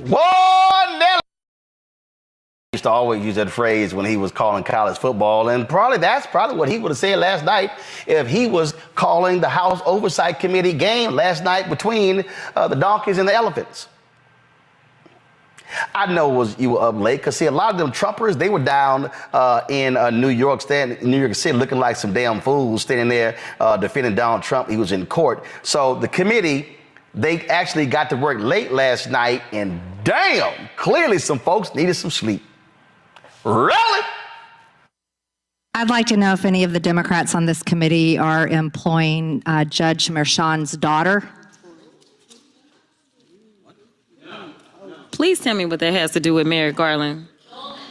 Boy, Nelly used to always use that phrase when he was calling college football, and that's probably what he would have said last night if he was calling the House Oversight Committee game last night between the donkeys and the elephants. I know you were up late because, see, a lot of them Trumpers, they were down in New York City looking like some damn fools standing there defending Donald Trump. He was in court. So the committee, they actually got to work late last night, and damn, clearly some folks needed some sleep. Really? I'd like to know if any of the Democrats on this committee are employing Judge Merchan's daughter. Please tell me what that has to do with Merrick Garland.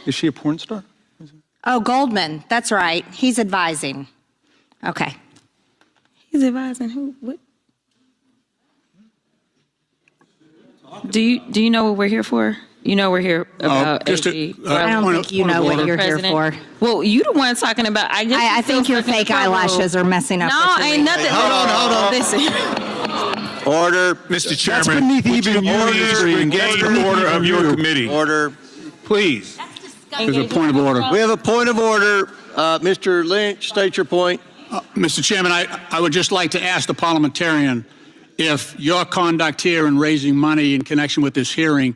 Is she a porn star? Oh, Goldman. That's right. He's advising. Okay. He's advising who? What? Do you know what we're here for? You know we're here about AG. I don't think you know what you're here for. Well, you the one talking about. I think your fake eyelashes are messing up. No, ain't nothing. Hold on. Listen. Order. Mr. Chairman, even you engage the order of your committee. Order. Please. There's a point of order. We have a point of order. Mr. Lynch, state your point. Mr. Chairman, I would just like to ask the parliamentarian if your conduct here in raising money in connection with this hearing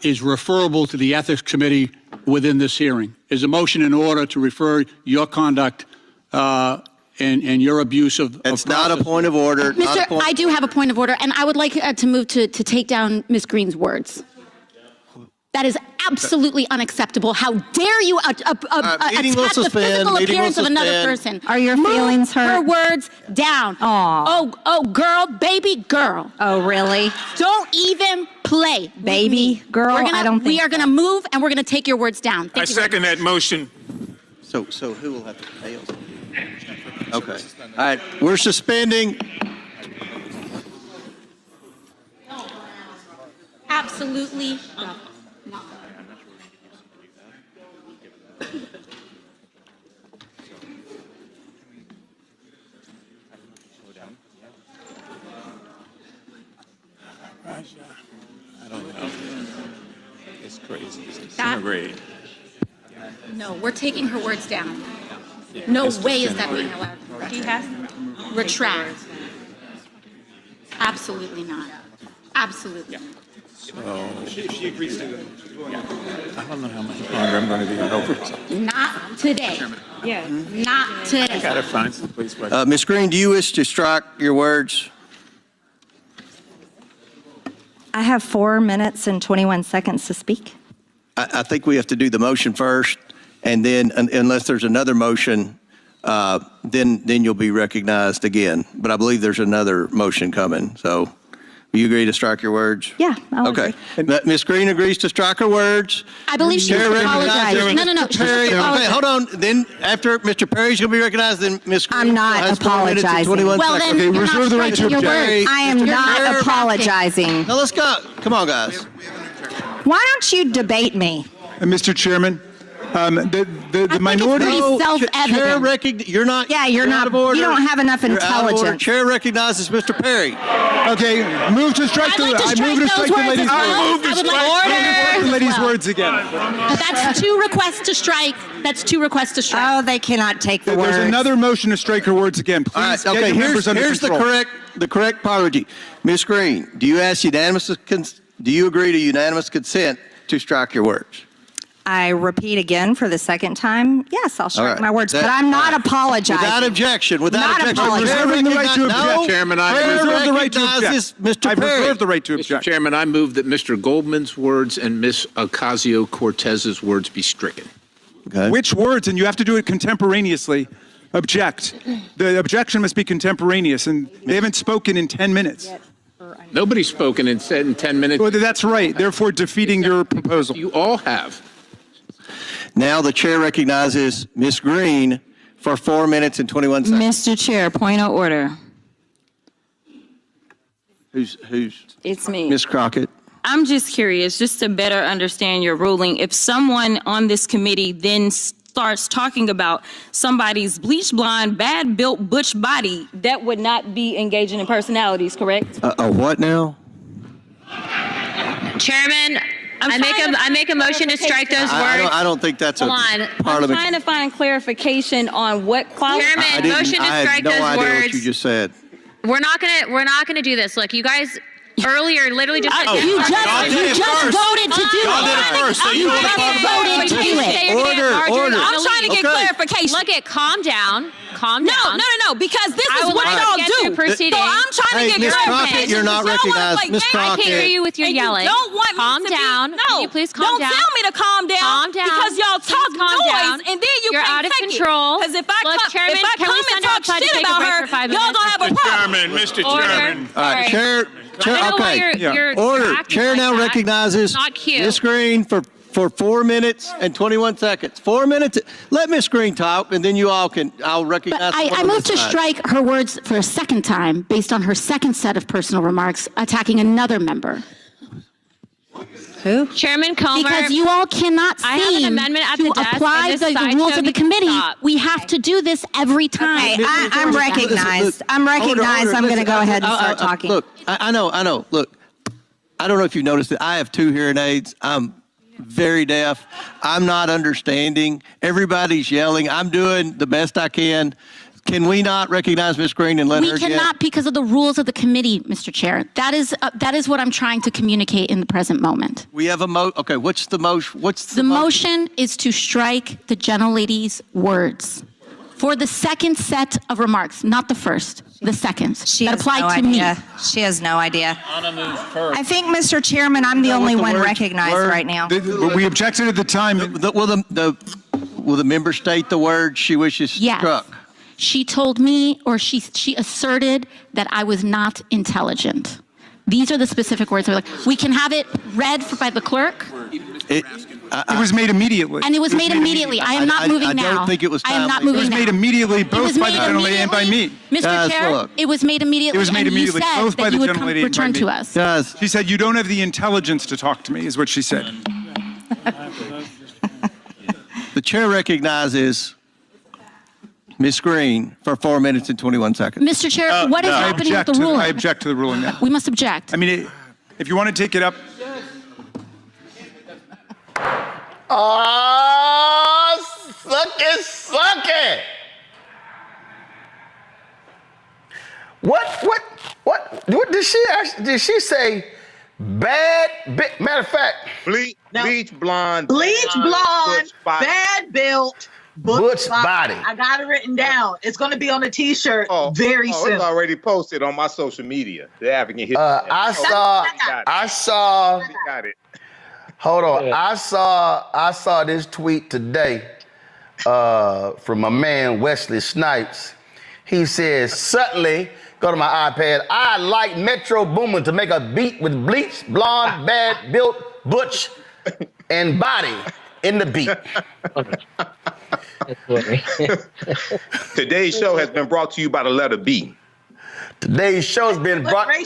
is referable to the Ethics Committee within this hearing. Is a motion in order to refer your conduct and your abuse of It's not a point of order. I do have a point of order, and I would like to move to take down Ms. Green's words. That is absolutely unacceptable. How dare you attack the physical appearance of another person? Are your feelings hurt? Her words down. Aw. Oh, girl, baby girl. Oh, really? Don't even play. Baby girl? I don't think we are going to move, and we're going to take your words down. I second that motion. So who will have to pay? Okay. All right. We're suspending. Absolutely. I don't know. It's crazy. That, no, we're taking her words down. No way is that being allowed. He has to retract. Absolutely not. Absolutely. So she agrees to it. I don't know how much longer I'm going to be on oversight. Not today. Yeah. Not today. I got to find some place. Ms. Green, do you wish to strike your words? I have 4 minutes and 21 seconds to speak. I think we have to do the motion first, and then unless there's another motion, then you'll be recognized again. But I believe there's another motion coming. So will you agree to strike your words? Yeah. I'll Okay. agree. Ms. Green agrees to strike her words. I believe she apologized. No. Perry, okay, hold on. Then after Mr. Perry's going to be recognized, then Ms. Green I'm not has 4 minutes and apologizing. 21 Well, seconds. then you're not striking your words. I am not apologizing. Now let's go. Come on, guys. Why don't you debate me? Mr. Chairman, the minority. It's pretty self-evident. You're not. Yeah, you're not. Out of order. You don't have enough You're out of order. intelligence. Chair recognizes Mr. Perry. Okay, move to strike the. I'd like to I move to strike strike the those lady's words as well. words. I would like The lady's words again. That's 2 requests to strike. That's 2 requests to strike. Oh, they cannot take the words. There's another motion to strike her words again. Please All right. get Okay. your members under Here's control. the correct apology. Ms. Green, do you agree to unanimous consent to strike your words? I repeat again for the second time. Yes, I'll strike right. my words, That- but I'm not apologizing. Without objection. Without Not objection. apologizing. Reserving the right to object. Chairman, I reserve the right to object. recognizes Mr. I Perry. reserve the right to Mr. object. Chairman, I move that Mr. Goldman's words and Ms. Ocasio-Cortez's words be stricken. Okay. Which words? And you have to do it contemporaneously. Object. The objection must be contemporaneous, and they haven't spoken in 10 minutes. Nobody's spoken and said in 10 minutes. Well, that's right. Therefore, defeating your proposal. You all have. Now the chair recognizes Ms. Green for 4 minutes and 21 seconds. Mr. Chair, point of order. Who's It's me. Ms. Crockett? I'm just curious, just to better understand your ruling. If someone on this committee then starts talking about somebody's bleach blonde, bad built butch body, that would not be engaging in personalities, correct? A what now? Chairman, I make a motion to strike those words. I don't think that's a I'm parliament. trying to find clarification on what qualifies. Chairman, motion to strike those I had no idea what words. you just said. We're not gonna do this. Look, you guys earlier literally just said You just voted to do Y'all did it it. first, so you want to talk about it. Voted to do it. Order. I'm trying to get clarification. Look at calm down. No, because this I is would what like to y'all get do. to proceeding. So I'm trying Hey, to get Ms. clarification. Crockett, you're not Y'all wanna recognized. play Ms. games. I can't hear Crockett. you with your And yelling. You don't want Calm me to down. Be, Can you please calm down? Don't tell me to calm down. Calm down. Because y'all Please talk calm noise, down. and then you You're can't out of take control. Because if I Look, Chairman, can come we and send her talk outside to shit take a about break her, for 5 y'all minutes? gonna have a problem. Mr. Order. Chairman. All right, Chair. I know why Okay. you're acting Chair like now that. recognizes Not cute. Ms. Green for 4 minutes and 21 seconds. 4 minutes. Let Ms. Green talk, and then you all can. I'll recognize. But I moved to strike her words for a second time based on her second set of personal remarks attacking another member. Who? Chairman Comer. Because you all cannot I have an seem amendment at to the desk, apply and this the sideshow rules of the needs to committee. stop. We have to do this every time. Okay, I'm recognized. I'm recognized. I'm going to go ahead and start talking. Look, I know. Look, I don't know if you noticed it. I have 2 hearing aids. I'm very deaf. I'm not understanding. Everybody's yelling. I'm doing the best I can. Can we not recognize Ms. Green and let her We get? cannot because of the rules of the committee, Mr. Chair. That is what I'm trying to communicate in the present moment. We have a okay, what's the motion? The motion is to strike the gentlelady's words for the second set of remarks, not the first, the second. She that has applied no to idea. me. She has no idea. I think, Mr. Chairman, I'm the only one recognized right now. We objected at the time. Will the member state the word she wishes Yes. struck? She told me, or she asserted that I was not intelligent. These are the specific words. We can have it read by the clerk. It was made immediately. And it was made immediately. I am not moving now. I don't think it was I am not timely. moving It was now. made immediately, It both was by the made gentlelady and by me. Mr. Guys, Chair, look. it was made immediately. It was made and you immediately, said both by that the you would gentlelady and by return me. to us. Guys, She said, you don't have the intelligence to talk to me, is what she said. the chair recognizes Ms. Green for 4 minutes and 21 seconds. Mr. Chair, what is happening with the ruling? I object to the ruling now. We must object. I mean, if you want to take it up. Suck it. What did she actually, did she say? Matter of fact, Bleach Blonde. Bleach Blonde, Butch body. bad built, Butch body. I got it written down. It's going to be on a T-shirt very soon. It's already posted on my social media. The African History. I saw. Got it. Hold on. I saw this tweet today from my man Wesley Snipes. He says, suddenly, go to my iPad, I like Metro Boomin to make a beat with Bleach Blonde, bad built, Butch, and body in the beat. Today's show has been brought to you by the letter B. Today's show's been brought to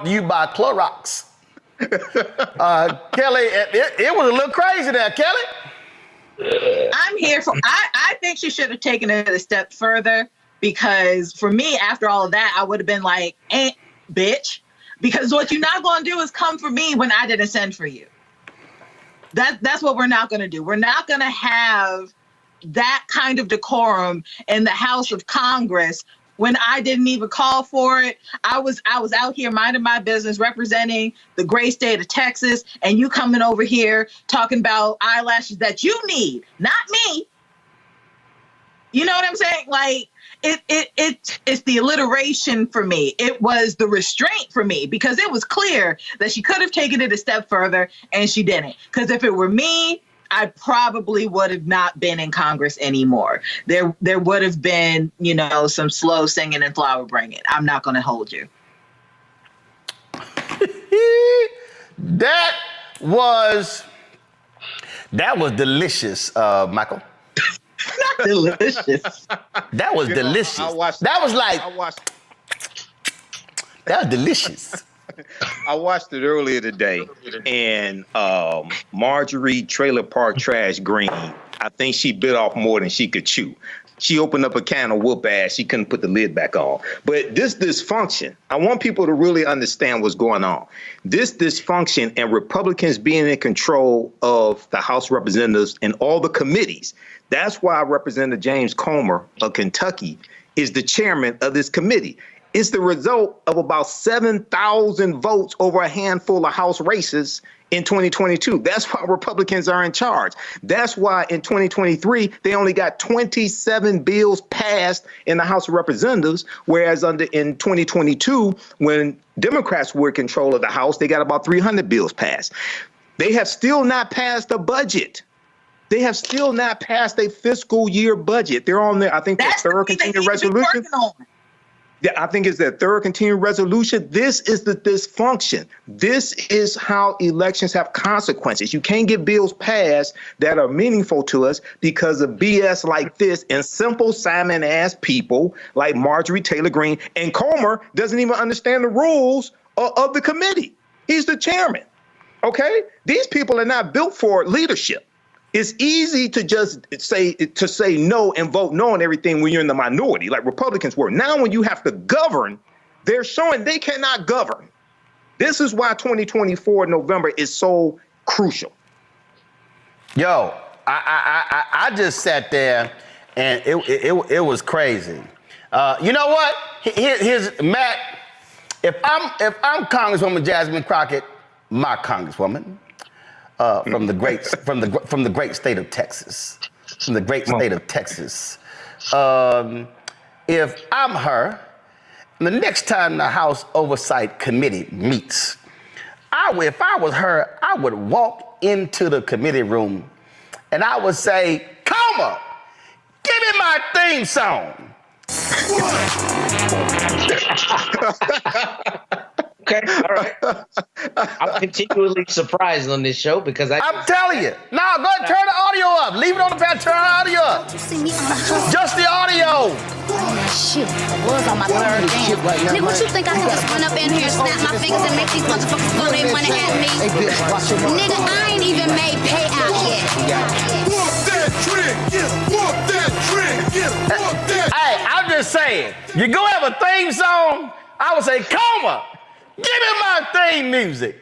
you by Clorox. Kelly, it was a little crazy there, Kelly. I'm here for. I think she should have taken it a step further, because for me, after all of that, I would have been like, bitch, because what you're not going to do is come for me when I didn't send for you. That's what we're not going to do. We're not going to have that kind of decorum in the House of Congress when I didn't even call for it. I was out here minding my business, representing the great state of Texas, and you coming over here talking about eyelashes that you need, not me. You know what I'm saying? Like, it's the alliteration for me. It was the restraint for me, because it was clear that she could have taken it a step further and she didn't. Because if it were me, I probably would have not been in Congress anymore. There would have been, some slow singing and flower bringing. I'm not going to hold you. That was delicious, Michael. Not delicious. That was delicious. That was delicious. I watched it earlier today, and Marjorie Trailer Park Trash Green, I think she bit off more than she could chew. she opened up a can of whoop ass. She couldn't put the lid back on. But this dysfunction, I want people to really understand what's going on. This dysfunction and Republicans being in control of the House of Representatives and all the committees. That's why Representative James Comer of Kentucky is the chairman of this committee. It's the result of about 7,000 votes over a handful of House races in 2022. That's why Republicans are in charge. That's why in 2023, they only got 27 bills passed in the House of Representatives, whereas in 2022, when Democrats were in control of the House, they got about 300 bills passed. They have still not passed a budget. They have still not passed a fiscal year budget. They're on there. I think that's the third continuing resolution. I think it's their third continuing resolution. This is the dysfunction. This is how elections have consequences. You can't get bills passed that are meaningful to us because of BS like this and simple Simon-ass people like Marjorie Taylor Greene. And Comer doesn't even understand the rules of the committee. He's the chairman. Okay? These people are not built for leadership. It's easy to just say no and vote no on everything when you're in the minority, like Republicans were. Now, when you have to govern, they're showing they cannot govern. This is why 2024 November is so crucial. Yo, I just sat there and it was crazy. You know what? Here's Matt. If I'm Congresswoman Jasmine Crockett, my Congresswoman. From the great state of Texas, if I'm her, the next time the House Oversight Committee meets, if I was her, I would walk into the committee room and I would say, Comer, give me my theme song. Okay, all right. I'm continually surprised on this show because I'm telling you. No, go ahead, turn the audio up. Leave it on the pad, turn the audio up. Just the audio. Shit, I was on my third game. Nigga, what you think I can just run up in here, snap my fingers, and make these motherfuckers throw their money at me? Nigga, I ain't even made payout yet. Walk that trick, walk that trick, Hey, I'm just saying, you go have a theme song, I would say, Comer, give me my theme music.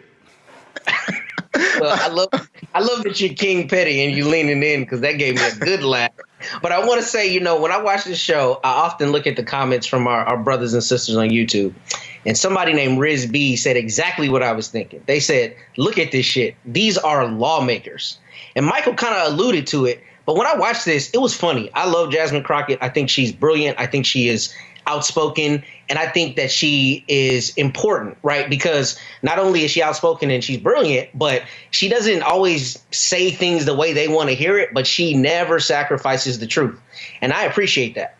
Well, I love that you're King Petty and you leaning in because that gave me a good laugh. But I want to say, when I watch this show, I often look at the comments from our brothers and sisters on YouTube. And somebody named Riz B said exactly what I was thinking. They said, look at this shit. These are lawmakers. And Michael kind of alluded to it. But when I watched this, it was funny. I love Jasmine Crockett. I think she's brilliant. I think she is outspoken. And I think that she is important, right? Because not only is she outspoken and she's brilliant, but she doesn't always say things the way they want to hear it, but she never sacrifices the truth. And I appreciate that.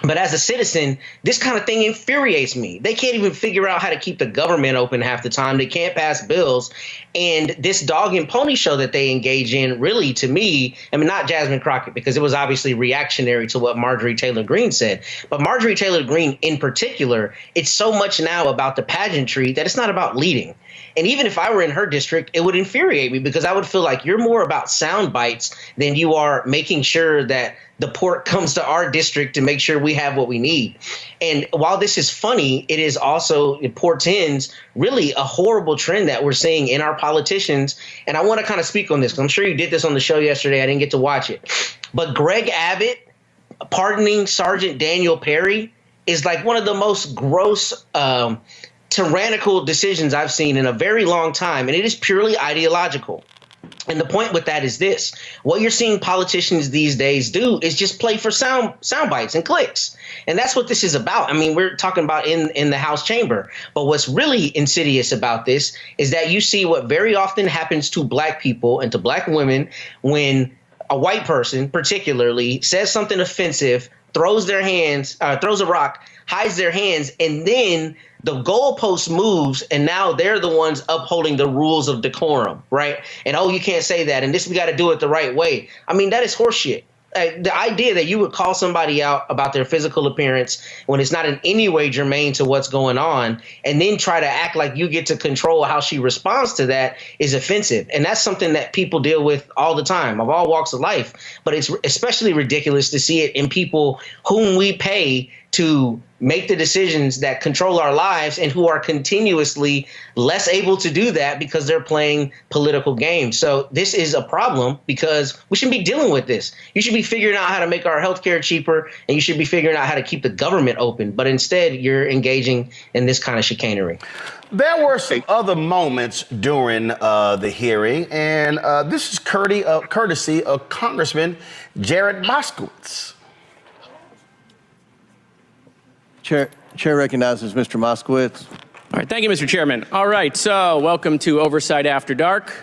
But as a citizen, this kind of thing infuriates me. They can't even figure out how to keep the government open half the time. They can't pass bills. And this dog and pony show that they engage in, really, to me, I mean, not Jasmine Crockett, because it was obviously reactionary to what Marjorie Taylor Greene said. But Marjorie Taylor Greene in particular, it's so much now about the pageantry that it's not about leading. And even if I were in her district, it would infuriate me because I would feel like you're more about sound bites than you are making sure that the port comes to our district to make sure we have what we need. And while this is funny, it is also, it portends really a horrible trend that we're seeing in our politicians. And I want to kind of speak on this because I'm sure you did this on the show yesterday. I didn't get to watch it. But Greg Abbott pardoning Sergeant Daniel Perry is like one of the most gross tyrannical decisions I've seen in a very long time. And it is purely ideological. And the point with that is this. What you're seeing politicians these days do is just play for sound bites and clicks. And that's what this is about. I mean, we're talking about in the House chamber. But what's really insidious about this is that you see what very often happens to black people and to black women when a white person particularly says something offensive, throws a rock, hides their hands, and then the goalpost moves, and now they're the ones upholding the rules of decorum, right? And, oh, you can't say that, and this, we got to do it the right way. I mean, that is horseshit. the idea that you would call somebody out about their physical appearance when it's not in any way germane to what's going on, and then try to act like you get to control how she responds to that is offensive. And that's something that people deal with all the time of all walks of life. But it's especially ridiculous to see it in people whom we pay to make the decisions that control our lives and who are continuously less able to do that because they're playing political games. So this is a problem because we shouldn't be dealing with this. You should be figuring out how to make our healthcare cheaper, and you should be figuring out how to keep the government open. But instead, you're engaging in this kind of chicanery. There were some other moments during the hearing, and this is courtesy of Congressman Jared Moskowitz. Chair recognizes Mr. Moskowitz. All right, thank you, Mr. Chairman. All right, so welcome to Oversight After Dark.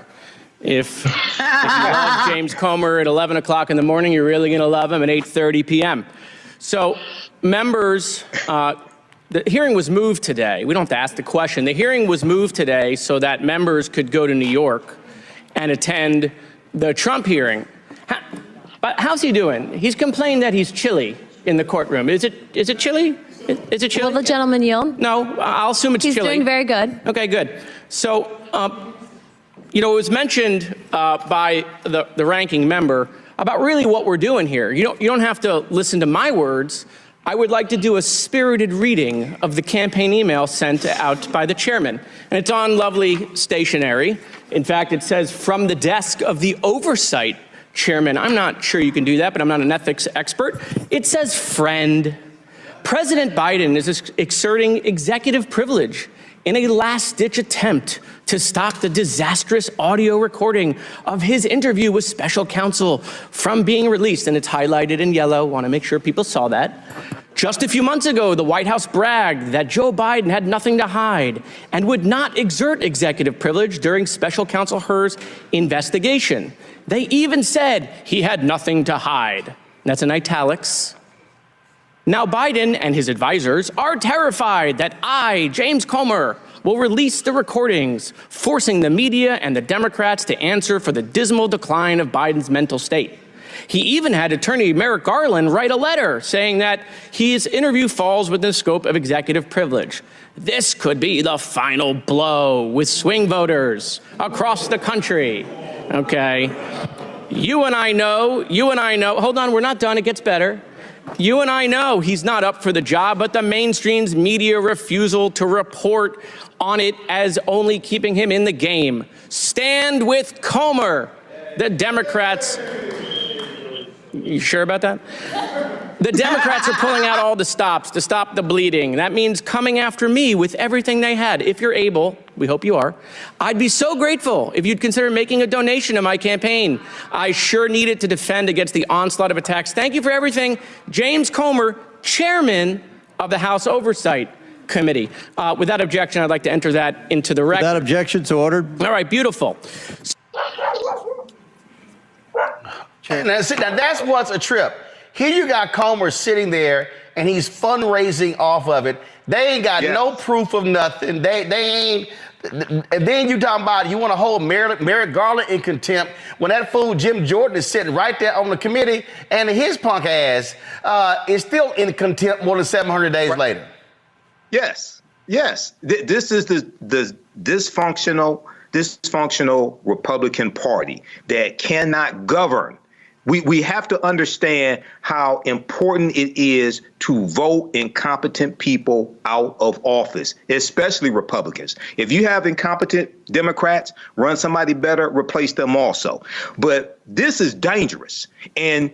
If you love James Comer at 11 o'clock in the morning, you're really going to love him at 8:30 p.m. So, members, the hearing was moved today. We don't have to ask the question. The hearing was moved today so that members could go to New York and attend the Trump hearing. But how's he doing? He's complained that he's chilly in the courtroom. Is it chilly? Is it chilly? Will the gentleman yield? No, I'll assume it's chilly. He's doing very good. Okay, good. So, you know, it was mentioned by the ranking member about really what we're doing here. You don't have to listen to my words. I would like to do a spirited reading of the campaign email sent out by the chairman. And it's on lovely stationery. In fact, it says, from the desk of the oversight chairman. I'm not sure you can do that, but I'm not an ethics expert. It says, friend. President Biden is exerting executive privilege in a last-ditch attempt to stop the disastrous audio recording of his interview with special counsel from being released. And it's highlighted in yellow. Want to make sure people saw that. Just a few months ago, the White House bragged that Joe Biden had nothing to hide and would not exert executive privilege during special counsel Hur's investigation. They even said he had nothing to hide. That's in italics. Now Biden and his advisors are terrified that I, James Comer, will release the recordings, forcing the media and the Democrats to answer for the dismal decline of Biden's mental state. He even had attorney Merrick Garland write a letter saying that his interview falls within the scope of executive privilege. This could be the final blow with swing voters across the country. Okay. You and I know, hold on, we're not done, it gets better. You and I know he's not up for the job, but the mainstream's media refusal to report on it as only keeping him in the game. Stand with Comer. The Democrats. You sure about that? The Democrats are pulling out all the stops to stop the bleeding. That means coming after me with everything they had. If you're able, we hope you are, I'd be so grateful if you'd consider making a donation to my campaign. I sure need it to defend against the onslaught of attacks. Thank you for everything. James Comer, chairman of the House Oversight Committee. Without objection, I'd like to enter that into the record. Without objection, so ordered. All right, beautiful. Now, that's what's a trip. Here you got Comer sitting there, and he's fundraising off of it. They ain't got no proof of nothing. They ain't. And then you talking about you want to hold Merrick Garland in contempt when that fool Jim Jordan is sitting right there on the committee, and his punk ass is still in contempt more than 700 days later. Yes. This is the dysfunctional Republican Party that cannot govern. We have to understand how important it is to vote incompetent people out of office, especially Republicans. If you have incompetent Democrats, run somebody better, replace them also. But this is dangerous. And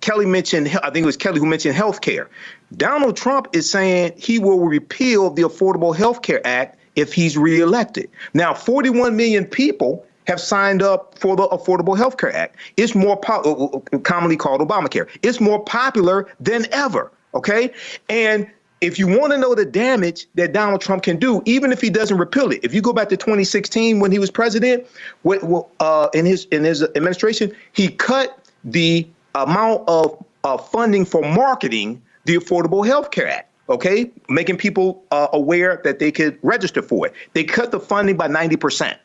Kelly mentioned, I think it was Kelly who mentioned health care. Donald Trump is saying he will repeal the Affordable Health Care Act if he's reelected. Now, 41 million people have signed up for the Affordable Health Care Act. It's more commonly called Obamacare. It's more popular than ever, okay? And if you want to know the damage that Donald Trump can do, even if he doesn't repeal it, if you go back to 2016 when he was president, in his administration, he cut the amount of funding for marketing the Affordable Health Care Act, okay? Making people aware that they could register for it. They cut the funding by 90%.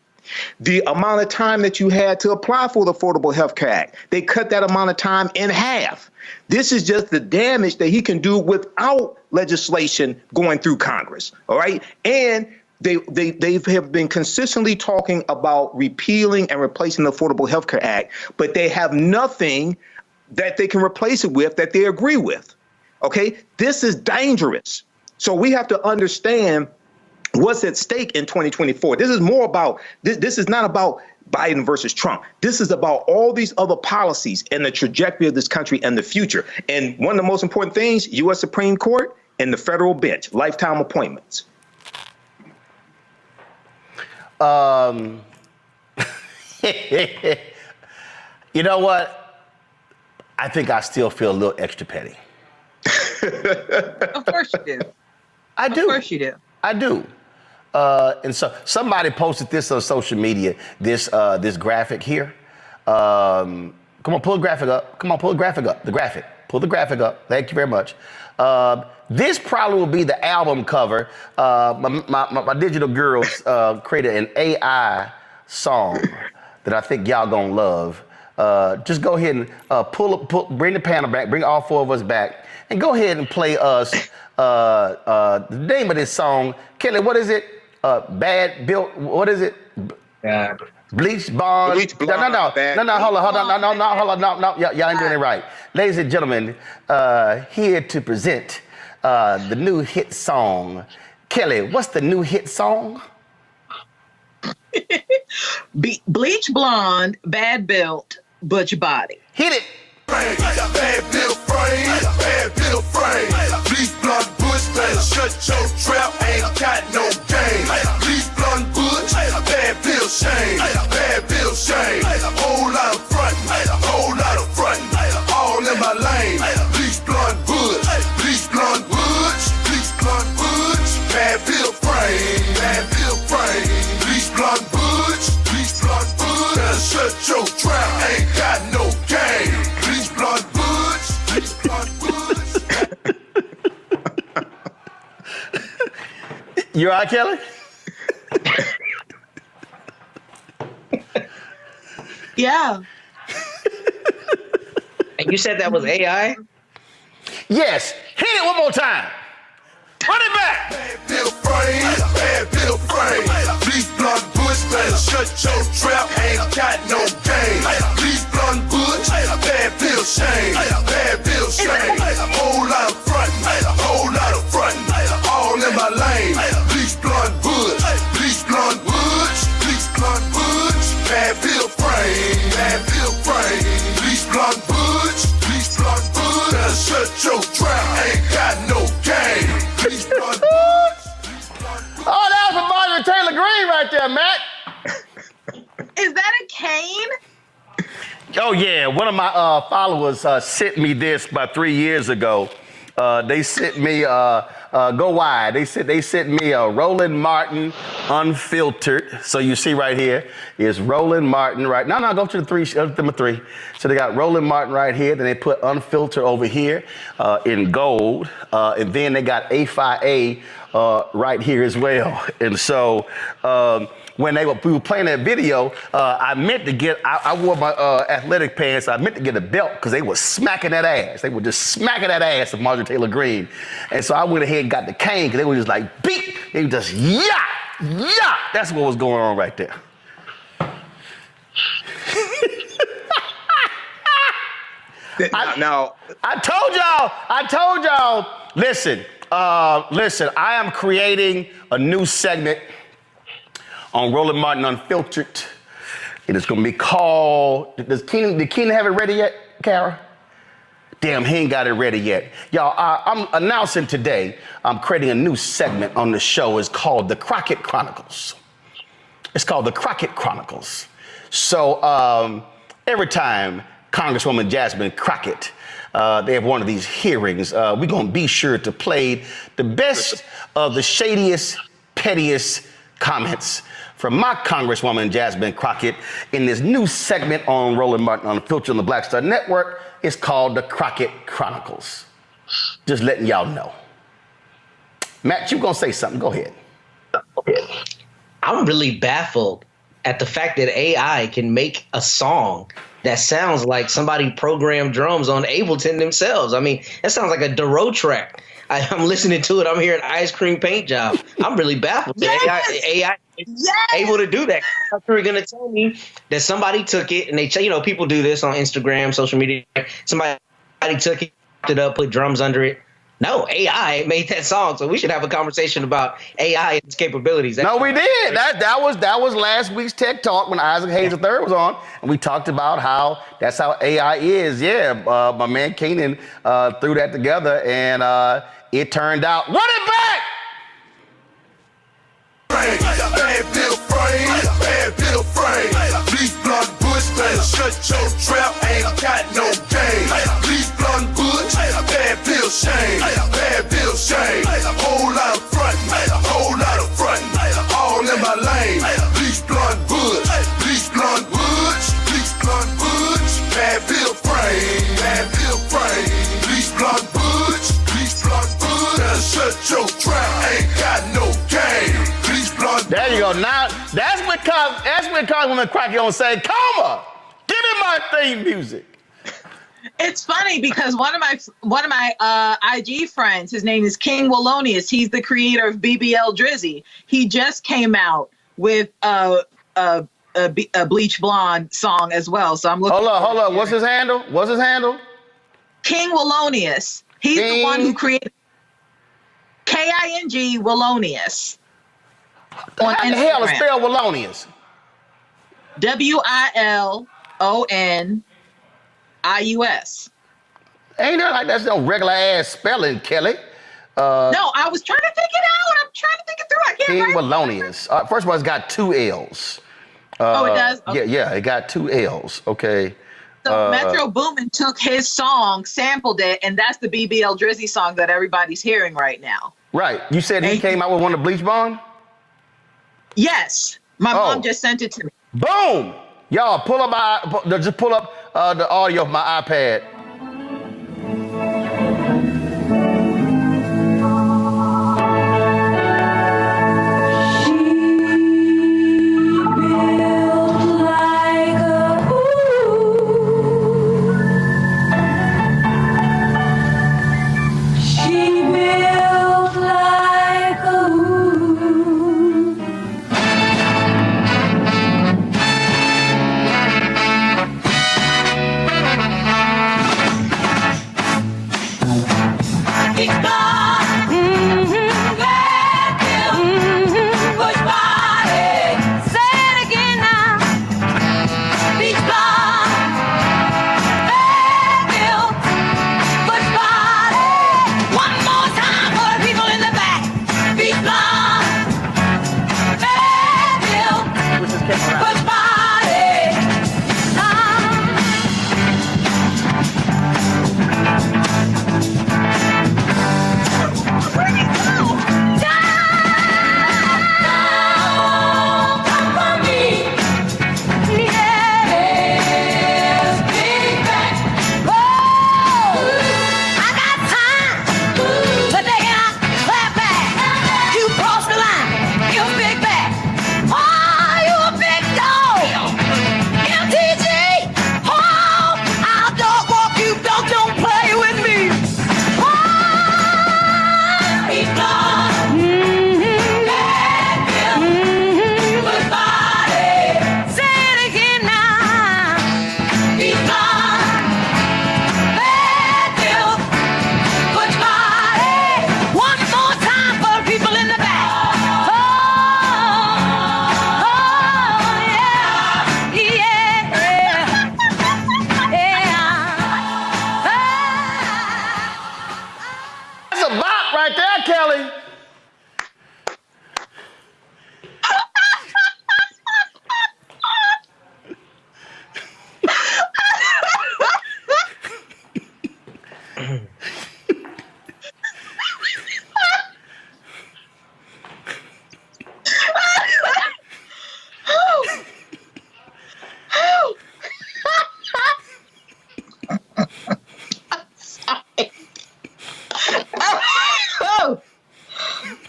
The amount of time that you had to apply for the Affordable Health Care Act, they cut that amount of time in half. This is just the damage that he can do without legislation going through Congress. All right. And they have been consistently talking about repealing and replacing the Affordable Health Care Act, but they have nothing that they can replace it with that they agree with. OK, this is dangerous. So we have to understand what's at stake in 2024. This is more about this is not about Biden versus Trump. This is about all these other policies and the trajectory of this country and the future. And one of the most important things, U.S. Supreme Court and the federal bench, lifetime appointments. You know what? I think I still feel a little extra petty. Of course you do. I do. Of course you do. I do. And so somebody posted this on social media, this graphic here. Come on, pull the graphic up. Come on, pull the graphic up. The graphic. Pull the graphic up. Thank you very much. This probably will be the album cover. My digital girls created an AI song that I think y'all gonna love. Just go ahead and bring the panel back, bring all four of us back, and go ahead and play us the name of this song. Kelly, what is it? Bad Built, what is it? Bleach Blonde. Bleach Blonde. No, hold on. Y'all ain't doing it right. Ladies and gentlemen, here to present the new hit song. Kelly, what's the new hit song? Bleach Blonde, Bad Built, Butch Body. Hit it. Bad built frame, bad built frame. Bleach Blonde Butch, better shut your trap, ain't got no game. Bleach Blonde Butch, bad built shame, bad built shame. Whole lot of frontin', whole lot of frontin', all in my lane. Bleach Blonde Butch, Bleach Blonde Butch, Bleach Blonde Butch, bad built frame, bad built frame. Bleach Blonde Butch, Bleach Blonde Butch, better shut your trap, ain't got no game. Bleach Blonde Butch, Bleach Blonde Butch. You all right, Kelly? Yeah. And you said that was AI? Yes. Hit it one more time. Run it back. Bad built frame, bad built frame. Bleach Blonde Butch, better shut your trap, ain't got no game. Bleach Blonde Butch, bad built shame, bad built shame. Whole lot of frontin', whole lot of frontin', all in my lane. Bleach Blonde Butch, Bleach Blonde Butch, Bleach Blonde Butch, bad built frame, bad built frame. Bleach Blonde Butch, Bleach Blonde Butch, better shut your trap, ain't got no game. Bleach Blonde Butch, Bleach Blonde Butch. Oh, that was from Marjorie Taylor Greene right there, Matt. Is that a cane? Oh, yeah. One of my followers sent me this about 3 years ago. They sent me, go wide. They sent me a Roland Martin unfiltered. So you see right here is Roland Martin, right? No, go to the number three. So they got Roland Martin right here. Then they put unfiltered over here in gold. And then they got A5A right here as well. And so when we were playing that video, I meant to get, I wore my athletic pants. I meant to get a belt because they were smacking that ass. They were just smacking that ass of Marjorie Taylor Greene. And so I went ahead and got the cane because they were just like, beep. They were just, yeah. That's what was going on right there. I told y'all, listen, I am creating a new segment on Roland Martin Unfiltered. It is going to be called, did Keenan have it ready yet, Kara? Damn, he ain't got it ready yet. Y'all, I'm announcing today, I'm creating a new segment on the show. It's called the Crockett Chronicles. It's called the Crockett Chronicles. So every time Congresswoman Jasmine Crockett, they have one of these hearings, we're going to be sure to play the best of the shadiest, pettiest comments from my Congresswoman Jasmine Crockett in this new segment on Roland Martin Unfiltered on the Black Star Network. It's called the Crockett Chronicles. Just letting y'all know. Matt, you gonna say something? Go ahead. I'm really baffled at the fact that AI can make a song that sounds like somebody programmed drums on Ableton themselves. I mean, that sounds like a Duro track. I'm listening to it. I'm hearing ice cream paint job. I'm really baffled. Yes! AI is able to do that. You're going to tell me that somebody took it and they, people do this on Instagram, social media. Somebody took it up, put drums under it. No, AI made that song, so we should have a conversation about AI and its capabilities. No, we did. That was last week's Tech Talk when Isaac Hayes III was on, and we talked about how that's how AI is. Yeah, my man Keenan threw that together, and it turned out. Run it back! Bad bill frame, bad bill frame. Bleach Blonde Bush, better shut your trap, ain't got no game. Bleach Blonde Bush, bad bill shame, bad bill shame. Whole lot of frontin', whole lot of frontin', all in my lane. Bleach Blonde Bush, Bleach Blonde Bush, Bleach Blonde Bush, bad bill frame, bad bill frame. Bleach Blonde Bush, Bleach Blonde Bush, better shut your trap, ain't got no game. There you go. Now that's what caused when Crockett on say, "Coma, give me my theme music." It's funny because one of my IG friends, his name is King Wallonius. He's the creator of BBL Drizzy. He just came out with a Bleach Blonde song as well. So I'm looking. Hold up. What's his handle? King Wallonius. He's the one who created King Wallonius. On How the hell is spell Wallonius? WILONIUS. Ain't that like that's no regular ass spelling, Kelly? No, I was trying to think it out. I'm trying to think it through. I can't King remember. Wallonius. First of all, it's got 2 L's. Oh, it does? Okay. Yeah, it got 2 L's. Okay. So Metro Boomin took his song, sampled it, and that's the BBL Drizzy song that everybody's hearing right now. Right. You said he came out with one of Bleach Blonde? Yes. My mom just sent it to me. Boom! Y'all, just pull up the audio of my iPad.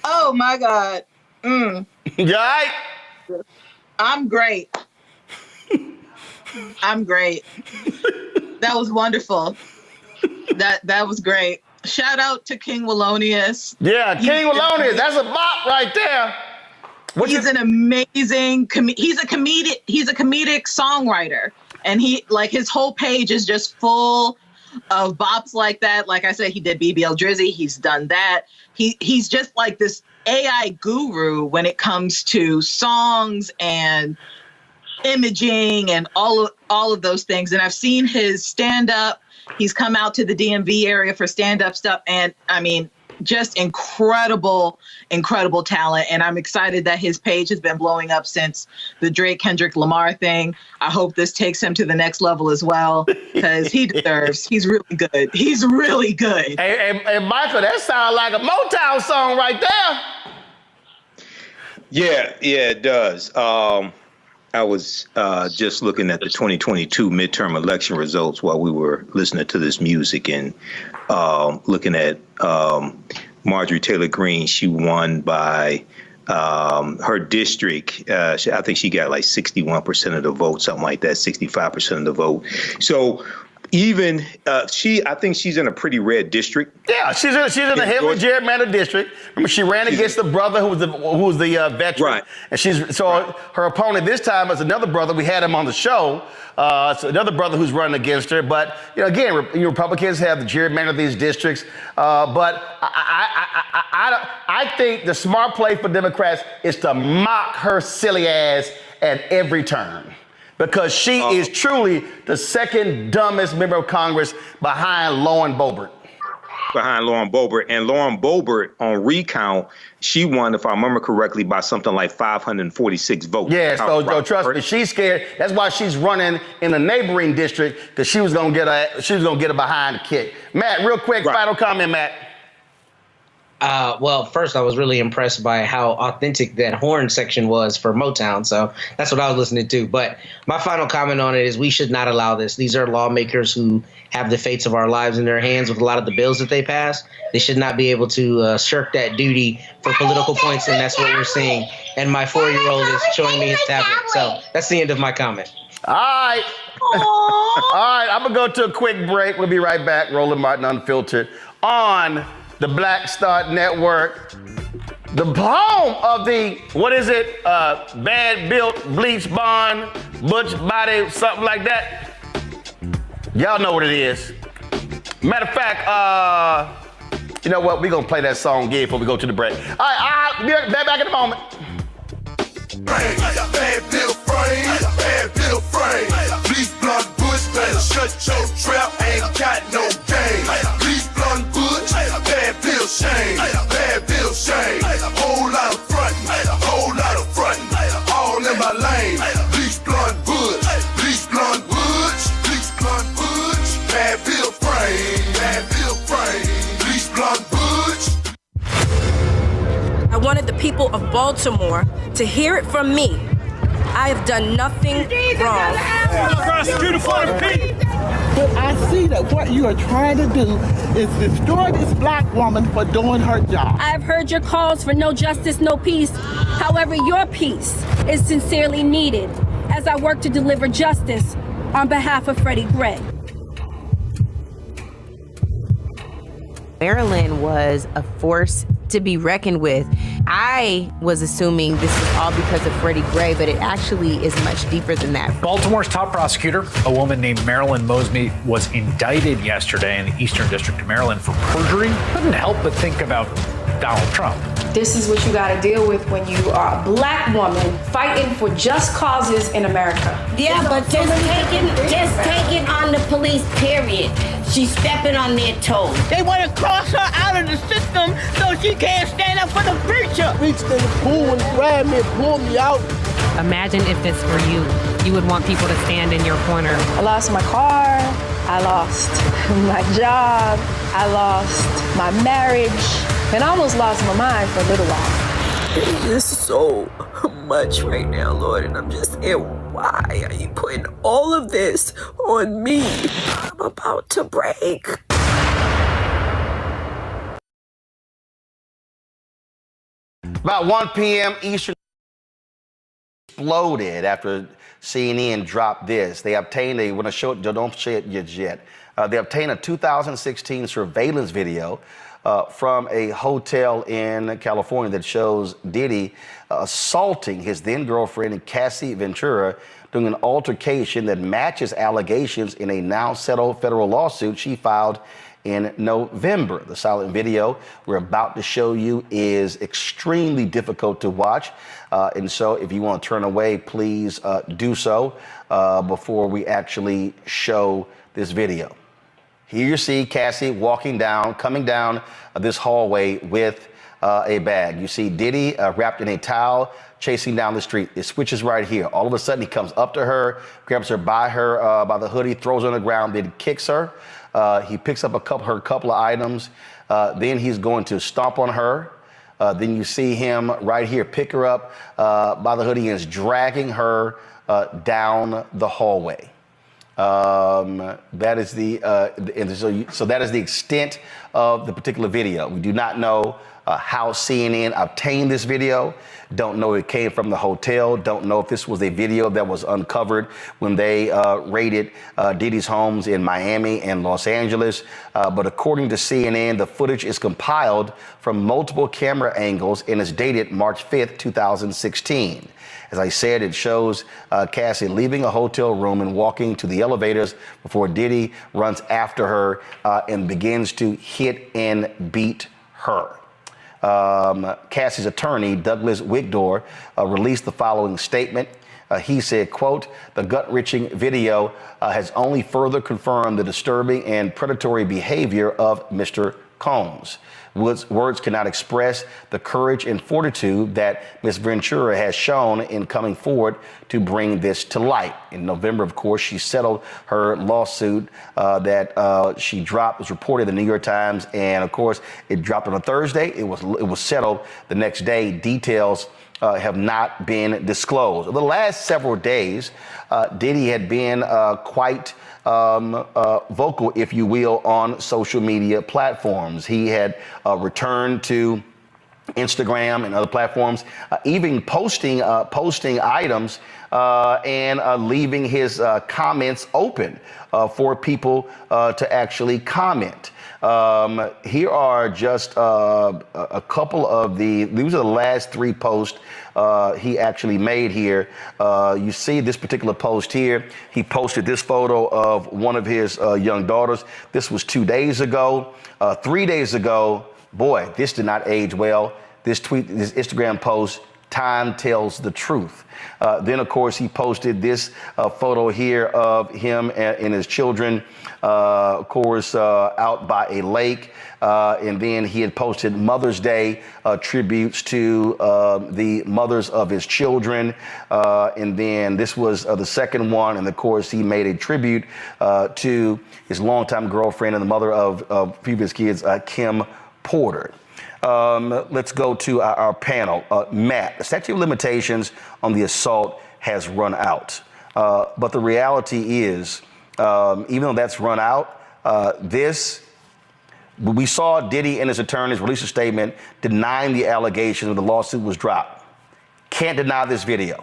Oh my God. You all right? I'm great. I'm great. That was wonderful. That was great. Shout out to King Wallonius. Yeah, King Wallonius. That's a bop right there. He's an amazing he's a comedic songwriter, and his whole page is just full of bops like that. Like I said, he did BBL Drizzy. He's done that. He's just like this AI guru when it comes to songs and imaging and all of those things. And I've seen his stand up. He's come out to the DMV area for stand up stuff, and I mean, just incredible talent. And I'm excited that his page has been blowing up since the Drake Kendrick Lamar thing. I hope this takes him to the next level as well, because he deserves. He's really good. He's really good. Hey, Michael, that sounds like a Motown song right there. Yeah, it does. I was just looking at the 2022 midterm election results while we were listening to this music, and looking at Marjorie Taylor Greene. She won by her district. I think she got like 61% of the vote, something like that, 65% of the vote. So even I think she's in a pretty red district. Yeah, she's in a heavily gerrymandered district. Remember, she ran against the brother who was the veteran, right? And her opponent this time is another brother. We had him on the show. So another brother who's running against her. But again, Republicans have the gerrymandered of these districts. But I think the smart play for Democrats is to mock her silly ass at every turn, because she is truly the second dumbest member of Congress behind Lauren Boebert. And Lauren Boebert, on recount, she won, if I remember correctly, by something like 546 votes. Yeah, so trust me, she's scared. That's why she's running in a neighboring district, because she was gonna get a behind kick. Matt, real quick, final comment, Matt. Well, first, I was really impressed by how authentic that horn section was for Motown. So that's what I was listening to. But my final comment on it is we should not allow this. These are lawmakers who have the fates of our lives in their hands with a lot of the bills that they pass. They should not be able to shirk that duty for political points, and that's what we're seeing. And my 4-year-old is showing me his tablet. So that's the end of my comment. All right. All right, I'm going to go to a quick break. We'll be right back. Roland Martin Unfiltered on the Black Star Network, the home of the, bad built, bleach blonde, butch body, something like that. Y'all know what it is. Matter of fact, you know what? We're going to play that song again before we go to the break. All right, I'll be back in a moment. Bad bill frame. Bleach blonde bush, better shut your trap, ain't got no game. Bleach blonde bush, bad bill shame. Whole lot of frontin', all in my lane. Bleach blonde bush, bad bill frame. Bleach blonde bush. I wanted the people of Baltimore to hear it from me. I have done nothing wrong. Prosecutor for the people. But I see that what you are trying to do is destroy this black woman for doing her job. I have heard your calls for no justice, no peace. However, your peace is sincerely needed as I work to deliver justice on behalf of Freddie Gray. Maryland was a force to be reckoned with. I was assuming this was all because of Freddie Gray, but it actually is much deeper than that. Baltimore's top prosecutor, a woman named Marilyn Mosby, was indicted yesterday in the Eastern District of Maryland for perjury. Couldn't help but think about Donald Trump. This is what you got to deal with when you are a black woman fighting for just causes in America. Yeah, but just take it on the police, period. She's stepping on their toes. They want to cross her out of the system so she can't stand up for the preacher. Reached in the pool and grabbed me and pulled me out. Imagine if this were you. You would want people to stand in your corner. I lost my car. I lost my job. I lost my marriage. And I almost lost my mind for a little while. It is so much right now, Lord, and I'm just saying, why are you putting all of this on me? I'm about to break. About 1 p.m. Eastern. exploded after CNN dropped this. They obtained a, when I show it, don't say it yet. They obtained a 2016 surveillance video from a hotel in California that shows Diddy assaulting his then girlfriend, Cassie Ventura, during an altercation that matches allegations in a now settled federal lawsuit she filed in November. The silent video we're about to show you is extremely difficult to watch. And so if you want to turn away, please do so before we actually show this video. Here you see Cassie coming down this hallway with a bag. You see Diddy wrapped in a towel chasing down the street. It switches right here. All of a sudden he comes up to her, grabs her by the hoodie, throws her on the ground, then kicks her. He picks up her couple of items. Then he's going to stomp on her. Then you see him right here pick her up by the hoodie and is dragging her down the hallway. That is so that is the extent of the particular video. We do not know how CNN obtained this video. Don't know it came from the hotel. Don't know if this was a video that was uncovered when they raided Diddy's homes in Miami and Los Angeles. But according to CNN, the footage is compiled from multiple camera angles and is dated March 5th, 2016. As I said, it shows Cassie leaving a hotel room and walking to the elevators before Diddy runs after her and begins to hit and beat her. Cassie's attorney, Douglas Wigdor, released the following statement. He said, quote, "The gut-wrenching video has only further confirmed the disturbing and predatory behavior of Mr. Combs. Words cannot express the courage and fortitude that Ms. Ventura has shown in coming forward to bring this to light." In November, of course, she settled her lawsuit that she dropped. It was reported in the New York Times, and of course, it dropped on a Thursday. It was settled the next day. Details have not been disclosed. Over the last several days, Diddy had been quite vocal, if you will, on social media platforms. He had returned to Instagram and other platforms, even posting items and leaving his comments open for people to actually comment. Here are just a couple of these are the last three posts he actually made here. You see this particular post here. He posted this photo of one of his young daughters. This was 2 days ago. 3 days ago, boy, this did not age well. This Instagram post, time tells the truth. Then, of course, he posted this photo here of him and his children, of course, out by a lake. And then he had posted Mother's Day tributes to the mothers of his children. And then this was the second one. And, of course, he made a tribute to his longtime girlfriend and the mother of previous kids, Kim Porter. Let's go to our panel. Matt, the statute of limitations on the assault has run out. But the reality is, even though that's run out, we saw Diddy and his attorneys release a statement denying the allegation when the lawsuit was dropped. Can't deny this video.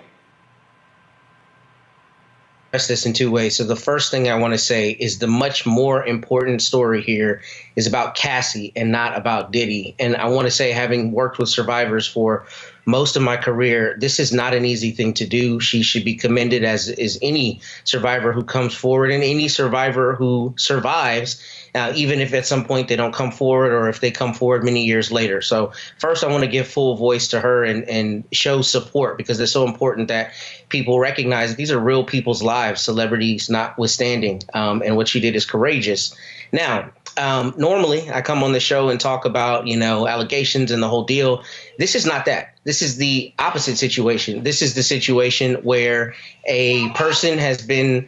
This in two ways. So the first thing I want to say is the much more important story here is about Cassie and not about Diddy. And I want to say, having worked with survivors for most of my career, this is not an easy thing to do. She should be commended, as is any survivor who comes forward and any survivor who survives, even if at some point they don't come forward or if they come forward many years later. So first, I want to give full voice to her and show support, because it's so important that people recognize that these are real people's lives, celebrities notwithstanding, and what she did is courageous. Now, normally I come on the show and talk about, allegations and the whole deal. This is not that. This is the opposite situation. This is the situation where a person has been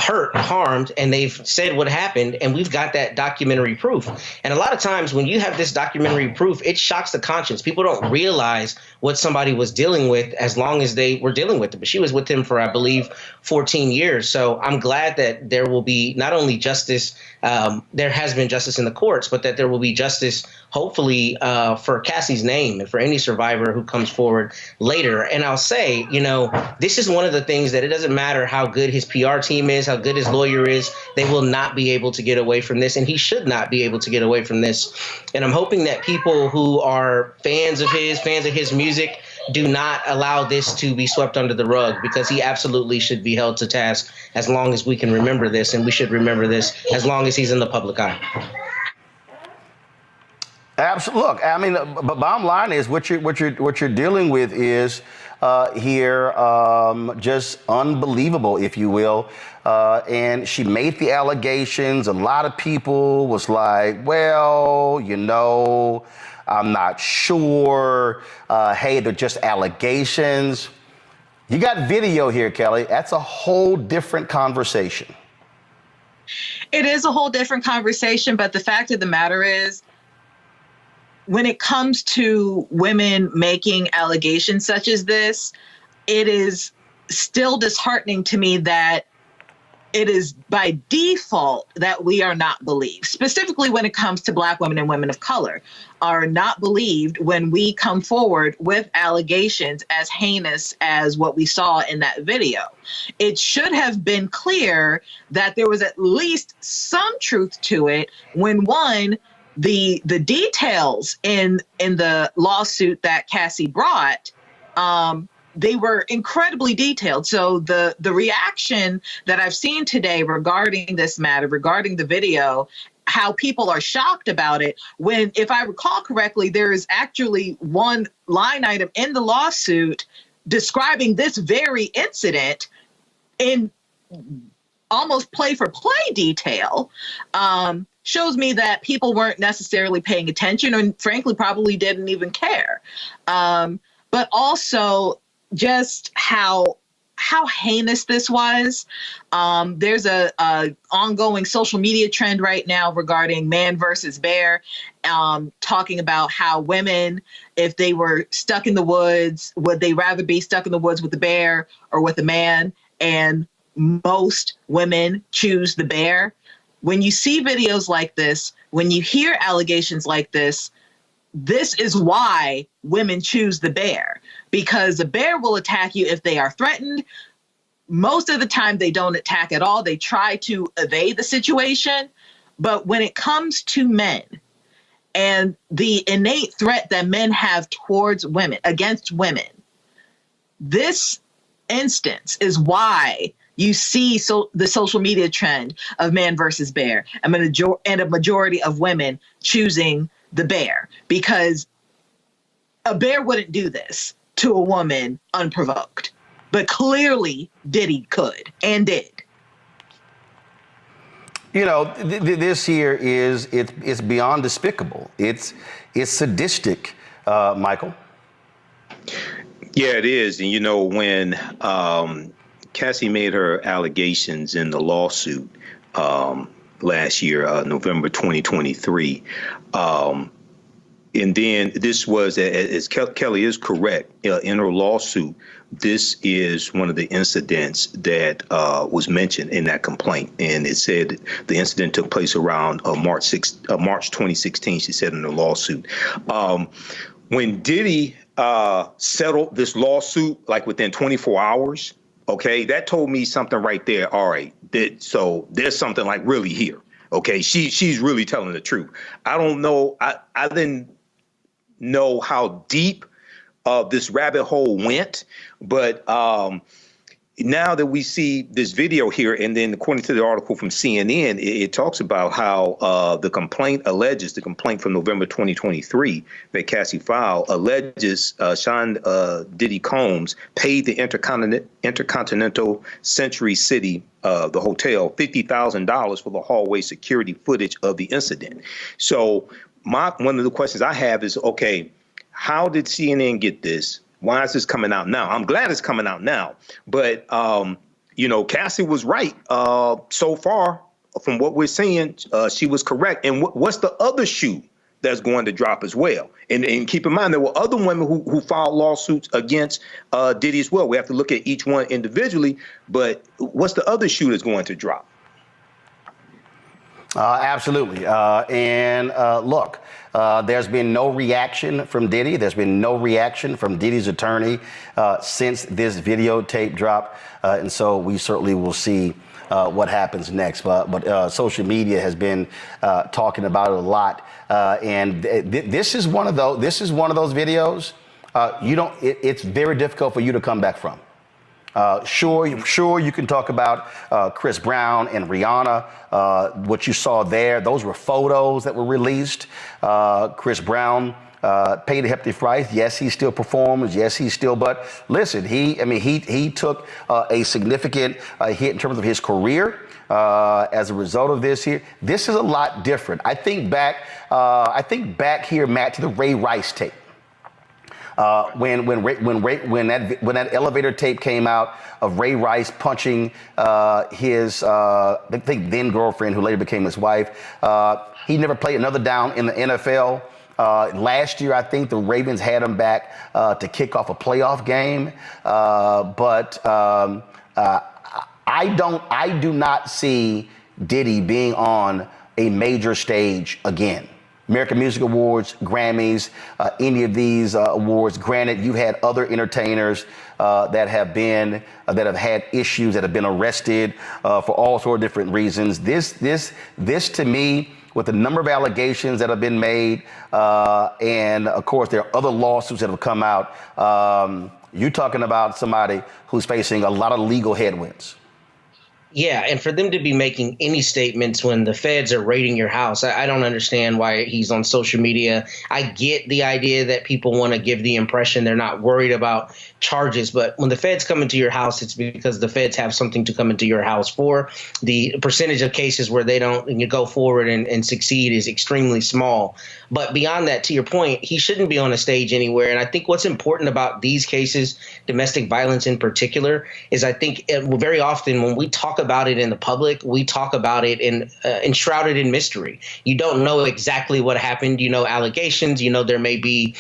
hurt, harmed, and they've said what happened, and we've got that documentary proof. And a lot of times when you have this documentary proof, it shocks the conscience. People don't realize what somebody was dealing with as long as they were dealing with it. But she was with him for, I believe, 14 years. So I'm glad that there will be not only justice, there has been justice in the courts, but that there will be justice, hopefully, for Cassie's name and for any survivor who comes forward later. And I'll say, you know, this is one of the things that it doesn't matter how good his PR team is, how good his lawyer is, they will not be able to get away from this, and he should not be able to get away from this. And I'm hoping that people who are fans of his music, do not allow this to be swept under the rug, because he absolutely should be held to task as long as we can remember this, and we should remember this as long as he's in the public eye. Absolutely. Look, I mean, but bottom line is what you're dealing with is here just unbelievable, if you will. And she made the allegations. A lot of people was like, well, you know, I'm not sure. Hey, they're just allegations. You got video here, Kelly. That's a whole different conversation. It is a whole different conversation, but the fact of the matter is, when it comes to women making allegations such as this, it is still disheartening to me that it is by default that we are not believed. Specifically when it comes to Black women and women of color are not believed when we come forward with allegations as heinous as what we saw in that video. It should have been clear that there was at least some truth to it when, one, the details in the lawsuit that Cassie brought, they were incredibly detailed. So the reaction that I've seen today regarding this matter, regarding the video, how people are shocked about it, when, if I recall correctly, there is actually one line item in the lawsuit describing this very incident in almost play-for-play detail, shows me that people weren't necessarily paying attention and frankly probably didn't even care. But also just how heinous this was. There's a ongoing social media trend right now regarding man versus bear, talking about how women, if they were stuck in the woods, would they rather be stuck in the woods with the bear or with a man? And most women choose the bear. When you see videos like this, when you hear allegations like this is why women choose the bear, because the bear will attack you if they are threatened. Most of the time they don't attack at all. They try to evade the situation. But when it comes to men and the innate threat that men have towards women, against women, this instance is why you see the social media trend of man versus bear, and a majority of women choosing the bear, because a bear wouldn't do this to a woman unprovoked. But clearly Diddy could and did. You know, this here is, it's beyond despicable. It's sadistic, Michael. Yeah, it is. And, you know, when Cassie made her allegations in the lawsuit last year, November 2023, and then this was, as Kelly is correct, in her lawsuit, this is one of the incidents that was mentioned in that complaint. And it said the incident took place around March 2016, she said in the lawsuit. When Diddy settled this lawsuit, like within 24 hours, okay, that told me something right there. All right, so there's something like really here. Okay, she's really telling the truth. I don't know. I didn't know how deep this rabbit hole went, but now that we see this video here, and then according to the article from CNN, it talks about how the complaint from November 2023 that Cassie filed alleges Sean Diddy Combs paid the Intercontinental Century City, the hotel, $50,000 for the hallway security footage of the incident. So one of the questions I have is, okay, how did CNN get this? Why is this coming out now? I'm glad it's coming out now, but Cassie was right. So far, from what we're seeing, she was correct. And what's the other shoe that's going to drop as well? And keep in mind, there were other women who filed lawsuits against Diddy as well. We have to look at each one individually. But what's the other shoe that's going to drop? Absolutely. Look, there's been no reaction from Diddy. There's been no reaction from Diddy's attorney since this videotape dropped. And so we certainly will see what happens next. But social media has been talking about it a lot. This is one of those. This is one of those videos. It's very difficult for you to come back from. Sure, you can talk about Chris Brown and Rihanna. What you saw there, those were photos that were released. Chris Brown paid a hefty price. Yes, he still performs. Yes, he still. But listen, he took a significant hit in terms of his career as a result of this here. This is a lot different. I think back here, Matt, to the Ray Rice tape. When that elevator tape came out of Ray Rice punching his I think then girlfriend, who later became his wife, he never played another down in the NFL. Last year, I think the Ravens had him back to kick off a playoff game, but I do not see Diddy being on a major stage again. American Music Awards, Grammys, any of these awards. Granted, you've had other entertainers that have had issues, that have been arrested for all sorts of different reasons. This to me, with the number of allegations that have been made, and of course there are other lawsuits that have come out. You're talking about somebody who's facing a lot of legal headwinds. Yeah, and for them to be making any statements when the feds are raiding your house, I don't understand why he's on social media. I get the idea that people want to give the impression they're not worried about charges, but when the feds come into your house, it's because the feds have something to come into your house for. The percentage of cases where they don't go forward and succeed is extremely small. But beyond that, to your point, he shouldn't be on a stage anywhere. And I think what's important about these cases, domestic violence in particular, is I think very often when we talk about it in the public, we talk about it enshrouded in mystery. You don't know exactly what happened. You know allegations. You know there may be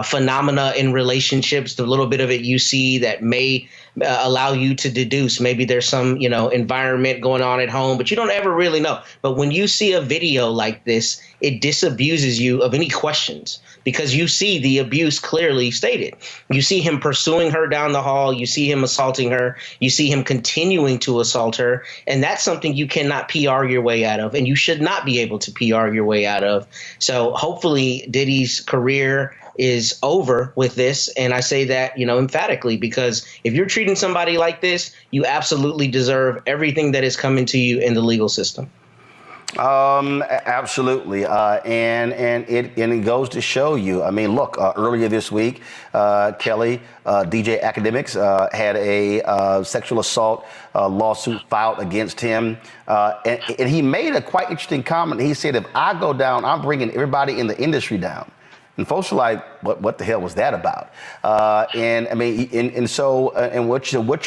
phenomena in relationships, the little bit of it you see that may allow you to deduce maybe there's some, environment going on at home, but you don't ever really know. But when you see a video like this, it disabuses you of any questions because you see the abuse clearly stated. You see him pursuing her down the hall. You see him assaulting her. You see him continuing to assault her. And that's something you cannot PR your way out of, and you should not be able to PR your way out of. So hopefully Diddy's career is over with this. And I say that, emphatically, because if you're treating somebody like this, you absolutely deserve everything that is coming to you in the legal system. Absolutely. And it goes to show you, look, earlier this week, Kelly, DJ Academics had a sexual assault lawsuit filed against him. And he made a quite interesting comment. He said, if I go down, I'm bringing everybody in the industry down. And folks are like, what the hell was that about? What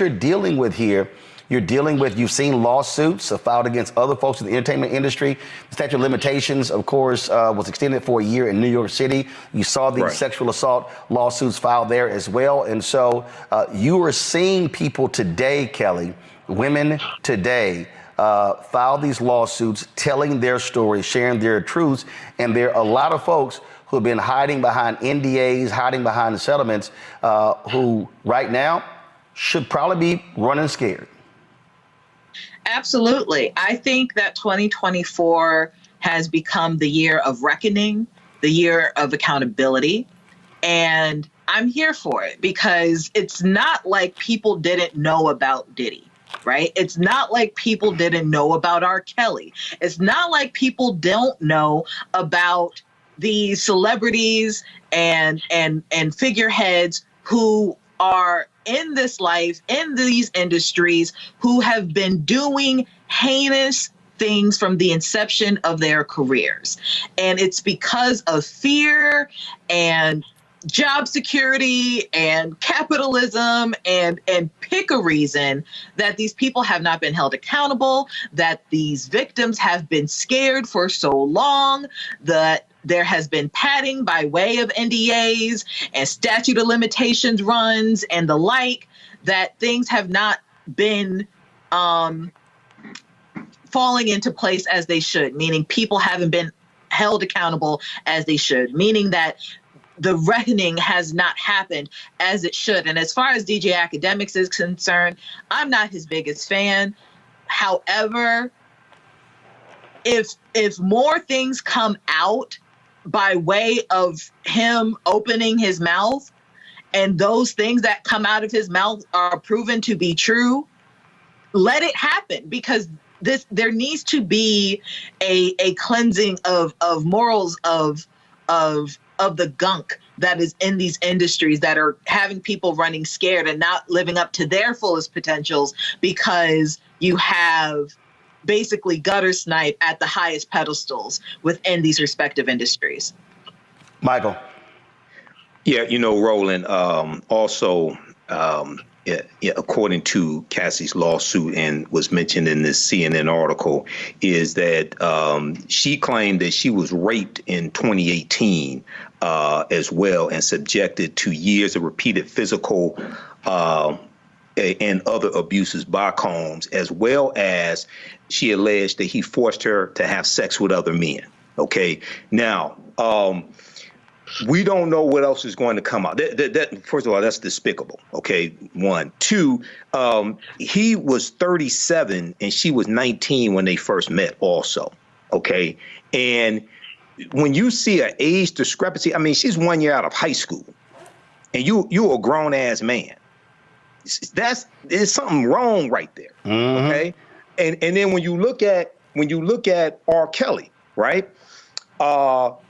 you're dealing with here, you've seen lawsuits filed against other folks in the entertainment industry. The statute of limitations, of course, was extended for a year in New York City. You saw these sexual assault lawsuits filed there as well. And so you are seeing people today, Kelly, women today, file these lawsuits, telling their stories, sharing their truths. And there are a lot of folks who have been hiding behind NDAs, hiding behind settlements, who right now should probably be running scared. Absolutely. I think that 2024 has become the year of reckoning, the year of accountability. And I'm here for it because it's not like people didn't know about Diddy, right? It's not like people didn't know about R. Kelly. It's not like people don't know about the celebrities and figureheads who are in this life, in these industries, who have been doing heinous things from the inception of their careers. And it's because of fear and job security and capitalism and pick a reason that these people have not been held accountable, that these victims have been scared for so long, that there has been padding by way of NDAs and statute of limitations runs and the like, that things have not been falling into place as they should, meaning people haven't been held accountable as they should, meaning that the reckoning has not happened as it should. And as far as DJ Academics is concerned, I'm not his biggest fan. However, if more things come out by way of him opening his mouth, and those things that come out of his mouth are proven to be true, let it happen, because there needs to be a cleansing of morals of the gunk that is in these industries that are having people running scared and not living up to their fullest potentials because you have basically gutter snipe at the highest pedestals within these respective industries. Michael. Yeah, Roland, also, according to Cassie's lawsuit and was mentioned in this CNN article, is that she claimed that she was raped in 2018 as well and subjected to years of repeated physical and other abuses by Combs, as well as she alleged that he forced her to have sex with other men. Okay, now, we don't know what else is going to come out. That first of all, that's despicable. Okay, 1. 2, he was 37 and she was 19 when they first met also. Okay, and when you see an age discrepancy, I mean, she's 1 year out of high school and you're a grown ass man. There's something wrong right there. Mm-hmm. Okay, and then when you look at R. Kelly, right?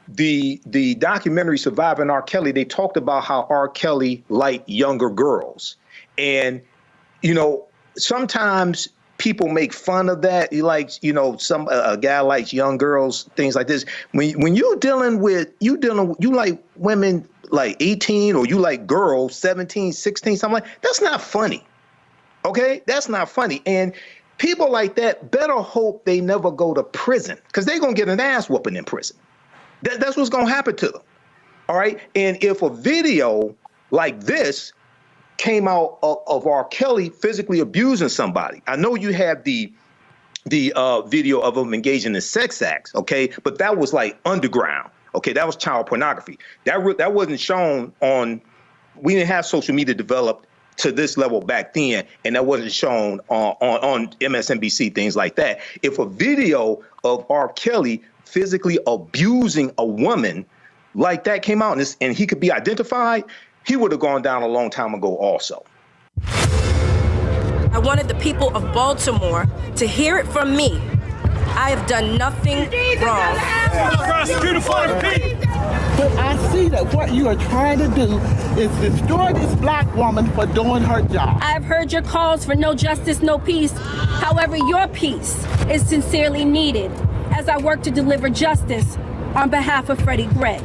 The documentary Surviving R. Kelly, they talked about how R. Kelly liked younger girls. And, sometimes people make fun of that. He likes, a guy likes young girls, things like this. When you like women like 18 or you like girls 17, 16, something like that's not funny. Okay? That's not funny. And people like that better hope they never go to prison because they're going to get an ass whooping in prison. That's what's going to happen to them. All right. And if a video like this came out of R. Kelly physically abusing somebody, I know you have the video of him engaging in sex acts. OK, but that was like underground. OK, that was child pornography. That wasn't shown on. We didn't have social media developed to this level back then. And that wasn't shown on MSNBC, things like that. If a video of R. Kelly physically abusing a woman like that came out and he could be identified, he would have gone down a long time ago also. I wanted the people of Baltimore to hear it from me. I have done nothing wrong. Prosecutor for the people. But I see that what you are trying to do is destroy this black woman for doing her job. I have heard your calls for no justice, no peace. However, your peace is sincerely needed as I work to deliver justice on behalf of Freddie Gray.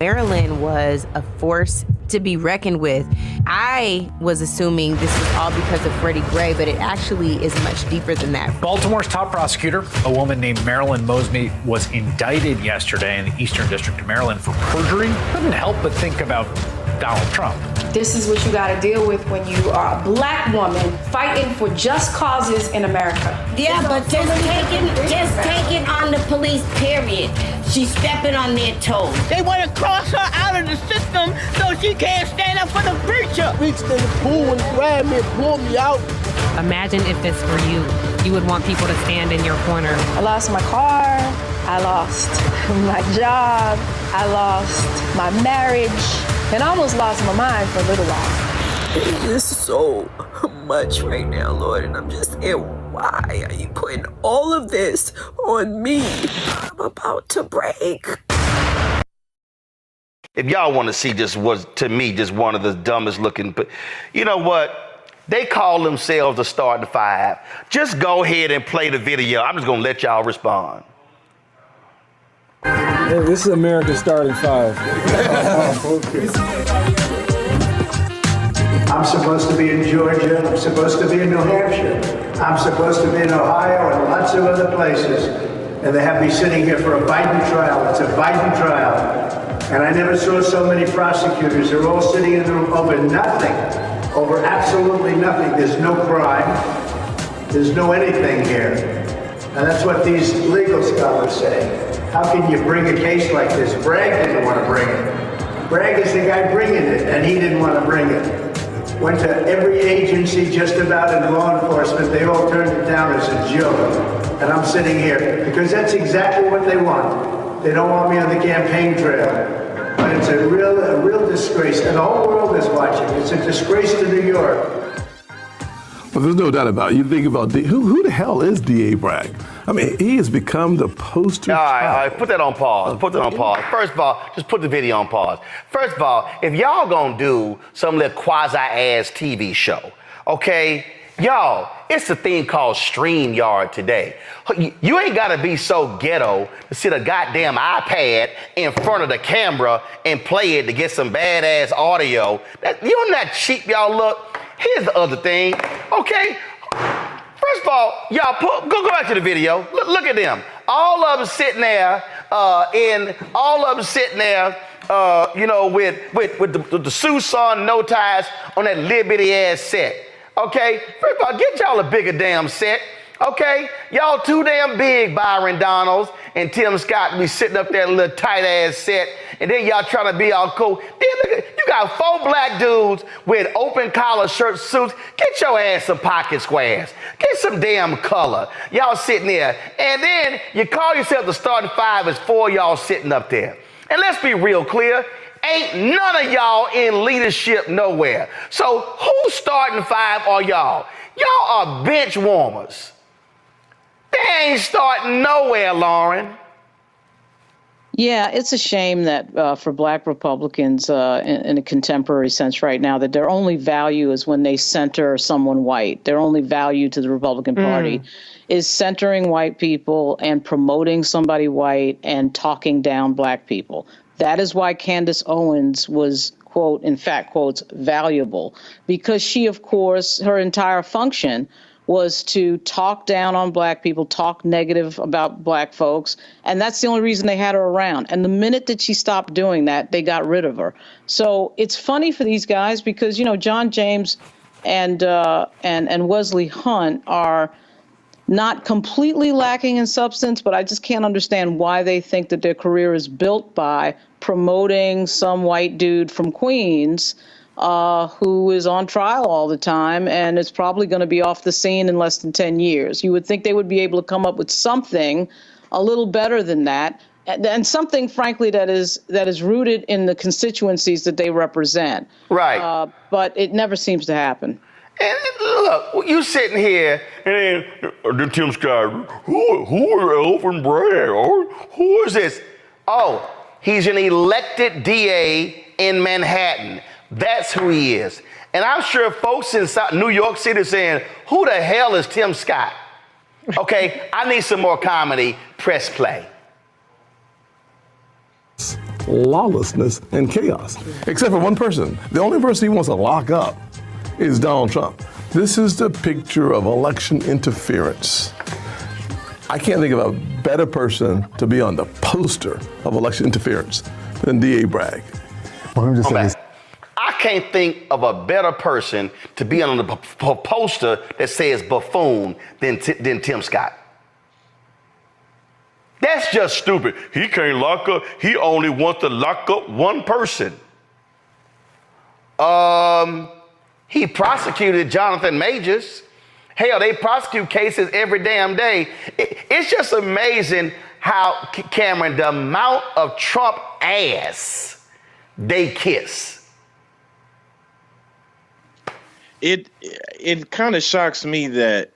Maryland was a force to be reckoned with. I was assuming this was all because of Freddie Gray, but it actually is much deeper than that. Baltimore's top prosecutor, a woman named Marilyn Mosby, was indicted yesterday in the Eastern District of Maryland for perjury. Couldn't help but think about Donald Trump. This is what you got to deal with when you are a black woman fighting for just causes in America. Yeah, but just taking on the police, period. She's stepping on their toes. They want to cross her out of the system so she can't stand up for the preacher. Reached in the pool and grabbed me and pulled me out. Imagine if this were you. You would want people to stand in your corner. I lost my car. I lost my job. I lost my marriage. And I almost lost my mind for a little while. It is so much right now, Lord, and I'm just saying, why are you putting all of this on me? I'm about to break. If y'all want to see just was, to me, just one of the dumbest looking, but you know what? They call themselves the Starting Five. Just go ahead and play the video. I'm just going to let y'all respond. Hey, this is America starting 5. I'm supposed to be in Georgia. I'm supposed to be in New Hampshire. I'm supposed to be in Ohio and lots of other places. And they have me sitting here for a Biden trial. It's a Biden trial. And I never saw so many prosecutors. They're all sitting in the room over nothing, over absolutely nothing. There's no crime. There's no anything here. And that's what these legal scholars say. How can you bring a case like this? Bragg didn't want to bring it. Bragg is the guy bringing it, and he didn't want to bring it. Went to every agency just about in law enforcement. They all turned it down as a joke. And I'm sitting here because that's exactly what they want. They don't want me on the campaign trail. But it's a real disgrace. And the whole world is watching. It's a disgrace to New York. Well, there's no doubt about it. You think about who the hell is D.A. Bragg? I mean, he has become the poster child. All right, put that on pause. Put that on pause. First of all, just put the video on pause. First of all, if y'all gonna do some little quasi-ass TV show, okay, y'all, it's a thing called StreamYard today. You ain't gotta be so ghetto to sit a goddamn iPad in front of the camera and play it to get some badass audio. You know how cheap y'all look? Here's the other thing, okay? First of all, y'all go back to the video. Look at them. All of them sitting there, you know, with the suits on, no ties, on that little bitty ass set. Okay? First of all, get y'all a bigger damn set. Okay? Y'all too damn big, Byron Donalds and Tim Scott, to be sitting up there in a little tight ass set. And then y'all trying to be all cool. Then look at, you got 4 black dudes with open collar shirt suits. Get your ass some pocket squares. Get some damn color. Y'all sitting there. And then you call yourself the starting 5 as 4 y'all sitting up there. And let's be real clear. Ain't none of y'all in leadership nowhere. So who's starting 5 are y'all? Y'all are bench warmers. They ain't starting nowhere, Lauren. Yeah, it's a shame that for black Republicans in a contemporary sense right now, that their only value is when they center someone white. Their only value to the Republican Party is centering white people and promoting somebody white and talking down black people. That is why Candace Owens was, quote, in fact, quotes, valuable, because she, of course, her entire function was to talk down on black people, talk negative about black folks. And that's the only reason they had her around. And the minute that she stopped doing that, they got rid of her. So it's funny for these guys because, you know, John James and Wesley Hunt are not completely lacking in substance, but I just can't understand why they think that their career is built by promoting some white dude from Queens who is on trial all the time and is probably going to be off the scene in less than 10 years. You would think they would be able to come up with something a little better than that, and something, frankly, that is rooted in the constituencies that they represent. Right. But it never seems to happen. And look, you sitting here, and then Tim Scott, who are Elvin Bragg? Or who is this? Oh, he's an elected DA in Manhattan. That's who he is. And I'm sure folks in New York City are saying, who the hell is Tim Scott? Okay, I need some more comedy. Press play. Lawlessness and chaos, except for one person. The only person he wants to lock up is Donald Trump. This is the picture of election interference. I can't think of a better person to be on the poster of election interference than D.A. Bragg. Well, I'm just saying. I can't think of a better person to be on the poster that says buffoon than Tim Scott. That's just stupid. He can't lock up. He only wants to lock up one person. He prosecuted Jonathan Majors. Hell, they prosecute cases every damn day. It's just amazing how, Cameron, the amount of Trump ass they kiss. It kind of shocks me that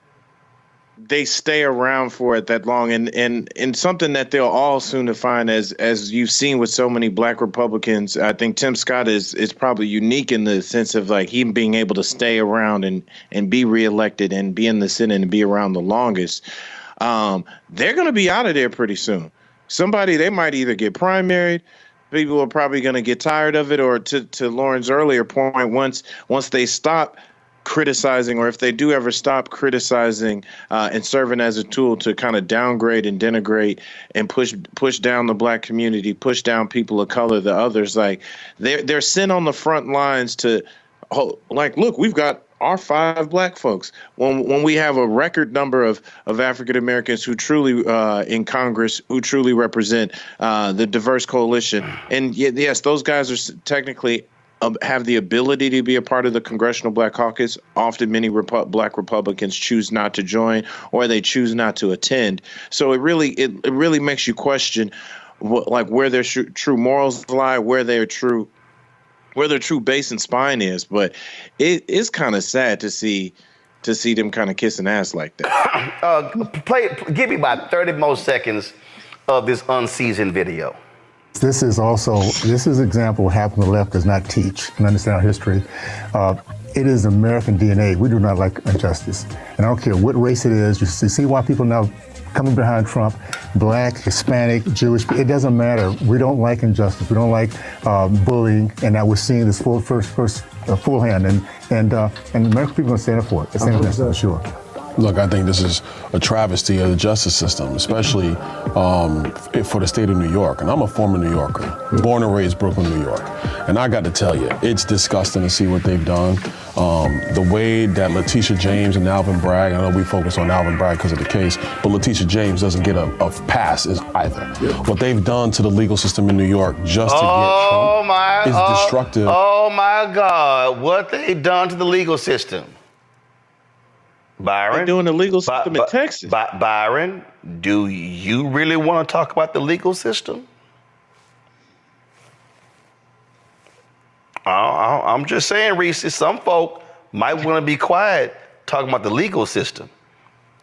they stay around for it that long, and something that they'll all soon define as you've seen with so many black Republicans. I think Tim Scott is probably unique in the sense of like him being able to stay around and be reelected and be in the Senate and be around the longest. They're going to be out of there pretty soon. somebody, they might either get primaried, people are probably going to get tired of it, or to Lauren's earlier point, once they stop criticizing, or if they do ever stop criticizing and serving as a tool to kind of downgrade and denigrate and push down the black community, push down people of color, the others, like they're sent on the front lines to, like, look, we've got our 5 black folks. When we have a record number of African Americans who truly in Congress, who truly represent the diverse coalition, and yes, those guys are technically have the ability to be a part of the Congressional Black Caucus. Often many black Republicans choose not to join, or they choose not to attend. So it really makes you question where their true morals lie, where their true base and spine is. But it is kind of sad to see them kind of kissing ass like that. Give me about 30 more seconds of this unseasoned video. This is example of half of the left does not teach and understand our history. It is American DNA. We do not like injustice. And I don't care what race it is. You see why people now coming behind Trump, black, Hispanic, Jewish, it doesn't matter. We don't like injustice. We don't like bullying. And now we're seeing this full hand. And American people are going to stand up for it. Stand up for sure. Look, I think this is a travesty of the justice system, especially for the state of New York. And I'm a former New Yorker, born and raised Brooklyn, New York. And I got to tell you, it's disgusting to see what they've done. The way that Letitia James and Alvin Bragg, I know we focus on Alvin Bragg because of the case, but Letitia James doesn't get a pass either. What they've done to the legal system in New York just to get Trump is destructive. Oh my God, what they done to the legal system. Byron, they're doing the legal system in Texas. Byron, do you really want to talk about the legal system? I'm just saying, Reese, some folk might want to be quiet talking about the legal system.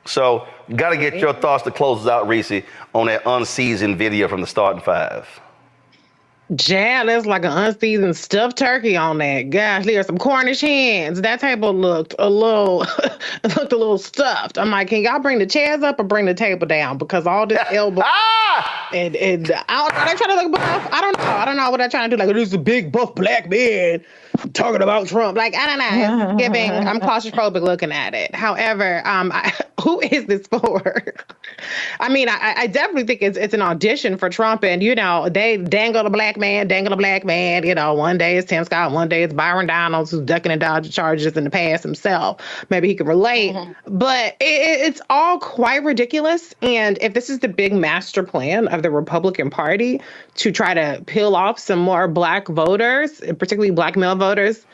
So, got to get your thoughts to close us out, Reese, on that unseasoned video from the starting 5. Jam, there's like an unseasoned stuffed turkey on that. Gosh, there's some Cornish hens. That table looked a little stuffed. I'm like, can y'all bring the chairs up or bring the table down? Because all this elbow and I don't know, they trying to look buff. I don't know what they're trying to do. Like, this is a big buff black man talking about Trump. Like, I don't know. It's giving. I'm claustrophobic looking at it. However, who is this for? I mean, I definitely think it's an audition for Trump, and they dangle the black man. One day it's Tim Scott, one day it's Byron Donalds, who's ducking and dodging charges in the past himself. Maybe he could relate, but it's all quite ridiculous. And if this is the big master plan of the Republican Party to try to peel off some more black voters, particularly black male voters,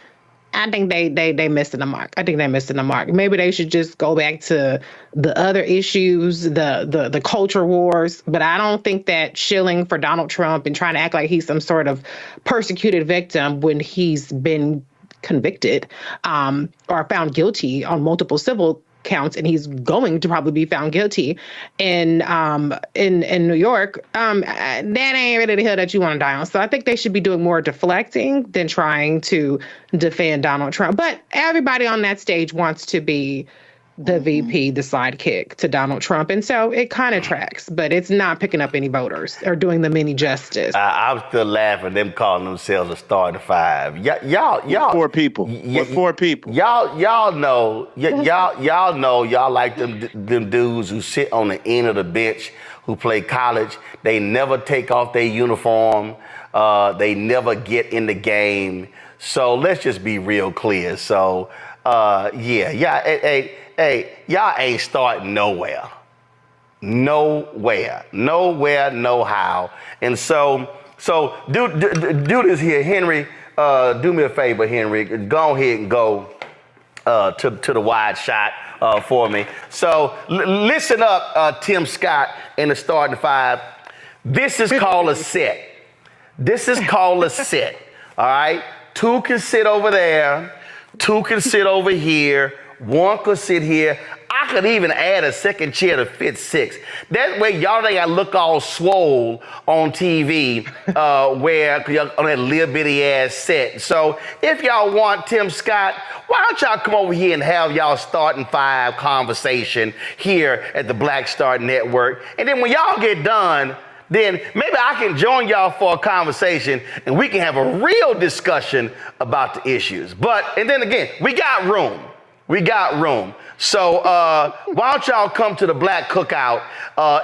I think they missed the mark. I think they missed the mark. Maybe they should just go back to the other issues, the culture wars. But I don't think that shilling for Donald Trump and trying to act like he's some sort of persecuted victim when he's been convicted or found guilty on multiple civil counts, and he's going to probably be found guilty in New York, that ain't really the hill that you want to die on. So I think they should be doing more deflecting than trying to defend Donald Trump. But everybody on that stage wants to be the VP, the sidekick to Donald Trump. And so it kind of tracks, but it's not picking up any voters or doing them any justice. I'm still laughing at them calling themselves a starting 5. Y'all 4 people. 4 people. Y'all know y'all like them dudes who sit on the end of the bench who play college. They never take off their uniform. They never get in the game. So let's just be real clear. So Hey, y'all ain't starting nowhere. No how. And so do this here, Henry. Do me a favor, Henry. Go ahead and go to the wide shot for me. So listen up, Tim Scott in the starting 5. This is called a set. All right. 2 can sit over there. 2 can sit over here. 1 could sit here. I could even add a second chair to fit 6. That way y'all ain't gotta look all swole on TV where y'all on that little bitty ass set. So if y'all want Tim Scott, why don't y'all come over here and have y'all starting 5 conversation here at the Black Star Network. And then when y'all get done, then maybe I can join y'all for a conversation and we can have a real discussion about the issues. And then again, we got room. We got room. So why don't y'all come to the Black Cookout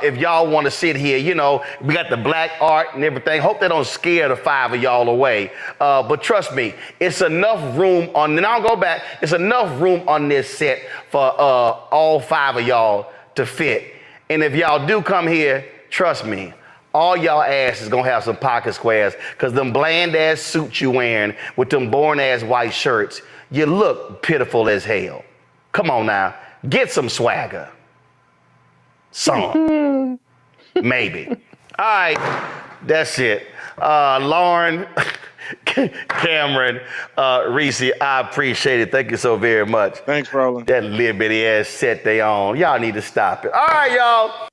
if y'all want to sit here. You know, we got the black art and everything. Hope they don't scare the 5 of y'all away. But trust me, it's enough room on, and I'll go back, it's enough room on this set for all 5 of y'all to fit. And if y'all do come here, trust me, all y'all ass is gonna have some pocket squares, because them bland ass suits you wearing with them boring ass white shirts, you look pitiful as hell. Come on now, get some swagger. Some. Maybe. All right, that's it. Lauren, Cameron, Reese, I appreciate it. Thank you so very much. Thanks, Roland. That little bitty ass set they on. Y'all need to stop it. All right, y'all.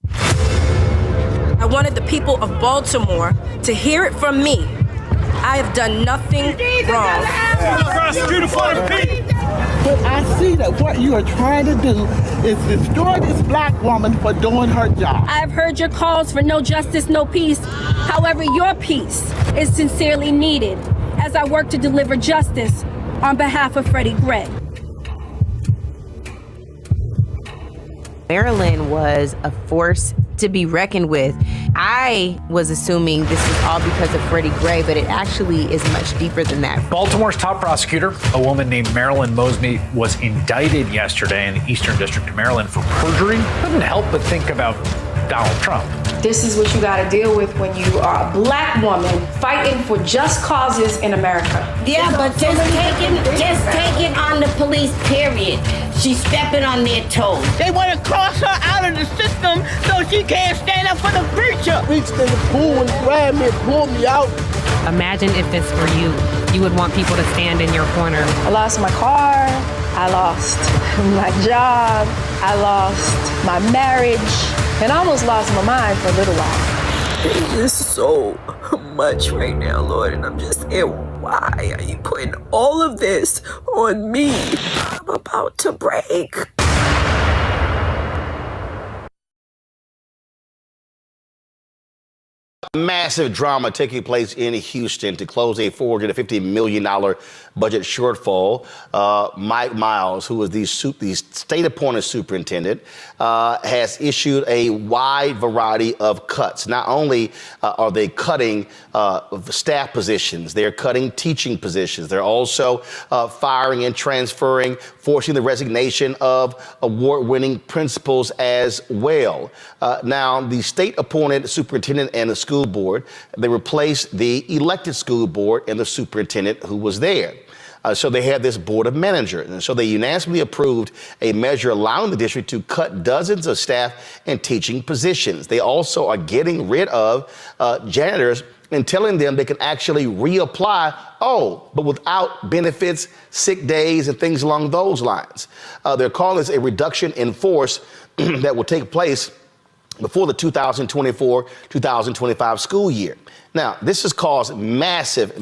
I wanted the people of Baltimore to hear it from me. I have done nothing wrong. Prosecutor for the people. But I see that what you are trying to do is destroy this black woman for doing her job. I have heard your calls for no justice, no peace. However, your peace is sincerely needed as I work to deliver justice on behalf of Freddie Gray. Maryland was a force to be reckoned with. I was assuming this was all because of Freddie Gray, but it actually is much deeper than that. Baltimore's top prosecutor, a woman named Marilyn Mosby, was indicted yesterday in the Eastern District of Maryland for perjury. Couldn't help but think about Donald Trump. This is what you got to deal with when you are a black woman fighting for just causes in America. Yeah, but just take it on the police, period. She's stepping on their toes. They want to cross her out of the system so she can't stand up for the preacher. Reached in the pool and grabbed me and pulled me out. Imagine if this were you. You would want people to stand in your corner. I lost my car. I lost my job. I lost my marriage. And I almost lost my mind for a little while. It is so much right now, Lord, and I'm just here. Why are you putting all of this on me? I'm about to break. Massive drama taking place in Houston to close a $450 million budget shortfall. Mike Miles, who is the state-appointed superintendent, has issued a wide variety of cuts. Not only are they cutting staff positions, they're cutting teaching positions. They're also firing and transferring, forcing the resignation of award-winning principals as well. Now, the state-appointed superintendent and the school board, they replaced the elected school board and the superintendent who was there. So they had this board of managers. And so they unanimously approved a measure allowing the district to cut dozens of staff and teaching positions. They also are getting rid of janitors and telling them they can actually reapply, but without benefits, sick days, and things along those lines. They're calling this a reduction in force that will take place before the 2024-2025 school year. Now, this has caused massive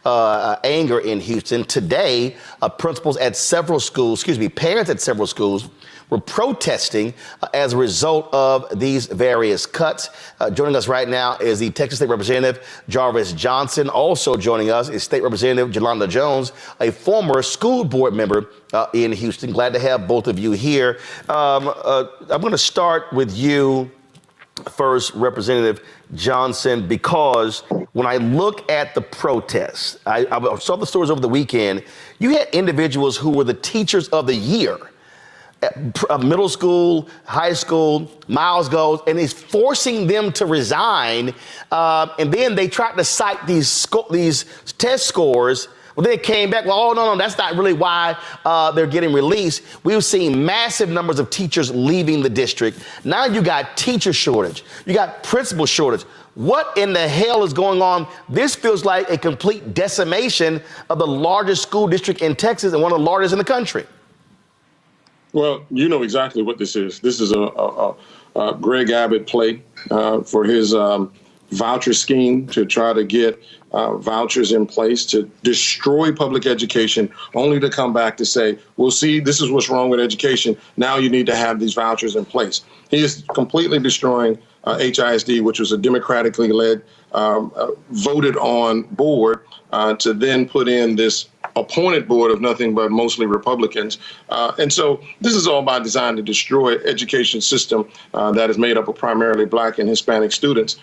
anger in Houston. Today, principals at several schools, parents at several schools were protesting as a result of these various cuts. Joining us right now is the Texas State Representative Jarvis Johnson. Also joining us is State Representative Jolanda Jones, a former school board member in Houston. Glad to have both of you here. I'm going to start with you first, Representative Johnson, because when I look at the protests, I saw the stories over the weekend. You had individuals who were the teachers of the year. Middle school, high school, Miles goes, and he's forcing them to resign. And then they tried to cite these test scores. Well, they came back, no, that's not really why they're getting released. We've seen massive numbers of teachers leaving the district. Now you got teacher shortage. You got principal shortage. What in the hell is going on? This feels like a complete decimation of the largest school district in Texas and one of the largest in the country. Well, you know exactly what this is. This is a Greg Abbott play for his voucher scheme to try to get vouchers in place to destroy public education, only to come back to say, well, see, this is what's wrong with education. Now you need to have these vouchers in place. He is completely destroying HISD, which was a democratically led, voted on board, to then put in this appointed board of nothing but mostly Republicans. And so this is all by design to destroy education system that is made up of primarily Black and Hispanic students,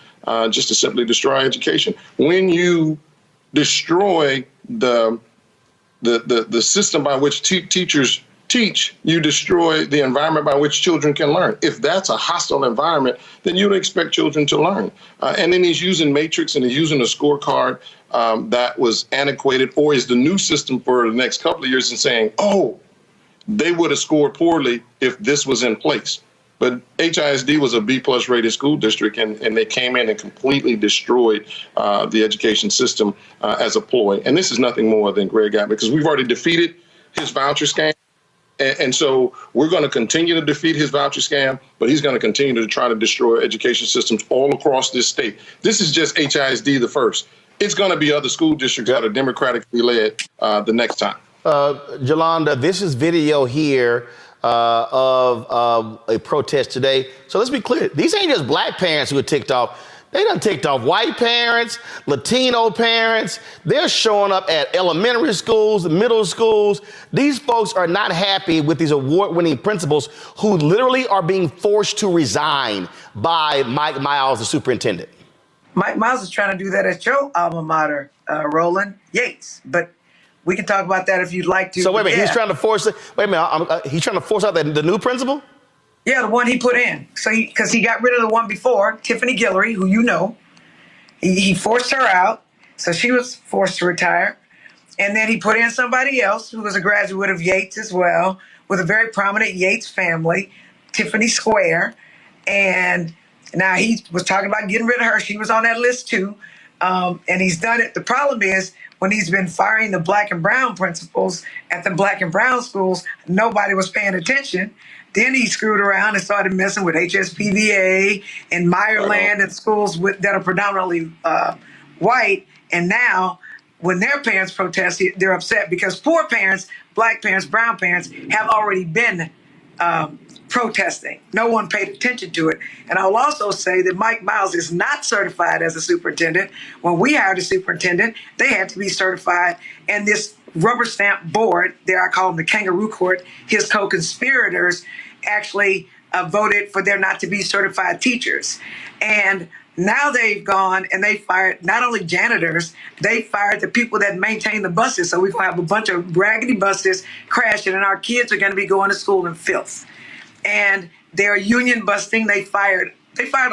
just to simply destroy education. When you destroy the system by which teachers teach, you destroy the environment by which children can learn. If that's a hostile environment, then you would expect children to learn. And then he's using Matrix and he's using a scorecard that was antiquated, or is the new system for the next couple of years, and saying, oh, they would have scored poorly if this was in place. But HISD was a B+ rated school district, and they came in and completely destroyed the education system as a ploy. And this is nothing more than Greg Abbott, because we've already defeated his voucher scam. And so we're going to continue to defeat his voucher scam, but he's going to continue to try to destroy education systems all across this state. This is just HISD the first. It's going to be other school districts that are democratically led the next time. Jolanda, this is video here of a protest today. So let's be clear. These ain't just Black parents who are ticked off. They done ticked off white parents, Latino parents. They're showing up at elementary schools, middle schools. These folks are not happy with these award-winning principals who literally are being forced to resign by Mike Miles, the superintendent. Mike Miles is trying to do that at your alma mater, Roland Yates. But we can talk about that if you'd like to. So wait a minute, he's trying to force it. Wait a minute, he's trying to force out the new principal? Yeah, the one he put in. So because he got rid of the one before, Tiffany Guillory, who you know. He forced her out, so she was forced to retire. And then he put in somebody else who was a graduate of Yates as well, with a very prominent Yates family, Tiffany Square. And now he was talking about getting rid of her. She was on that list too. And he's done it. The problem is, when he's been firing the Black and brown principals at the Black and brown schools, nobody was paying attention. Then he screwed around and started messing with HSPVA and Meyerland and schools that are predominantly white. And now, when their parents protest, they're upset because poor parents, Black parents, brown parents have already been protesting. No one paid attention to it. And I'll also say that Mike Miles is not certified as a superintendent. When we hired a superintendent, they had to be certified. And this rubber stamp board, there I call them the kangaroo court, his co-conspirators actually voted for there not to be certified teachers. And now they've gone and they fired not only janitors, they fired the people that maintain the buses. So we're going to have a bunch of raggedy buses crashing, and our kids are going to be going to school in filth. And they're union busting. They fired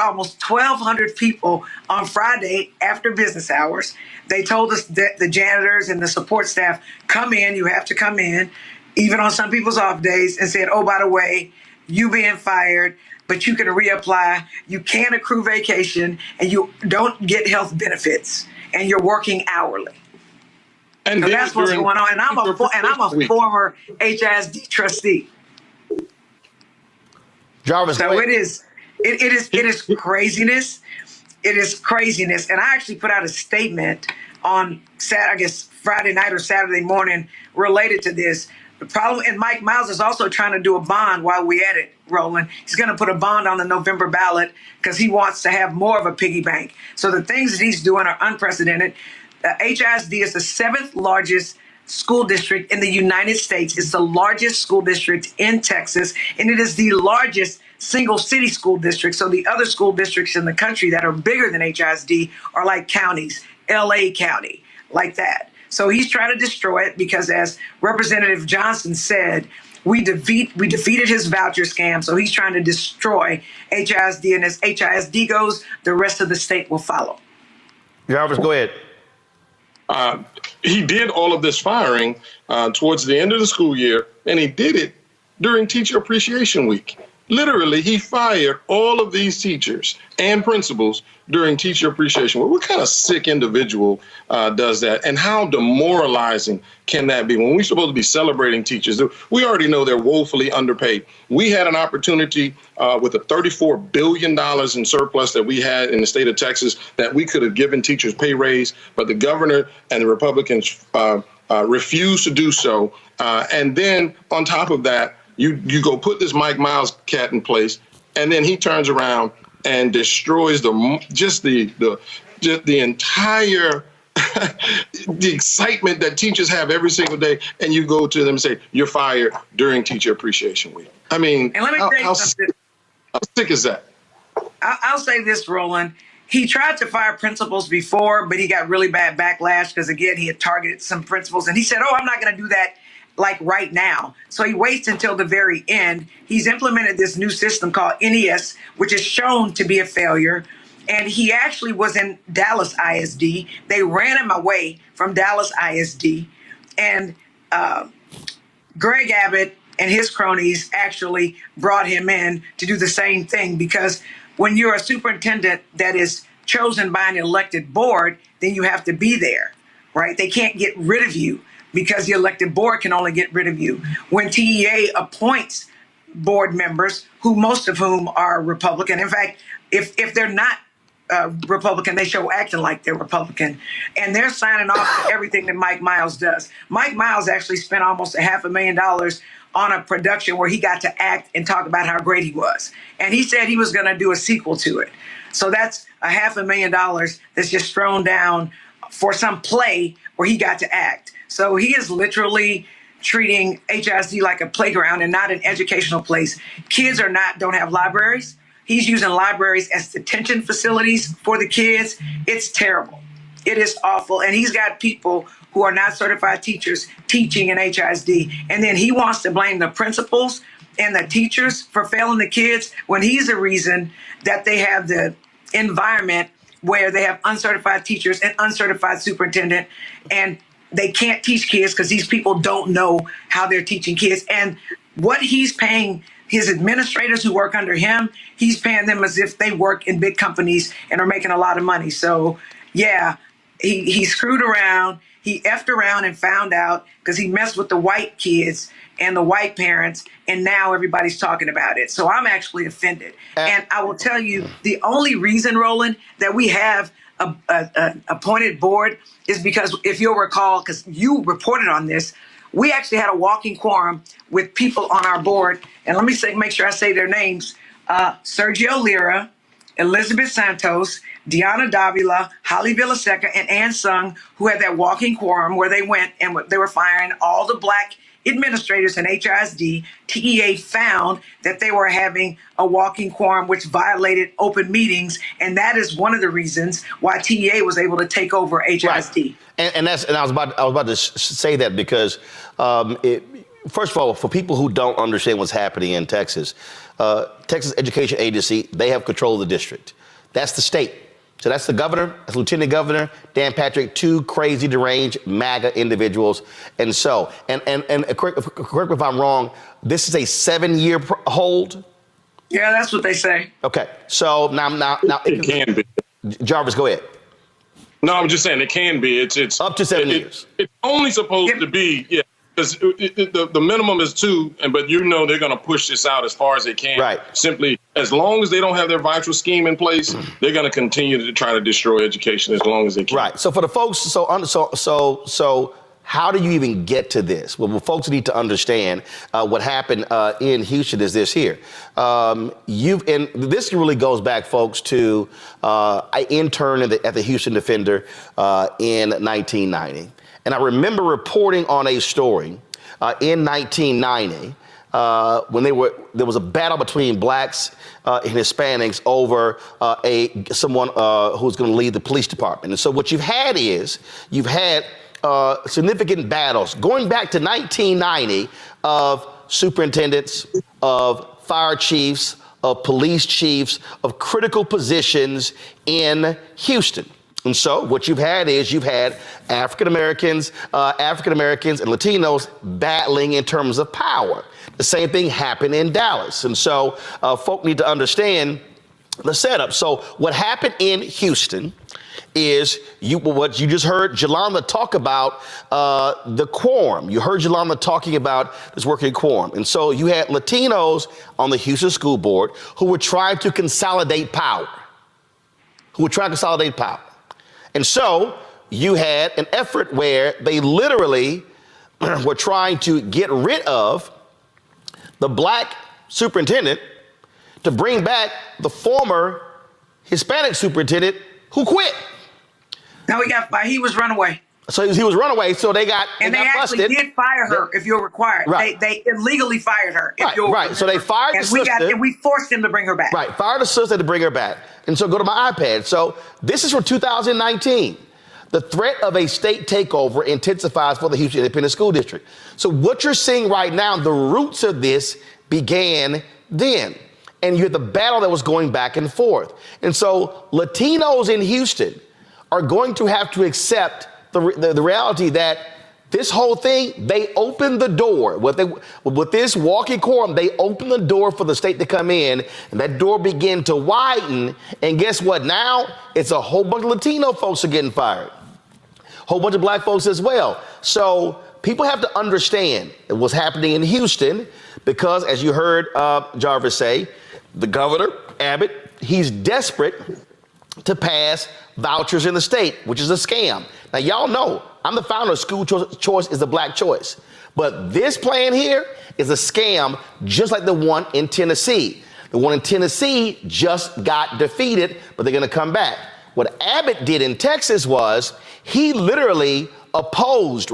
almost 1,200 people on Friday after business hours. They told us that the janitors and the support staff, come in, you have to come in, even on some people's off days, and said, oh, by the way, you being fired, but you can reapply, you can accrue vacation, and you don't get health benefits, and you're working hourly. And so that's what's going on. And I'm a former HISD trustee. Jarvis, so it is craziness. It is craziness. And I actually put out a statement on Friday night or Saturday morning related to this. The problem, and Mike Miles is also trying to do a bond while we at it, Roland. He's going to put a bond on the November ballot because he wants to have more of a piggy bank. So the things that he's doing are unprecedented. HISD is the 7th largest school district in the United States. It's the largest school district in Texas, and it is the largest single city school district. So the other school districts in the country that are bigger than HISD are like counties, LA County, like that. So he's trying to destroy it because, as Representative Johnson said, we defeated his voucher scam. So he's trying to destroy HISD, and as HISD goes, the rest of the state will follow. Jarvis, go ahead. He did all of this firing towards the end of the school year, and he did it during Teacher Appreciation Week. Literally, he fired all of these teachers and principals during Teacher Appreciation Week. What kind of sick individual does that? And how demoralizing can that be? When we're supposed to be celebrating teachers, we already know they're woefully underpaid. We had an opportunity with the $34 billion in surplus that we had in the state of Texas that we could have given teachers pay raise, but the governor and the Republicans refused to do so. And then on top of that, you go put this Mike Miles cat in place, and then he turns around and destroys the entire the excitement that teachers have every single day, and you go to them and say, you're fired during Teacher Appreciation Week. I mean, and let me tell you something. How sick is that? I'll say this, Roland. He tried to fire principals before, but he got really bad backlash because, again, he had targeted some principals. And he said, oh, I'm not going to do that like right now. So he waits until the very end. He's implemented this new system called NES, which is shown to be a failure. And he actually was in Dallas ISD. They ran him away from Dallas ISD. And Greg Abbott and his cronies actually brought him in to do the same thing, because when you're a superintendent that is chosen by an elected board, then you have to be there, right? They can't get rid of you because the elected board can only get rid of you. When TEA appoints board members, who most of whom are Republican, in fact, if they're not Republican, they show acting like they're Republican, and they're signing off to everything that Mike Miles does. Mike Miles actually spent almost $500,000 on a production where he got to act and talk about how great he was. And he said he was going to do a sequel to it. So that's $500,000 that's just thrown down for some play where he got to act. So he is literally treating HISD like a playground and not an educational place. Kids don't have libraries. He's using libraries as detention facilities for the kids. It's terrible. It is awful. And he's got people who are not certified teachers teaching in HISD. And then he wants to blame the principals and the teachers for failing the kids when he's the reason that they have the environment where they have uncertified teachers and uncertified superintendent, and they can't teach kids because these people don't know how they're teaching kids. And what he's paying his administrators who work under him, he's paying them as if they work in big companies and are making a lot of money. So, yeah, he screwed around. He effed around and found out because he messed with the white kids and the white parents, and now everybody's talking about it. So I'm actually offended. And I will tell you, the only reason, Roland, that we have a appointed board is because, if you'll recall, because you reported on this, we actually had a walking quorum with people on our board. And let me make sure I say their names. Sergio Lira, Elizabeth Santos, Deanna Davila, Holly Villaseca, and Ann Sung, who had that walking quorum where they went and they were firing all the black administrators in HISD. TEA found that they were having a walking quorum which violated open meetings, and that is one of the reasons why TEA was able to take over HISD. Right. And I was about to say that because first of all, for people who don't understand what's happening in Texas, Texas Education Agency, they have control of the district. That's the state. So that's the governor, that's Lieutenant Governor Dan Patrick, two crazy, deranged MAGA individuals. And so, and correct me if I'm wrong, this is a 7-year hold? Yeah, that's what they say. Okay, so now it can be. Jarvis, go ahead. No, I'm just saying it can be. It's up to 7 years. It's only supposed to be, yeah. Because the minimum is 2, but they're going to push this out as far as they can. Right. Simply, as long as they don't have their voucher scheme in place, they're going to continue to try to destroy education as long as they can. Right. So for the folks, so how do you even get to this? Well, folks need to understand what happened in Houston is this here. And this really goes back, folks, to I interned at the Houston Defender in 1990. And I remember reporting on a story in 1990 when there was a battle between blacks and Hispanics over someone who's going to lead the police department. And so what you've had significant battles going back to 1990 of superintendents, of fire chiefs, of police chiefs, of critical positions in Houston. And so what you've had African Americans and Latinos battling in terms of power. The same thing happened in Dallas. And so folk need to understand the setup. So what happened in Houston is what you just heard Jolanda talk about, the quorum. You heard Jolanda talking about this working quorum. And so you had Latinos on the Houston School Board who were trying to consolidate power. And so you had an effort where they literally were trying to get rid of the black superintendent to bring back the former Hispanic superintendent who quit. No, he was runaway. So he was runaway. So they got and they actually busted. did fire her if you're required. Right. They illegally fired her. If Right. So they fired the sister. And we forced him to bring her back. Right. Fired the sister to bring her back. And so go to my iPad. So this is from 2019. The threat of a state takeover intensifies for the Houston Independent School District. So what you're seeing right now, the roots of this began then. And you had the battle that was going back and forth. And so Latinos in Houston are going to have to accept the reality that this whole thing, they opened the door. With this walking quorum, they opened the door for the state to come in, and that door began to widen. And guess what? Now it's a whole bunch of Latino folks are getting fired. A whole bunch of black folks as well. So people have to understand what's happening in Houston because, as you heard Jarvis say, the governor, Abbott, he's desperate to pass vouchers in the state, which is a scam. Now, y'all know I'm the founder of School Choice is the Black Choice. But this plan here is a scam just like the one in Tennessee. The one in Tennessee just got defeated, but they're going to come back. What Abbott did in Texas was he literally opposed,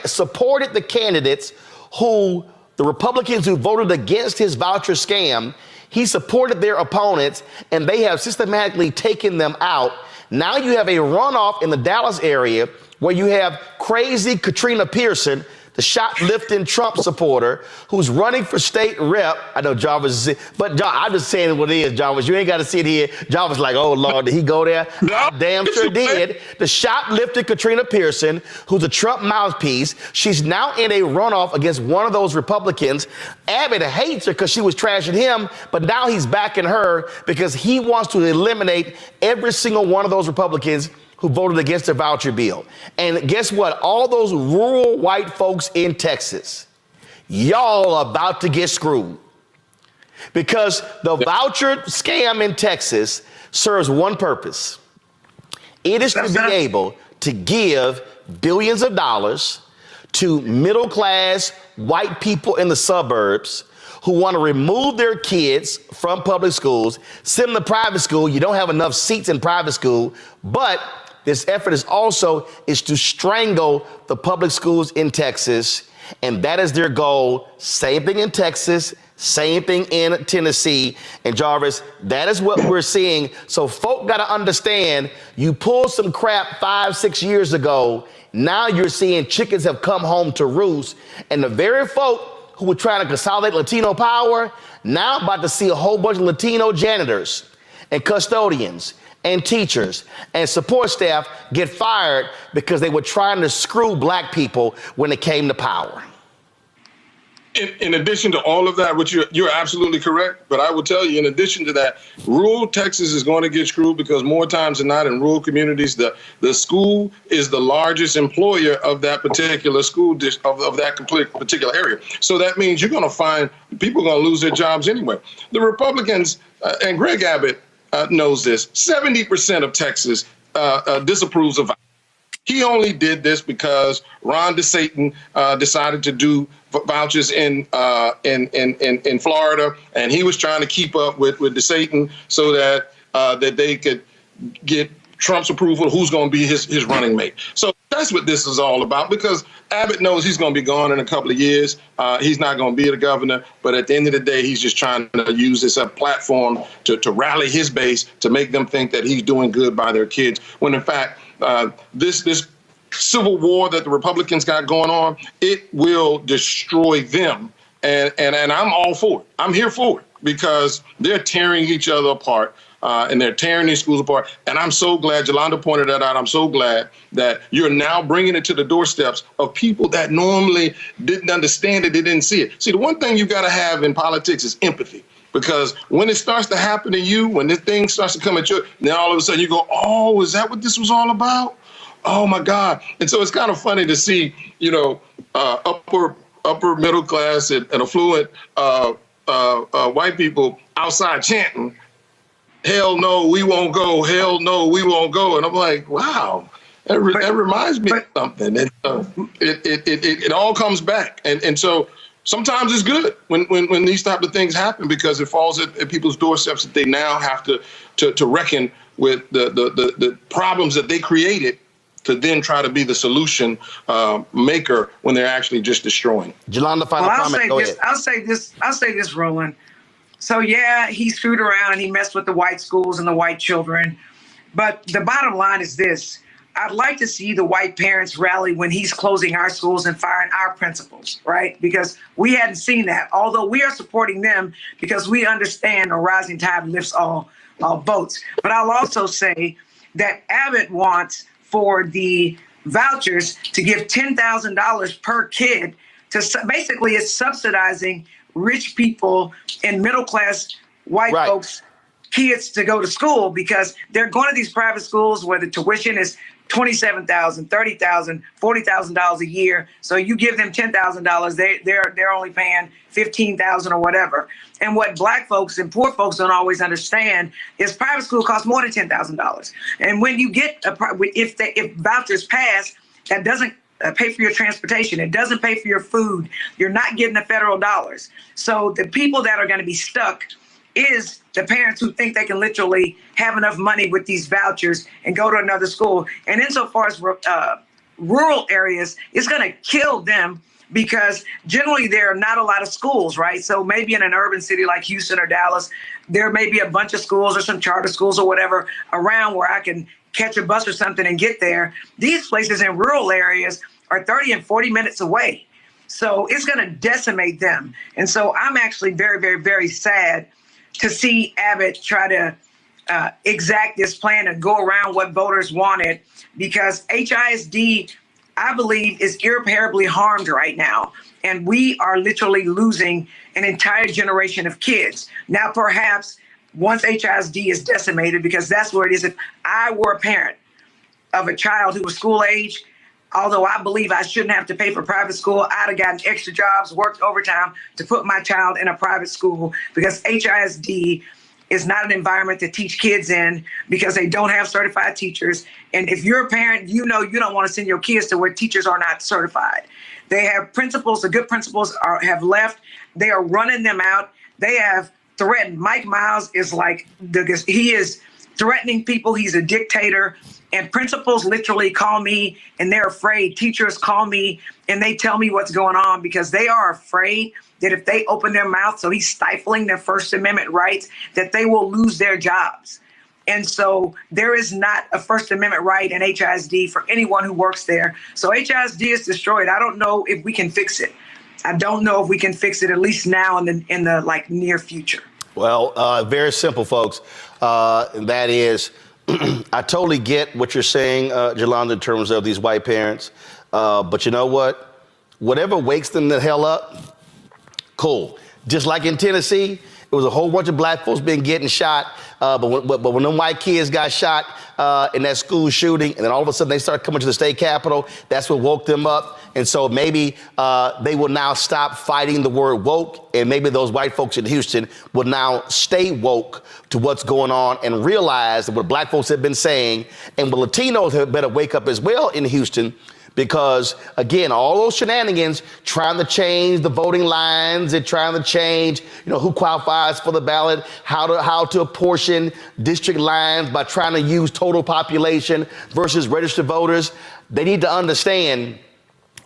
supported the candidates the Republicans who voted against his voucher scam. He supported their opponents, and they have systematically taken them out. Now you have a runoff in the Dallas area where you have crazy Katrina Pearson, the shoplifting Trump supporter who's running for state rep. I know Jarvis is, but I'm just saying what it is, Jarvis. You ain't got to sit here. Jarvis like, oh, Lord, did he go there? No, damn sure did. The shoplifting Katrina Pearson, who's a Trump mouthpiece, she's now in a runoff against one of those Republicans. Abbott hates her because she was trashing him, but now he's backing her because he wants to eliminate every single one of those Republicans who voted against the voucher bill. And guess what? All those rural white folks in Texas, y'all are about to get screwed. Because the voucher scam in Texas serves one purpose. It is to be able to give billions of dollars to middle-class white people in the suburbs who want to remove their kids from public schools, send them to private school. You don't have enough seats in private school, but this effort is to strangle the public schools in Texas, and that is their goal. Same thing in Texas, same thing in Tennessee. And Jarvis, that is what we're seeing. So folk got to understand, you pulled some crap 5-6 years ago. Now you're seeing chickens have come home to roost, and the very folk who were trying to consolidate Latino power, now about to see a whole bunch of Latino janitors and custodians and teachers and support staff get fired because they were trying to screw black people when it came to power. In addition to all of that, which you're absolutely correct, but I will tell you, in addition to that, rural Texas is going to get screwed because more times than not in rural communities, the school is the largest employer of that particular school of that particular area. So that means you're going to find people are going to lose their jobs anyway. The Republicans and Greg Abbott knows this. 70% of Texas disapproves of. He only did this because Ron DeSantis decided to do vouchers in Florida, and he was trying to keep up with DeSantis so that they could get Trump's approval. Who's going to be his running mate? So that's what this is all about. Because Abbott knows he's going to be gone in a couple of years. He's not going to be the governor, but at the end of the day, he's just trying to use this platform to rally his base to make them think that he's doing good by their kids. When in fact, this civil war that the Republicans got going on, it will destroy them. And I'm all for it. I'm here for it because they're tearing each other apart and they're tearing these schools apart. And I'm so glad, Yolanda pointed that out, I'm so glad that you're now bringing it to the doorsteps of people that normally didn't understand it, they didn't see it. See, the one thing you got to have in politics is empathy. Because when it starts to happen to you, when this thing starts to come at you, then all of a sudden you go, oh, is that what this was all about? Oh, my God. And so it's kind of funny to see, upper middle class and affluent white people outside chanting, hell no, we won't go. Hell no, we won't go. And I'm like, wow, that reminds me of something. It all comes back. And so sometimes it's good when these type of things happen, because it falls at people's doorsteps that they now have to reckon with the problems that they created, to then try to be the solution maker when they're actually just destroying. Jelanda, final comment. Go ahead. I'll say this, Roland. So yeah, he screwed around and he messed with the white schools and the white children. But the bottom line is this. I'd like to see the white parents rally when he's closing our schools and firing our principals, right? Because we hadn't seen that, although we are supporting them because we understand a rising tide lifts all boats. But I'll also say that Abbott wants for the vouchers to give $10,000 per kid to basically it's subsidizing rich people and middle-class white folks kids to go to school, because they're going to these private schools where the tuition is $27,000, $30,000, $40,000 a year. So you give them $10,000, they're only paying $15,000 or whatever. And what black folks and poor folks don't always understand is private school costs more than $10,000. And when you get if vouchers pass, that doesn't pay for your transportation. It doesn't pay for your food. You're not getting the federal dollars. So the people that are going to be stuck is the parents who think they can literally have enough money with these vouchers and go to another school. And insofar as rural areas, it's going to kill them, because generally there are not a lot of schools, right? So maybe in an urban city like Houston or Dallas, there may be a bunch of schools or some charter schools or whatever around where I can catch a bus or something and get there. These places in rural areas are 30 and 40 minutes away. So it's going to decimate them. And so I'm actually very, very, very sad to see Abbott try to exact this plan and go around what voters wanted, because HISD, I believe, is irreparably harmed right now. And we are literally losing an entire generation of kids. Now, perhaps once HISD is decimated, because that's where it is, if I were a parent of a child who was school age, although I believe I shouldn't have to pay for private school, I'd have gotten extra jobs, worked overtime to put my child in a private school, because HISD is not an environment to teach kids in, because they don't have certified teachers. And if you're a parent, you know you don't want to send your kids to where teachers are not certified. They have principals, the good principals have left. They are running them out. They have threatened. Mike Miles is he is threatening people. He's a dictator. And principals literally call me and they're afraid. Teachers call me and they tell me what's going on, because they are afraid that if they open their mouth, so he's stifling their First Amendment rights, that they will lose their jobs. And so there is not a First Amendment right in HISD for anyone who works there. So HISD is destroyed. I don't know if we can fix it. I don't know if we can fix it, at least now in the near future. Well, very simple, folks. That is, I totally get what you're saying, Jelanda, in terms of these white parents. But you know what? Whatever wakes them the hell up, cool. Just like in Tennessee, it was a whole bunch of black folks been getting shot. But when them white kids got shot in that school shooting, and then all of a sudden they started coming to the state capitol, that's what woke them up. And so maybe they will now stop fighting the word woke, and maybe those white folks in Houston will now stay woke to what's going on and realize that what black folks have been saying, and what Latinos have better wake up as well in Houston. Because, again, all those shenanigans, trying to change the voting lines and trying to change, who qualifies for the ballot, how to apportion district lines by trying to use total population versus registered voters, they need to understand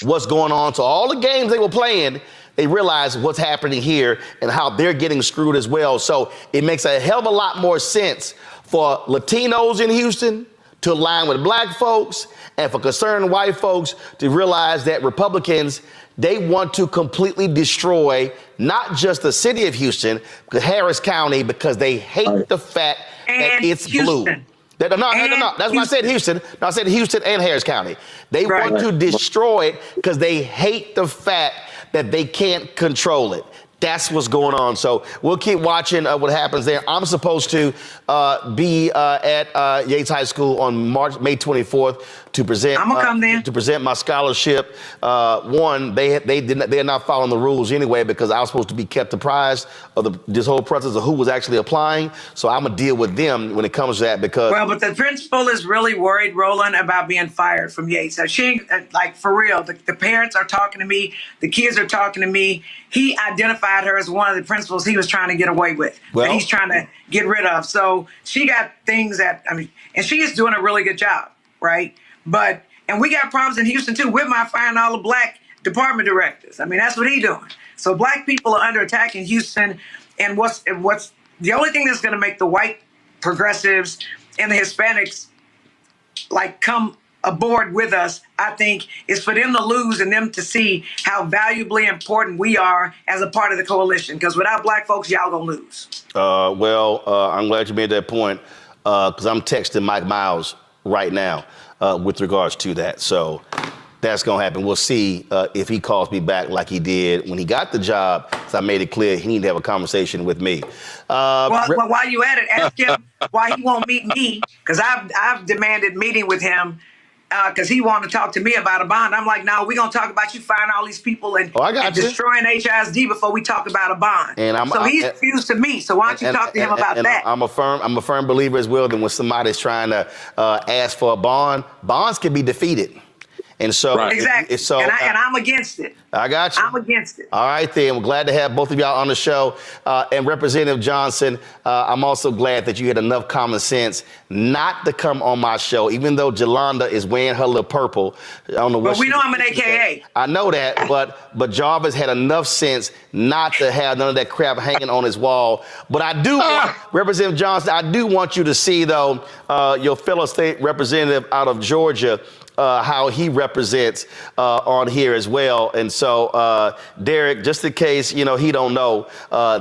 what's going on. So all the games they were playing, they realize what's happening here and how they're getting screwed as well. So it makes a hell of a lot more sense for Latinos in Houston to align with black folks, and for concerned white folks to realize that Republicans, they want to completely destroy not just the city of Houston, but Harris County, because they hate the fact that it's blue. No, that's why I said Houston. No, I said Houston and Harris County. They want to destroy it because they hate the fact that they can't control it. That's what's going on. So we'll keep watching what happens there. I'm supposed to be at Yates High School on May 24th to present. I'm gonna come there to present my scholarship. They're not following the rules anyway, because I was supposed to be kept apprised of this whole process of who was actually applying. So I'm gonna deal with them when it comes to that, because but the principal is really worried, Roland, about being fired from Yates. So she, for real, the parents are talking to me, the kids are talking to me. he identified her as one of the principals he was trying to get away with, that he's trying to get rid of. So she got things that, I mean, and she is doing a really good job, right? And we got problems in Houston too. Whitmire firing all the black department directors. I mean, that's what he's doing. So black people are under attack in Houston. And what's the only thing that's going to make the white progressives and the Hispanics like come aboard with us, I think, is for them to lose and them to see how valuably important we are as a part of the coalition. Because without black folks, y'all gonna lose. I'm glad you made that point, because I'm texting Mike Miles right now with regards to that. So that's gonna happen. We'll see if he calls me back like he did when he got the job. So I made it clear he needed to have a conversation with me. Well, while you at it, ask him why he won't meet me, because I've demanded meeting with him. Because he wanted to talk to me about a bond. I'm like, no, we're going to talk about you firing all these people and destroying HISD before we talk about a bond. So he's refused to meet. So why don't you talk to him about that? I'm a firm believer as well that when somebody's trying to ask for a bond, bonds can be defeated. And so, exactly. And I'm against it. I got you. I'm against it. All right, then. We're glad to have both of y'all on the show. And Representative Johnson, I'm also glad that you had enough common sense not to come on my show, even though Jolanda is wearing her little purple. I don't know what. But we know I'm an AKA. I know that, but Jarvis had enough sense not to have none of that crap hanging on his wall. But I do, Representative Johnson, I do want you to see, though, your fellow state representative out of Georgia, how he represents on here as well. And so, Derek, just in case, he don't know,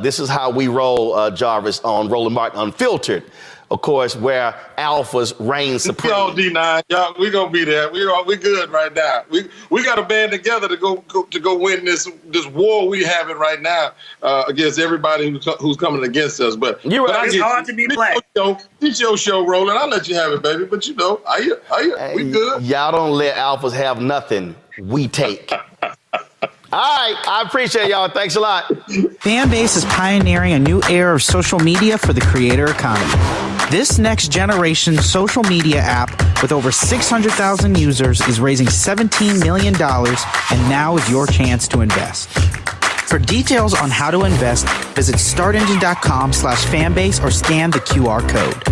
this is how we roll, Jarvis, on Roland Martin Unfiltered. Of course, where alphas reign supreme. Yo, D9, y'all, we gonna be there. We good right now. We got to band together to go win this war we having right now against everybody who's coming against us. But it's hard to be black. It's your show, Roland. I'll let you have it, baby. But we good. Y'all don't let alphas have nothing. We take. All right, I appreciate y'all. Thanks a lot. Fanbase is pioneering a new era of social media for the creator economy. This next generation social media app with over 600,000 users is raising $17 million, and now is your chance to invest. For details on how to invest, visit startengine.com/fanbase or scan the QR code.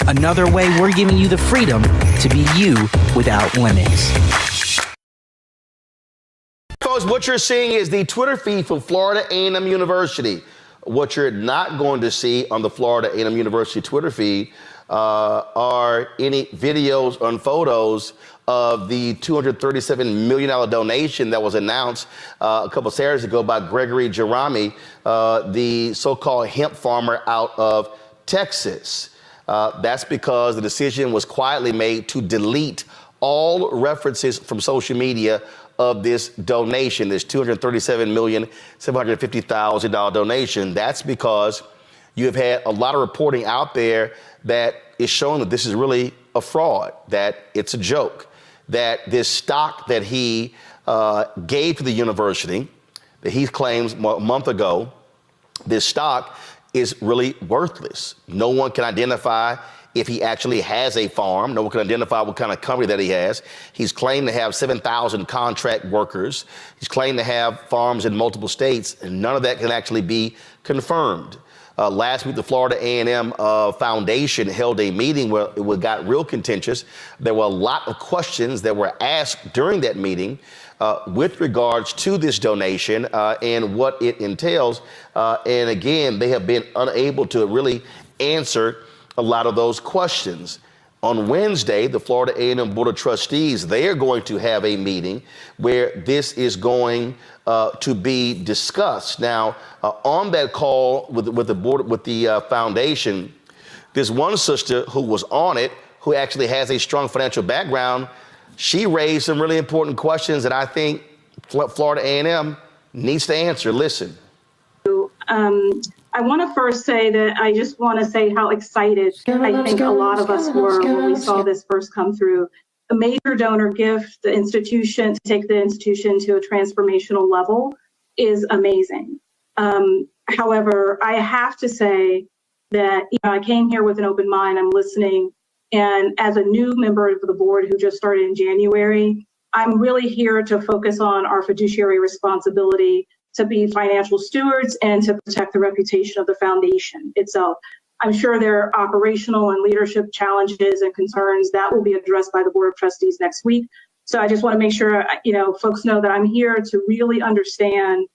Another way we're giving you the freedom to be you without limits. Folks, what you're seeing is the Twitter feed from Florida A&M University. What you're not going to see on the Florida A&M University Twitter feed are any videos or photos of the $237 million donation that was announced a couple Saturdays ago by Gregory Jerami, the so-called hemp farmer out of Texas. That's because the decision was quietly made to delete all references from social media of this donation, this $237,750,000 donation. That's because you have had a lot of reporting out there that is showing that this is really a fraud, that it's a joke, that this stock that he gave to the university, that he claims a month ago, this stock is really worthless. No one can identify if he actually has a farm. No one can identify what kind of company that he has. He's claimed to have 7,000 contract workers. He's claimed to have farms in multiple states, and none of that can actually be confirmed. Last week, the Florida A&M Foundation held a meeting where it got real contentious. There were a lot of questions that were asked during that meeting with regards to this donation and what it entails. And again, they have been unable to really answer a lot of those questions. On Wednesday, the Florida A&M Board of Trustees, they are going to have a meeting where this is going to be discussed. Now, on that call with the board, with the foundation, there's one sister who was on it who actually has a strong financial background. She raised some really important questions that I think Florida A&M needs to answer. Listen. I want to first say that I just want to say how excited I think a lot of us were when we saw this first come through. A major donor gift, the institution, to take the institution to a transformational level is amazing. However, I have to say that I came here with an open mind. I'm listening. And as a new member of the board who just started in January, I'm really here to focus on our fiduciary responsibility to be financial stewards and to protect the reputation of the foundation itself. I'm sure there are operational and leadership challenges and concerns that will be addressed by the Board of Trustees next week. So I just want to make sure, folks know that I'm here to really understand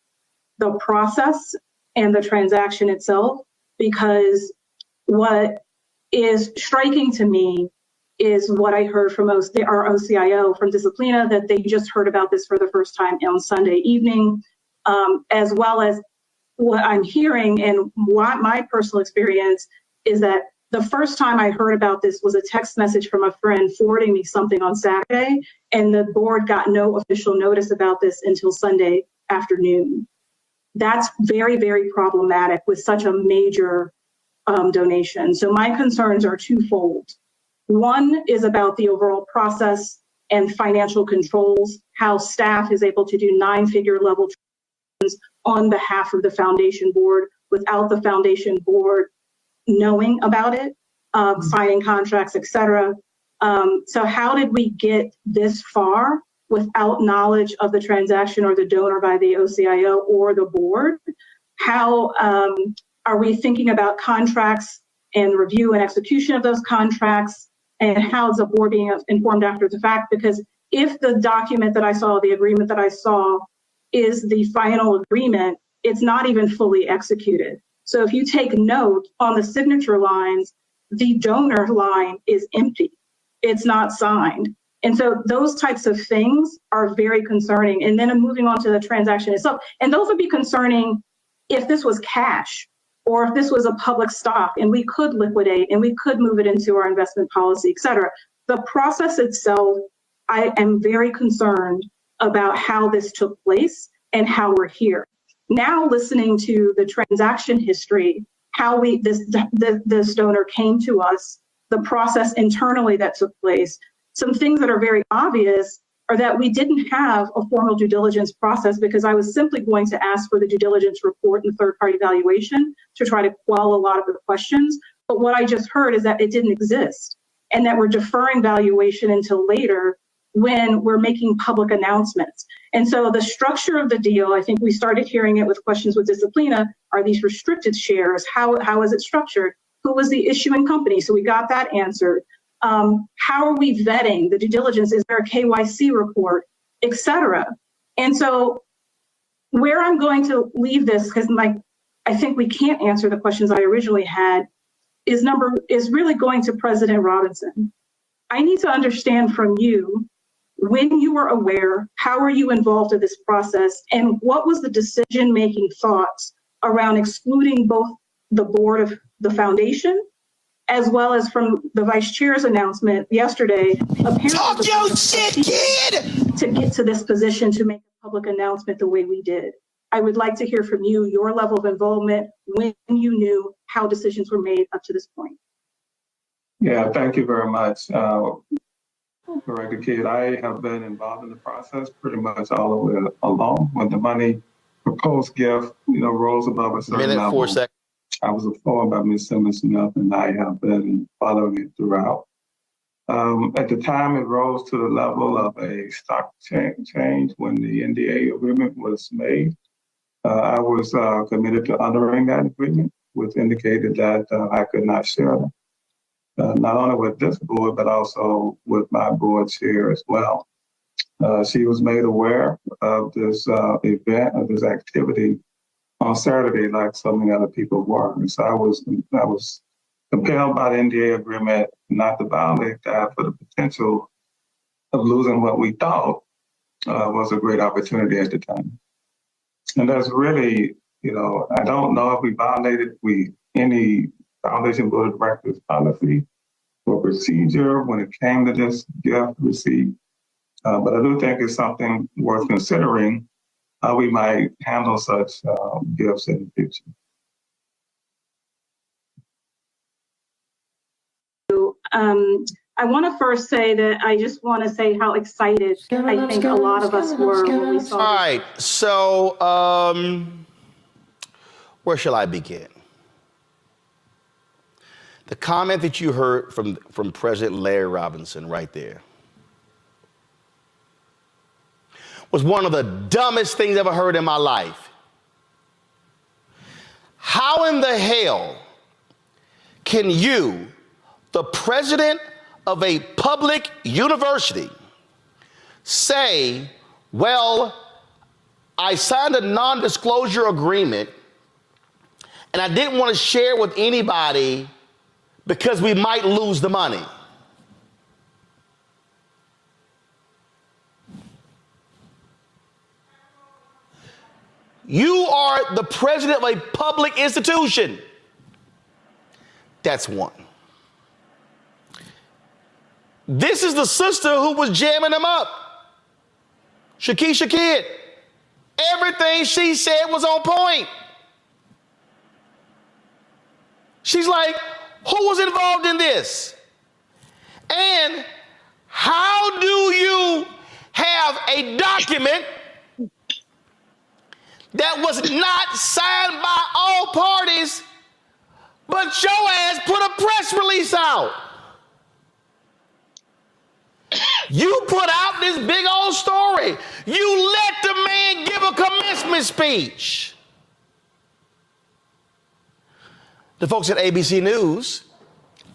the process and the transaction itself, because what is striking to me is what I heard from our OCIO from Disciplina, that they just heard about this for the first time on Sunday evening, as well as what I'm hearing and what my personal experience is that the first time I heard about this was a text message from a friend forwarding me something on Saturday, and the board got no official notice about this until Sunday afternoon. That's very, very problematic with such a major donation. So my concerns are twofold. One is about the overall process and financial controls, how staff is able to do 9-figure level transactions on behalf of the foundation board without the foundation board knowing about it, signing contracts, et cetera. So how did we get this far without knowledge of the transaction or the donor by the OCIO or the board? How are we thinking about contracts and review and execution of those contracts? And how is the board being informed after the fact? Because if the document that I saw, the agreement that I saw, is the final agreement, it's not even fully executed. So if you take note on the signature lines, the donor line is empty. It's not signed. And so those types of things are very concerning. And then moving on to the transaction itself, and those would be concerning if this was cash or if this was a public stock and we could liquidate and we could move it into our investment policy, et cetera. The process itself, I am very concerned about how this took place and how we're here. Now listening to the transaction history, how this donor came to us, the process internally that took place, some things that are very obvious are that we didn't have a formal due diligence process, because I was simply going to ask for the due diligence report and third-party valuation to try to quell a lot of the questions. But what I just heard is that it didn't exist and that we're deferring valuation until later when we're making public announcements. And so the structure of the deal, I think we started hearing it with questions with Disciplina. Are these restricted shares? How is it structured? Who was the issuing company? So we got that answered. How are we vetting the due diligence? Is there a KYC report, et cetera? And so where I'm going to leave this, because I think we can't answer the questions I originally had, is really going to President Robinson. I need to understand from you, when you were aware, how were you involved in this process, and what was the decision-making thoughts around excluding both the board of the foundation, as well as from the vice chair's announcement yesterday, apparently talk your shit, kid! To get to this position to make a public announcement the way we did. I would like to hear from you, your level of involvement, when you knew how decisions were made up to this point. Yeah, thank you very much. Director Kidd, I have been involved in the process pretty much all the way along. When the money proposed gift, rose above a certain level, 4 seconds. I was informed by Ms. Simmons enough, and I have been following it throughout. At the time, it rose to the level of a stock change when the NDA agreement was made. I was committed to honoring that agreement, which indicated that I could not share them. Not only with this board, but also with my board chair as well. She was made aware of this event, of this activity on Saturday, like so many other people were. And so I was compelled by the NDA agreement not to violate that for the potential of losing what we thought was a great opportunity at the time. And that's really, I don't know if we violated any Foundation Board of Directors policy or procedure when it came to this gift receipt. But I do think it's something worth considering how we might handle such gifts in the future. I want to first say that I just want to say how excited I think a lot of us were when we saw. All right, so where shall I begin? The comment that you heard from President Larry Robinson right there. was one of the dumbest things I ever heard in my life. How in the hell can you, the president of a public university, say, well, I signed a non-disclosure agreement and I didn't want to share with anybody because we might lose the money? You are the president of a public institution. That's one. This is the sister who was jamming him up. Shakisha Kid. Everything she said was on point. She's like, who was involved in this? And how do you have a document that was not signed by all parties, but your ass put a press release out? You put out this big old story. You let the man give a commencement speech. The folks at ABC News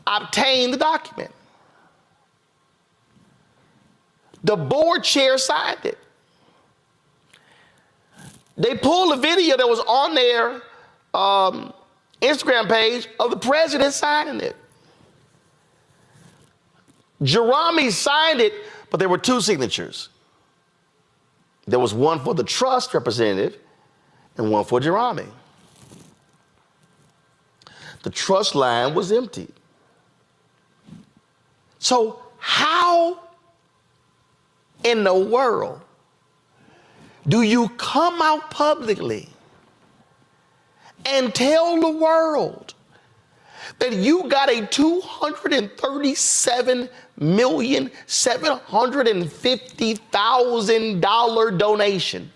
obtained the document. The board chair signed it. They pulled a video that was on their Instagram page of the president signing it. Jerami signed it, but there were two signatures. There was one for the trust representative and one for Jerami. The trust line was empty. So how in the world do you come out publicly and tell the world that you got a $237,750,000 donation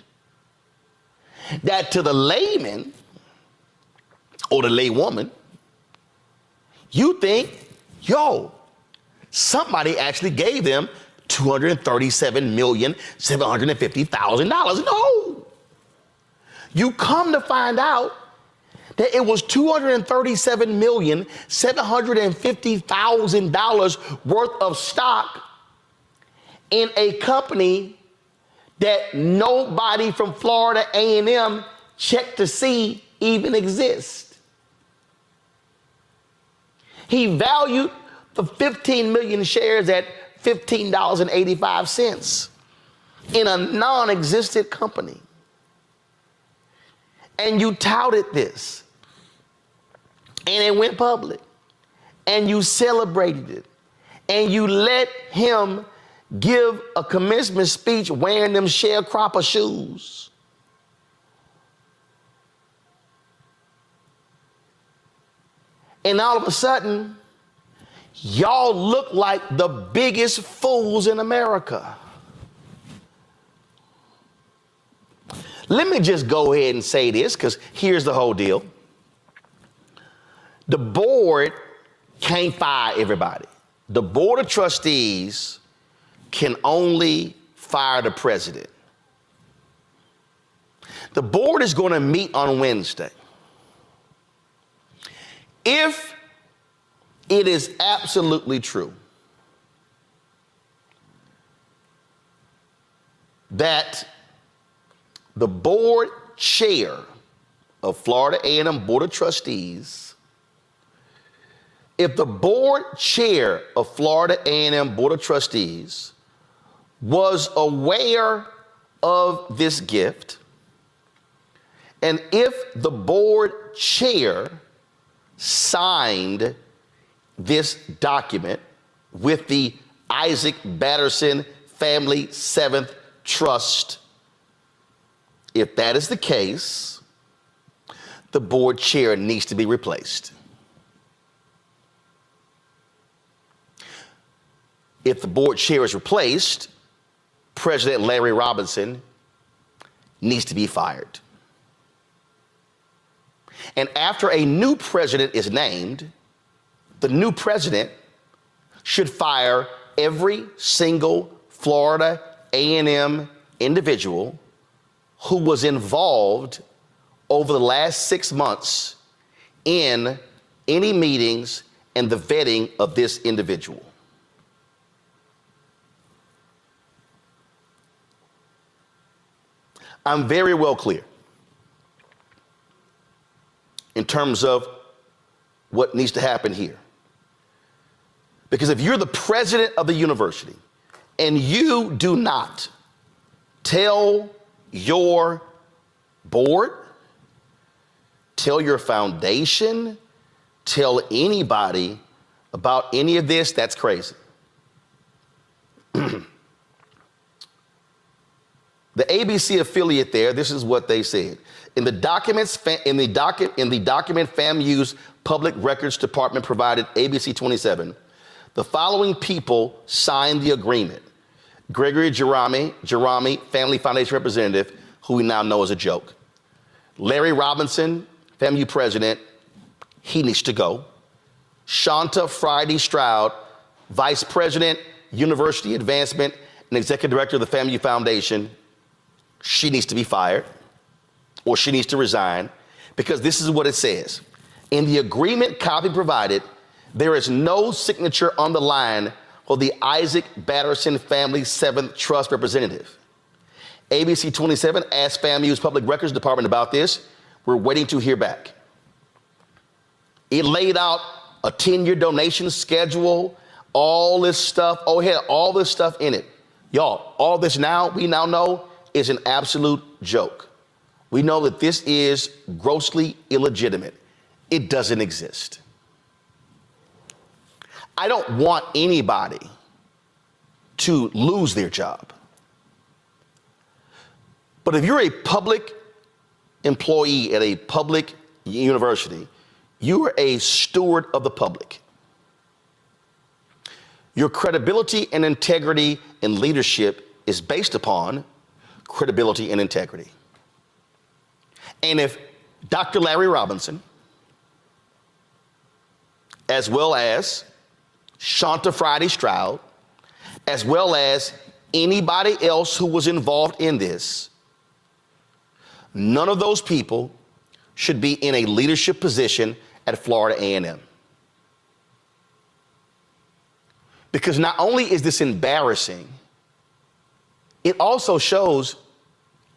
that to the layman or the laywoman, you think, yo, somebody actually gave them $237,750,000. No. You come to find out that it was $237,750,000 worth of stock in a company that nobody from Florida A&M checked to see even exists. He valued the 15 million shares at $15.85 in a non-existent company. And you touted this, and it went public, and you celebrated it, and you let him give a commencement speech wearing them sharecropper shoes. And all of a sudden, y'all look like the biggest fools in America. Let me just go ahead and say this, because here's the whole deal. The board can't fire everybody. The board of trustees can only fire the president. The board is going to meet on Wednesday. If it is absolutely true that the board chair of Florida A&M Board of Trustees, if the board chair of Florida A&M Board of Trustees was aware of this gift, and if the board chair signed this document with the Isaac Batterson Family 7th Trust, if that is the case, the board chair needs to be replaced. If the board chair is replaced, President Larry Robinson needs to be fired. And after a new president is named, the new president should fire every single Florida A&M individual who was involved over the last 6 months in any meetings and the vetting of this individual. I'm very well clear in terms of what needs to happen here. Because if you're the president of the university and you do not tell your board, tell your foundation, tell anybody about any of this, that's crazy. The ABC affiliate there, this is what they said. In the document FAMU's Public Records Department provided ABC 27, the following people signed the agreement. Gregory Jerami, Family Foundation representative, who we now know is a joke. Larry Robinson, FAMU president, he needs to go. Shanta Friday Stroud, vice president, university advancement, and executive director of the FAMU Foundation, she needs to be fired or she needs to resign, because this is what it says. In the agreement copy provided, there is no signature on the line for the Isaac Batterson Family 7th Trust representative. ABC 27 asked FAMU's Public Records Department about this. We're waiting to hear back. It laid out a 10-year donation schedule, all this stuff. Oh, it had all this stuff in it. Y'all, all this now, we now know, is an absolute joke. We know that this is grossly illegitimate. It doesn't exist. I don't want anybody to lose their job. But if you're a public employee at a public university, you are a steward of the public. Your credibility and integrity in leadership is based upon credibility and integrity. And if Dr. Larry Robinson, as well as Shanta Friday Stroud, as well as anybody else who was involved in this, none of those people should be in a leadership position at Florida A&M. Because not only is this embarrassing, it also shows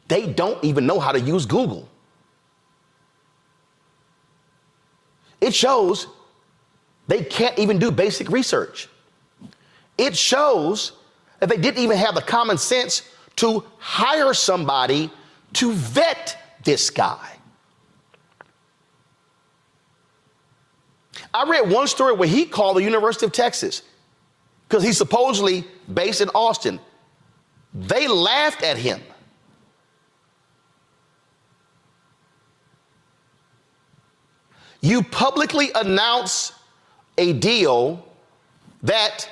they don't even know how to use Google. It shows they can't even do basic research. It shows that they didn't even have the common sense to hire somebody to vet this guy. I read one story where he called the University of Texas because he's supposedly based in Austin. They laughed at him. You publicly announce a deal that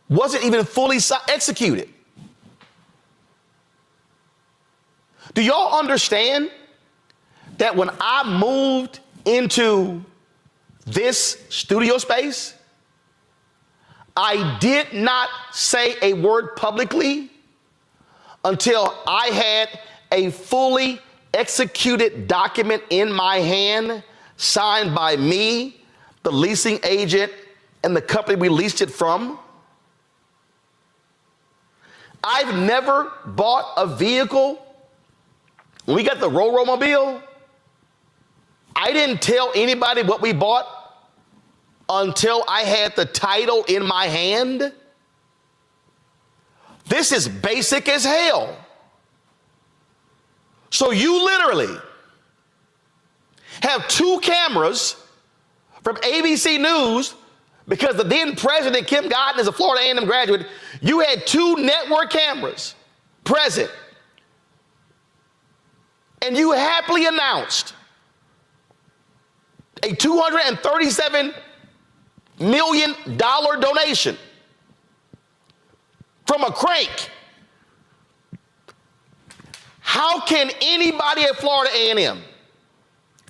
wasn't even fully executed. Do y'all understand that when I moved into this studio space, I did not say a word publicly until I had a fully executed document in my hand, signed by me, the leasing agent, and the company we leased it from? I've never bought a vehicle. When we got the Mobile, I didn't tell anybody what we bought until I had the title in my hand. This is basic as hell. So you literally have two cameras from ABC News, because the then president, Kim Godden, is a Florida A&M graduate. You had two network cameras present, and you happily announced a $237 million donation from a crank. How can anybody at Florida A&M,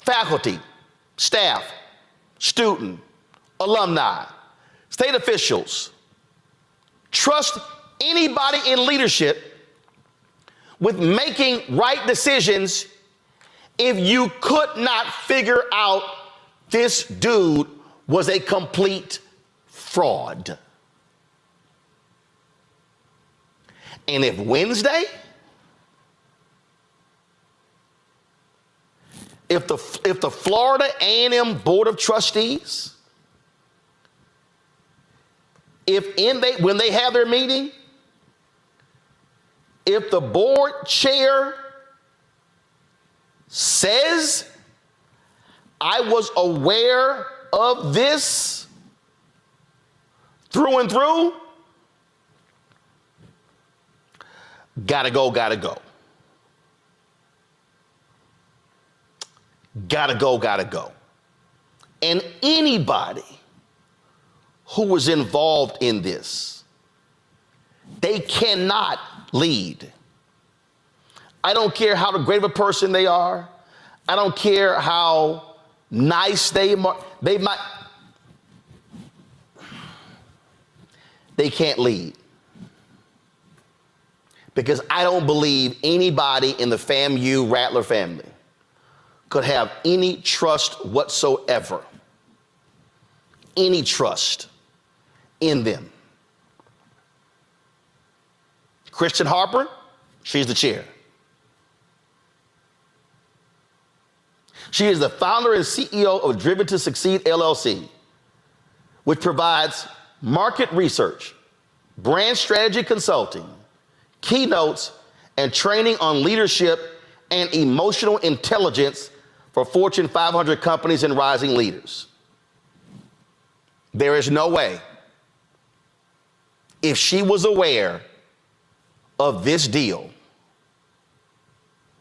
faculty, staff, student, alumni, state officials, trust anybody in leadership with making right decisions if you could not figure out this dude was a complete fraud? And if Wednesday, if the Florida A&M Board of Trustees, when they have their meeting, if the board chair says, I was aware of this through and through, gotta go, gotta go. Gotta go, gotta go. And anybody who was involved in this, they cannot lead. I don't care how great of a person they are. I don't care how nice they might. They can't lead. Because I don't believe anybody in the FAMU Rattler family could have any trust whatsoever, any trust in them. Kristen Harper, she's the chair. She is the founder and CEO of Driven to Succeed, LLC, which provides market research, brand strategy consulting, keynotes, and training on leadership and emotional intelligence for Fortune 500 companies and rising leaders. There is no way, if she was aware of this deal,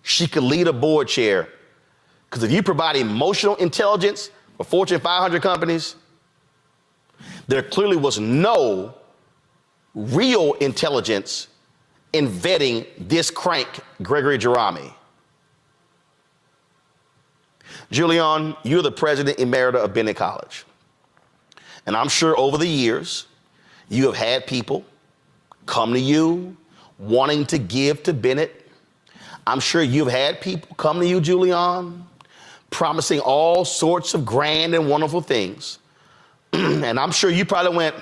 she could lead a board chair. Because if you provide emotional intelligence for Fortune 500 companies, there clearly was no real intelligence in vetting this crank, Gregory Jerami. Julian, you're the president emerita of Bennett College. And I'm sure over the years, you have had people come to you wanting to give to Bennett. I'm sure you've had people come to you, Julian, promising all sorts of grand and wonderful things. And I'm sure you probably went,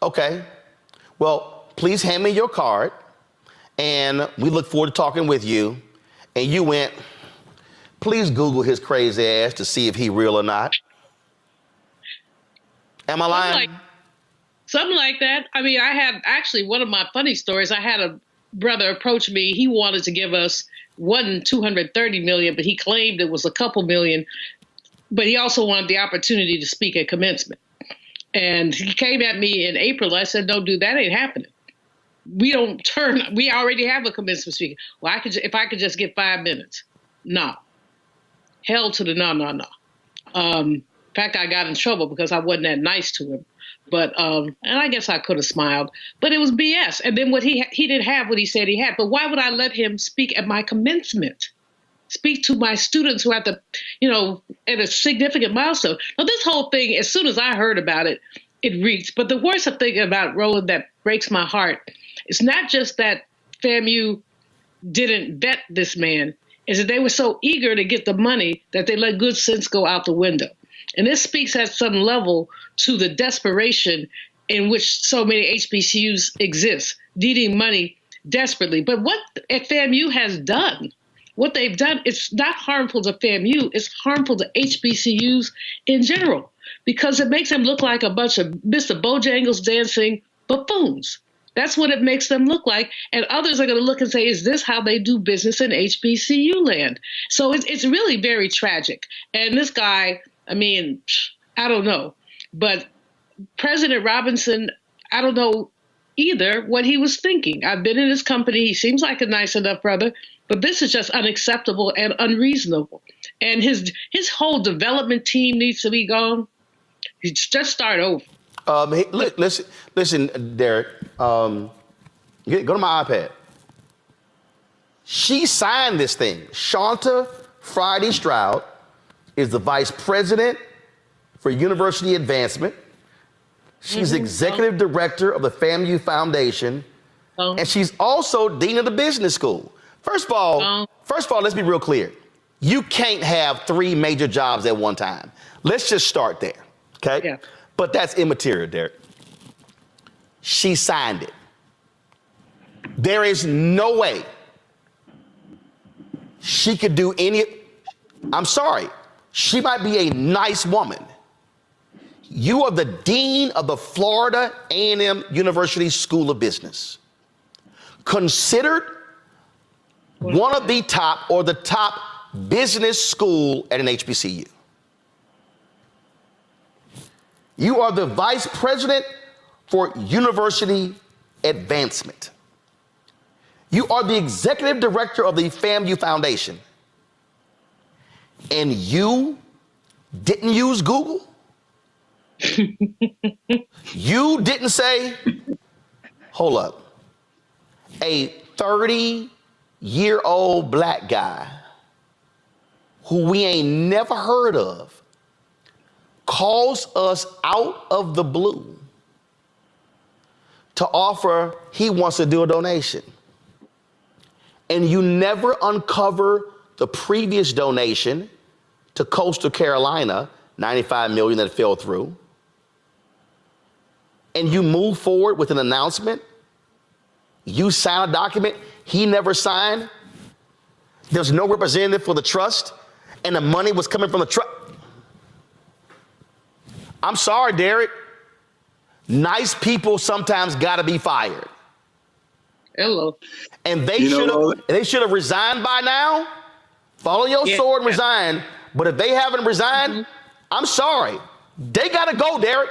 okay. Well, please hand me your card, and we look forward to talking with you. And you went, please Google his crazy ass to see if he real or not. Am I lying? Something like that. I mean, I had actually one of my funny stories. I had a brother approach me. He wanted to give us $230 million, but he claimed it was a couple million. But he also wanted the opportunity to speak at commencement. And he came at me in April. I said, "Don't do that. Ain't happening. We already have a commencement speaker. Well, if I could just get 5 minutes. No. Hell to the no. In fact, I got in trouble because I wasn't that nice to him. But, and I guess I could have smiled, but it was BS. And then he didn't have what he said he had. But why would I let him speak at my commencement? Speak to my students who are at at a significant milestone. Now, this whole thing, as soon as I heard about it, it reeked. But the worst thing about Roland that breaks my heart is not just that FAMU didn't vet this man, is that they were so eager to get the money that they let good sense go out the window. And this speaks at some level to the desperation in which so many HBCUs exist, needing money desperately. But what FAMU has done, what they've done, it's not harmful to FAMU, it's harmful to HBCUs in general, because it makes them look like a bunch of Mr. Bojangles dancing buffoons. That's what it makes them look like. And others are going to look and say, is this how they do business in HBCU land? So it's really very tragic. And this guy, I mean, I don't know. But President Robinson, I don't know either what he was thinking. I've been in his company. He seems like a nice enough brother. But this is just unacceptable and unreasonable. And his whole development team needs to be gone. Just start over. Hey, listen, Derek. Go to my iPad. She signed this thing. Shanta Friday Stroud is the vice president for university advancement. She's executive director of the FAMU Foundation and she's also dean of the business school. First of all, let's be real clear. You can't have 3 major jobs at one time. Let's just start there, okay? Yeah. But that's immaterial, Derek. She signed it. There is no way she could do any. I'm sorry. She might be a nice woman. You are the dean of the Florida A&M University School of Business. Considered one of the top or the top business school at an HBCU. You are the vice president for university advancement. You are the executive director of the FAMU Foundation. And you didn't use Google? You didn't say, hold up, a 30-year-old black guy who we ain't never heard of calls us out of the blue to offer he wants to do a donation. And you never uncover the previous donation to Coastal Carolina, $95 million that fell through. And you move forward with an announcement. You sign a document he never signed. There's no representative for the trust, and the money was coming from the trust. I'm sorry, Derek. Nice people sometimes gotta be fired. Hello. And they should have resigned by now. Follow your sword and resign. But if they haven't resigned, I'm sorry. They gotta go, Derek.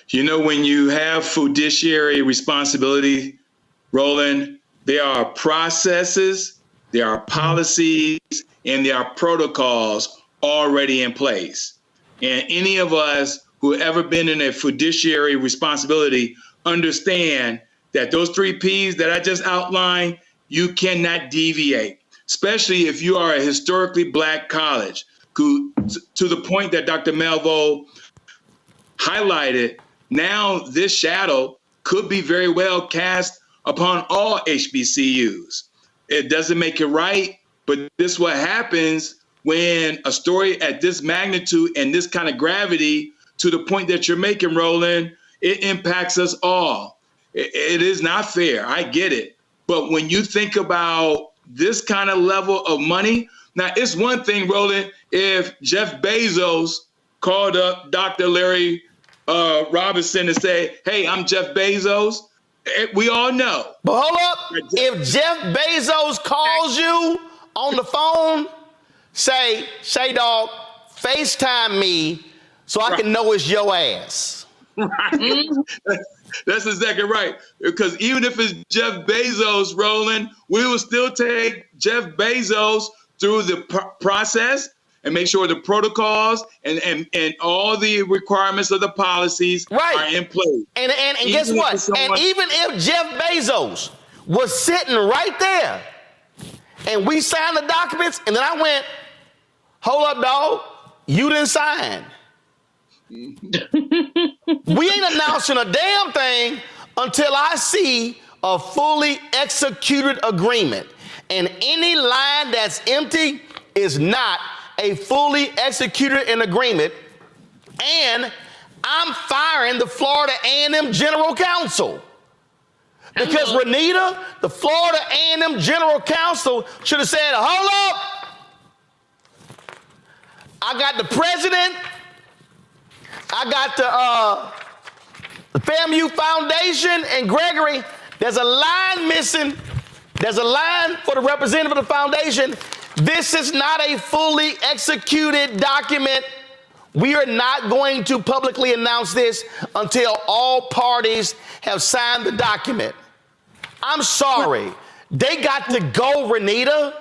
You know, when you have fiduciary responsibility, Roland, there are processes, there are policies, and there are protocols already in place. And any of us who have ever been in a fiduciary responsibility understand that those 3 Ps that I just outlined, you cannot deviate, especially if you are a historically black college, who, to the point that Dr. Melville highlighted, now this shadow could be very well cast upon all HBCUs. It doesn't make it right, but this is what happens when a story at this magnitude and this kind of gravity, to the point that you're making, Roland, it impacts us all. It is not fair. I get it. But when you think about this kind of level of money, now it's one thing, Roland, if Jeff Bezos called up Dr. Larry Robinson and say, hey, I'm Jeff Bezos, we all know. But hold up, if Jeff Bezos calls you on the phone, say, dog, FaceTime me so I can know it's your ass. Right. That's exactly right. Because even if it's Jeff Bezos, Roland, we will still take Jeff Bezos through the process and make sure the protocols and all the requirements of the policies are in place. And guess what? And even if Jeff Bezos was sitting right there and we signed the documents and then I went, hold up, dog, you didn't sign. We ain't announcing a damn thing until I see a fully executed agreement. And any line that's empty is not a fully executed agreement. And I'm firing the Florida A&M General Counsel. Because Renita, the Florida A&M General Counsel, should have said, hold up. I got the president. I got the FAMU Foundation and Gregory. There's a line missing. There's a line for the representative of the foundation. This is not a fully executed document. We are not going to publicly announce this until all parties have signed the document. I'm sorry. They got to go, Renita.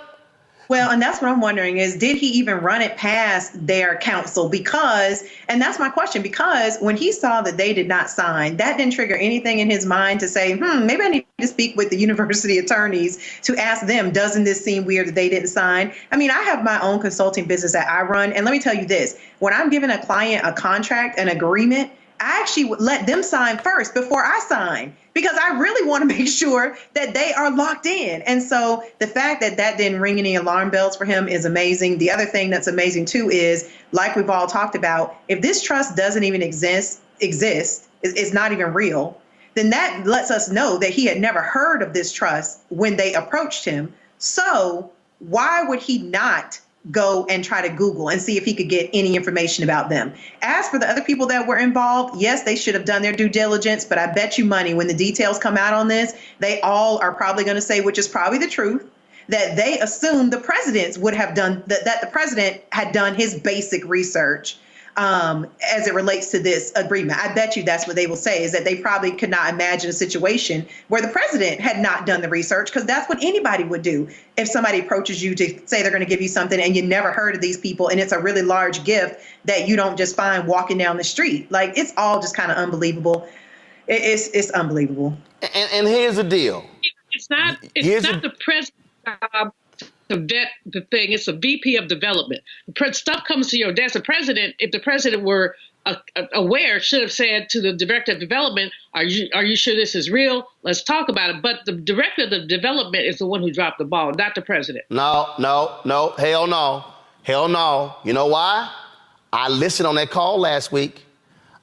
Well, and that's what I'm wondering is, did he even run it past their counsel? Because, and that's my question, because when he saw that they did not sign, that didn't trigger anything in his mind to say, maybe I need to speak with the university attorneys to ask them, doesn't this seem weird that they didn't sign? I mean, I have my own consulting business that I run. And let me tell you this, when I'm giving a client a contract, an agreement, I actually would let them sign first before I sign, because I really want to make sure that they are locked in. And so the fact that that didn't ring any alarm bells for him is amazing. The other thing that's amazing too is, like we've all talked about, if this trust doesn't even exist, it's not even real, then that lets us know that he had never heard of this trust when they approached him. So why would he not go and try to Google and see if he could get any information about them? As for the other people that were involved, yes, they should have done their due diligence, but I bet you money when the details come out on this, they all are probably going to say, which is probably the truth, that they assumed the presidents would have done, that the president had done his basic research as it relates to this agreement. I bet you that's what they will say, is that they probably could not imagine a situation where the president had not done the research, because that's what anybody would do. If somebody approaches you to say they're going to give you something and you never heard of these people, and it's a really large gift that you don't just find walking down the street. Like, it's all just kind of unbelievable. It's unbelievable. And here's the deal. It's not the president's job to vet the thing. It's a VP of development. Stuff comes to your desk. The president, if the president were aware, should have said to the director of development, are you sure this is real? Let's talk about it. But the director of the development is the one who dropped the ball, not the president. No, hell no. You know why? I listened on that call last week.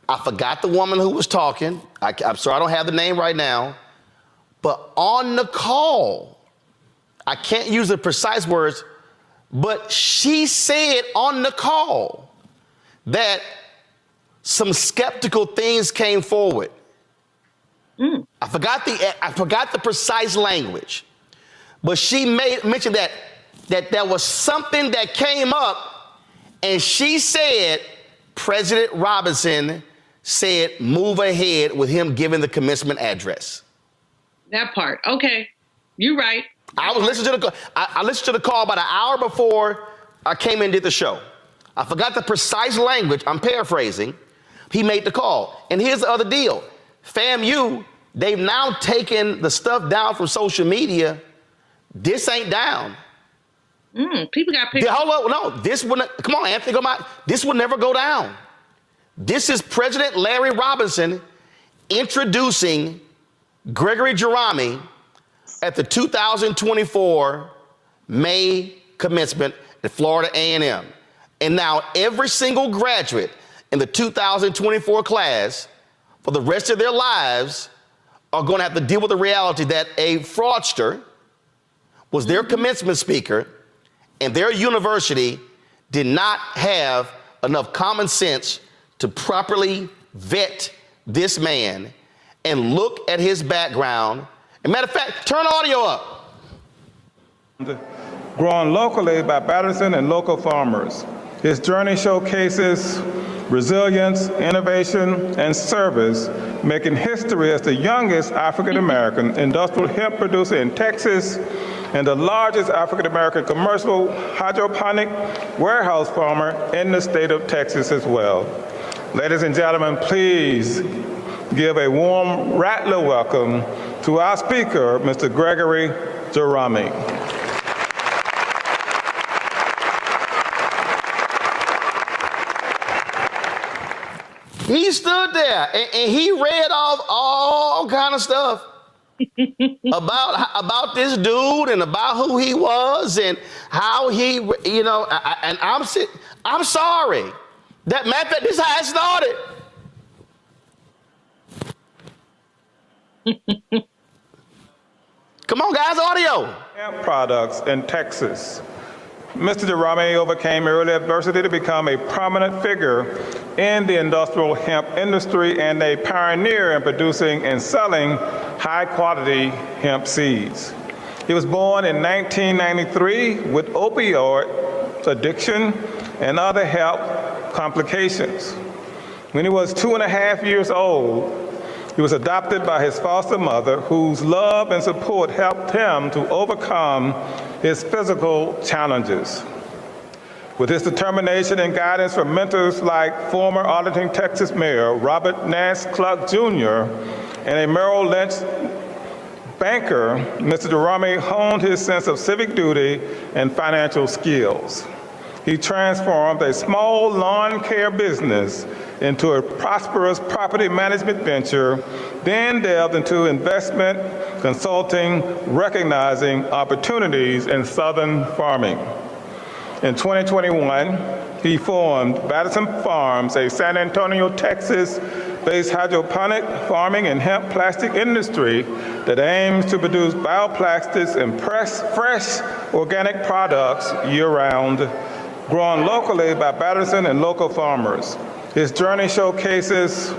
I forgot the woman who was talking. I'm sorry, I don't have the name right now. But on the call, I can't use the precise words, but she said on the call that some skeptical things came forward. I forgot the precise language, but she mentioned that there was something that came up, and she said President Robinson said move ahead with him giving the commencement address. That part, okay, you're right. I was listening to the call. I listened to the call about an hour before I came and did the show. I forgot the precise language. I'm paraphrasing. He made the call. And here's the other deal. FAMU, they've now taken the stuff down from social media. This ain't down. People got picked. Hold on, no. This wouldn't. Come on, Anthony. This would never go down. This is President Larry Robinson introducing Gregory Jerami at the 2024 May commencement at Florida A&M. And now every single graduate in the 2024 class for the rest of their lives are going to have to deal with the reality that a fraudster was their commencement speaker, and their university did not have enough common sense to properly vet this man and look at his background. As a matter of fact, turn audio up. Grown locally by Patterson and local farmers. His journey showcases resilience, innovation, and service, making history as the youngest African-American industrial hemp producer in Texas and the largest African-American commercial hydroponic warehouse farmer in the state of Texas as well. Ladies and gentlemen, please give a warm Rattler welcome to our speaker, Mr. Gregory Jerami. He stood there and he read off all kind of stuff about this dude and about who he was and how he, you know, and I'm sorry. That matter of fact, this is how it started. Come on, guys, audio. Hemp products in Texas. Mr. Jerami overcame early adversity to become a prominent figure in the industrial hemp industry and a pioneer in producing and selling high-quality hemp seeds. He was born in 1993 with opioid addiction and other health complications. When he was 2.5 years old, he was adopted by his foster mother, whose love and support helped him to overcome his physical challenges. With his determination and guidance from mentors like former Arlington, Texas Mayor Robert Nance Clark Jr. and a Merrill Lynch banker, Mr. Jerami honed his sense of civic duty and financial skills. He transformed a small lawn care business into a prosperous property management venture, then delved into investment consulting, recognizing opportunities in southern farming. In 2021, he formed Batterson Farms, a San Antonio, Texas-based hydroponic farming and hemp plastic industry that aims to produce bioplastics and fresh organic products year-round, grown locally by Batterson and local farmers. His journey showcases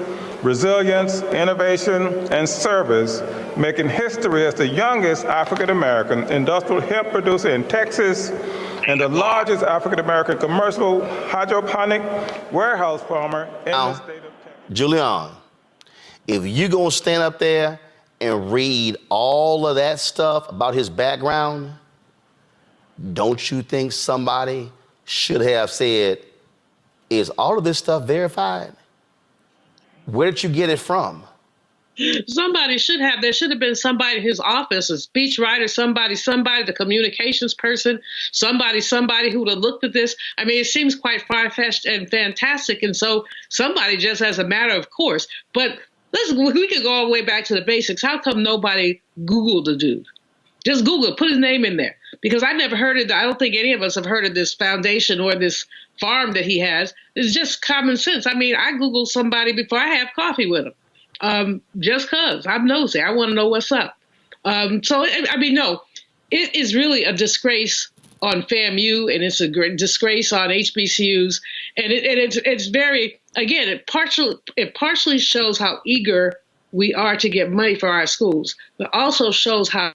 resilience, innovation, and service, making history as the youngest African-American industrial hemp producer in Texas and the largest African-American commercial hydroponic warehouse farmer in the state of Texas. Julian, if you're going to stand up there and read all of that stuff about his background, don't you think somebody should have said, is all of this stuff verified? Where did you get it from? Somebody should have. There should have been somebody in his office, a speechwriter, somebody, the communications person, somebody who would have looked at this. I mean, it seems quite far-fetched and fantastic. And so somebody just as a matter of course. But we could go all the way back to the basics. How come nobody Googled the dude? Just Google it, put his name in there. Because I never heard it. I don't think any of us have heard of this foundation or this farm that he has. It's just common sense. I mean, I Googled somebody before I have coffee with him. Just because I'm nosy. I want to know what's up. No, it is really a disgrace on FAMU, and it's a great disgrace on HBCUs. And it's very, again, it partially shows how eager we are to get money for our schools, but also shows how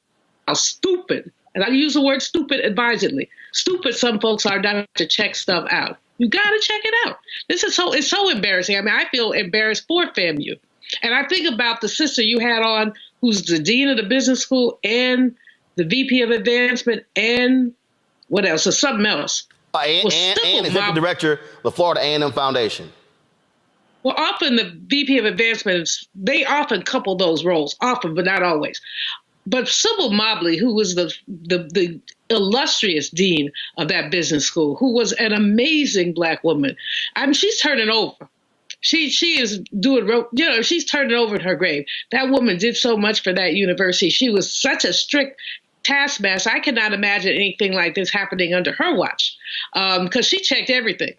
stupid, and I use the word stupid advisedly, stupid some folks are not to check stuff out. You got to check it out. It's so embarrassing. I mean, I feel embarrassed for FAMU. And I think about the sister you had on, who's the dean of the business school and the VP of advancement and what else? Or something else. And executive director of the Florida A&M Foundation. Well, often the VP of advancement, they often couple those roles, often, but not always. But Sybil Mobley, who was the illustrious dean of that business school, who was an amazing Black woman, I mean, she's turning over. She is doing, she's turning over in her grave. That woman did so much for that university. She was such a strict taskmaster. I cannot imagine anything like this happening under her watch, because she checked everything,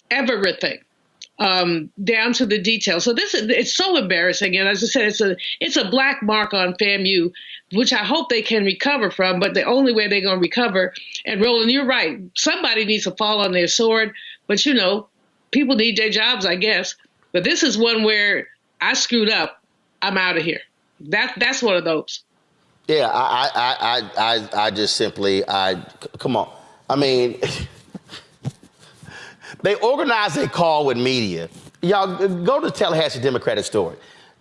down to the details. So it's so embarrassing. And as I said, it's a black mark on FAMU, which I hope they can recover from. But the only way they're going to recover, and Roland, you're right, somebody needs to fall on their sword. But people need their jobs, I guess. But this is one where I screwed up. I'm out of here. That's one of those. Yeah, I just simply, come on. I mean, they organized a call with media. Y'all go to the Tallahassee Democratic story.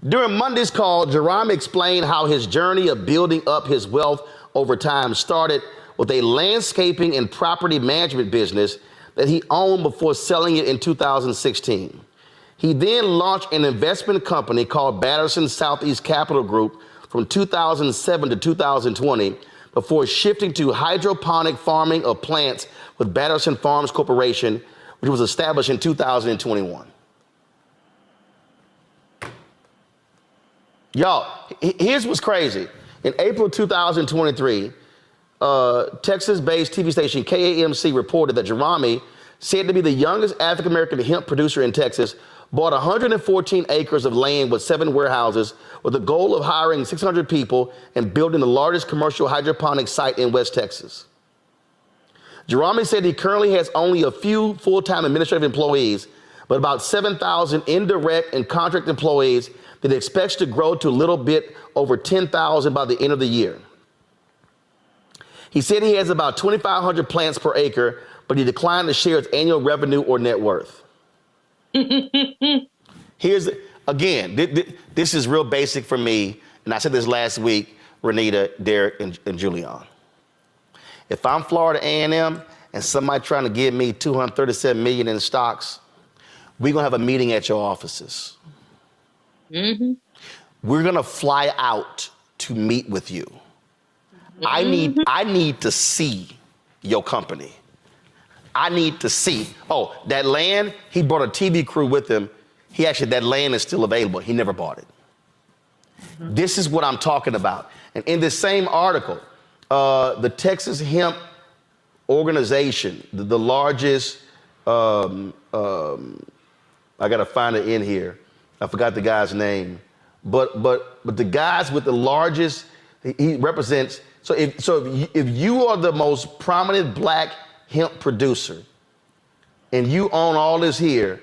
During Monday's call, Jerome explained how his journey of building up his wealth over time started with a landscaping and property management business that he owned before selling it in 2016. He then launched an investment company called Batterson Southeast Capital Group from 2007 to 2020 before shifting to hydroponic farming of plants with Batterson Farms Corporation, which was established in 2021. Y'all, here's what's crazy. In April 2023, Texas-based TV station KAMC reported that Jerome, said to be the youngest African-American hemp producer in Texas, bought 114 acres of land with 7 warehouses with the goal of hiring 600 people and building the largest commercial hydroponic site in West Texas. Jerome said he currently has only a few full-time administrative employees, but about 7,000 indirect and contract employees that he expects to grow to a little bit over 10,000 by the end of the year. He said he has about 2,500 plants per acre, but he declined to share its annual revenue or net worth. Here's, again, this is real basic for me, and I said this last week, Renita, Derek, and Julian. If I'm Florida A&M and somebody trying to give me $237 million in stocks, we're gonna have a meeting at your offices. Mm-hmm. We're gonna fly out to meet with you. Mm-hmm. I need to see your company. I need to see. Oh, that land, he brought a TV crew with him. that land is still available. He never bought it. This is what I'm talking about. And in this same article, the Texas Hemp Organization, the largest, I gotta find it in here. I forgot the guy's name, but the guys with the largest, he represents. So if you are the most prominent black hemp producer, and you own all this here,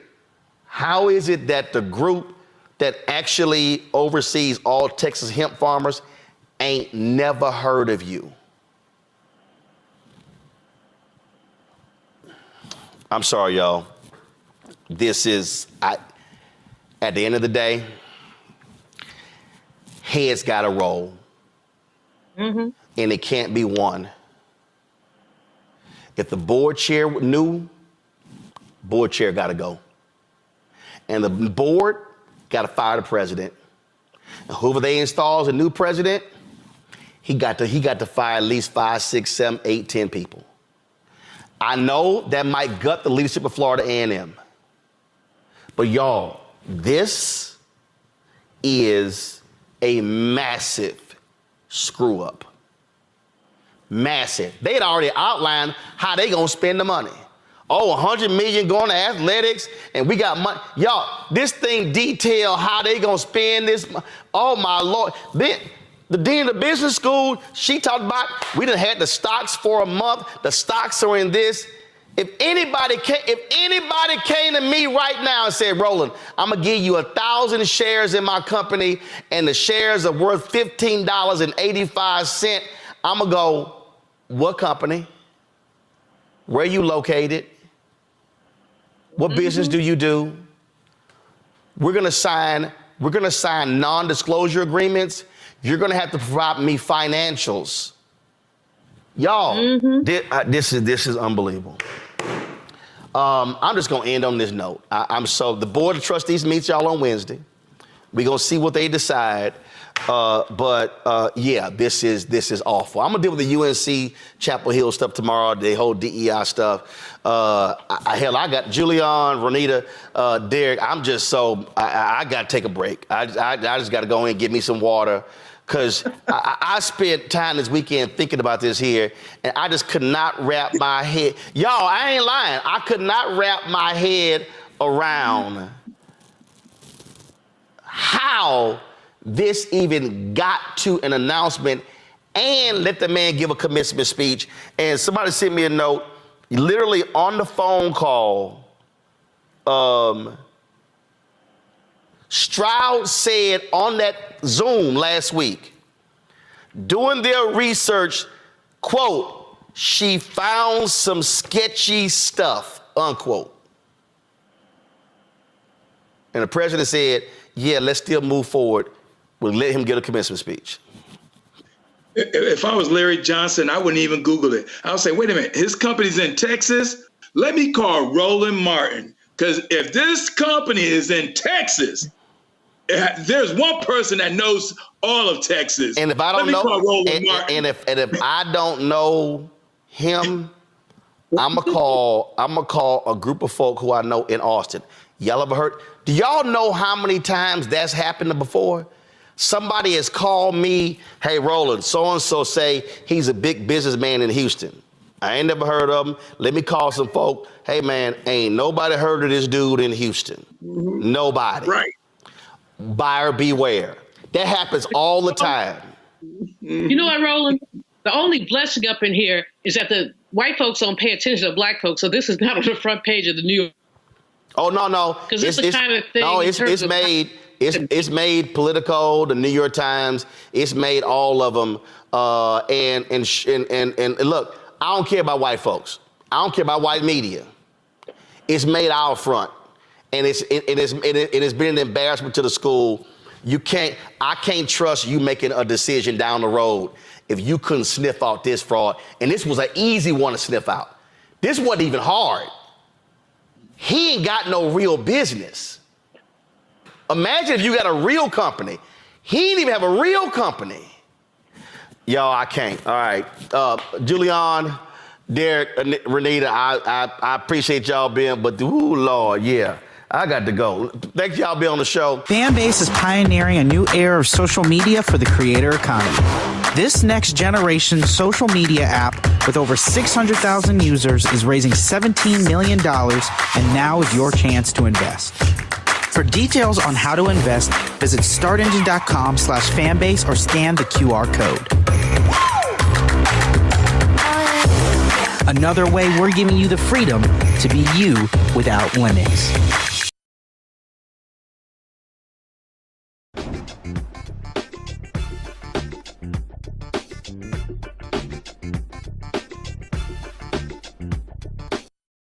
how is it that the group that actually oversees all Texas hemp farmers ain't never heard of you? I'm sorry, y'all. This is, at the end of the day, heads gotta roll. And it can't be one. If the board chair knew, board chair gotta go. And the board gotta fire the president. And whoever they install as a new president, he got to fire at least 5, 6, 7, 8, 10 people. I know that might gut the leadership of Florida A&M. But y'all, this is a massive screw up. Massive. They had already outlined how they gonna spend the money. Oh, $100 million going to athletics, and we got money. Y'all, this thing detail how they gonna spend this. Oh my Lord. The dean of the business school, she talked about, we done had the stocks for a month. The stocks are in this. If anybody came to me right now and said, Roland, I'm gonna give you 1,000 shares in my company and the shares are worth $15.85, I'm gonna go, what company? Where you located? What business do you do? We're gonna sign non-disclosure agreements. You're gonna have to provide me financials. Y'all, this is unbelievable. I'm just gonna end on this note. The board of trustees meets y'all on Wednesday. We're gonna see what they decide. Yeah, this is awful. I'm gonna deal with the UNC Chapel Hill stuff tomorrow, the whole DEI stuff. Hell, I got Julian, Renita, Derek. I'm just I gotta take a break. I just gotta go in and get me some water. Because I spent time this weekend thinking about this here, and I just could not wrap my head. Y'all, I ain't lying. I could not wrap my head around how this even got to an announcement and let the man give a commencement speech. And somebody sent me a note, literally on the phone call. Stroud said on that Zoom last week, doing their research, quote, she found some sketchy stuff, unquote. And the president said, yeah, let's still move forward. We'll let him get a commencement speech. If I was Larry Johnson, I wouldn't even Google it. I would say, wait a minute, his company's in Texas? Let me call Roland Martin. Because if this company is in Texas, there's one person that knows all of Texas. And if I don't know, and if I don't know him, I'm gonna call a group of folk who I know in Austin. Y'all ever heard? Do y'all know how many times that's happened before? Somebody has called me, hey Roland, so and so say he's a big businessman in Houston. I ain't never heard of him. Let me call some folk. Hey man, ain't nobody heard of this dude in Houston. Nobody. Right. Buyer beware. That happens all the time. You know what, Roland? The only blessing up in here is that the white folks don't pay attention to black folks. So this is not on the front page of the New York. Oh no. Because it's the kind of thing. No, it's made Politico, the New York Times. It's made all of them. And look, I don't care about white folks. I don't care about white media. It's made out front. And it's been an embarrassment to the school. I can't trust you making a decision down the road if you couldn't sniff out this fraud. And this was an easy one to sniff out. This wasn't even hard. He ain't got no real business. Imagine if you got a real company. He didn't even have a real company. Y'all, I can't. All right. Julian, Derek, Renita, I appreciate y'all being, but ooh, Lord, yeah. I got to go. Thank y'all for being on the show. Fanbase is pioneering a new era of social media for the creator economy. This next generation social media app with over 600,000 users is raising $17 million, and now is your chance to invest. For details on how to invest, visit startengine.com/fanbase or scan the QR code. Another way we're giving you the freedom to be you without limits.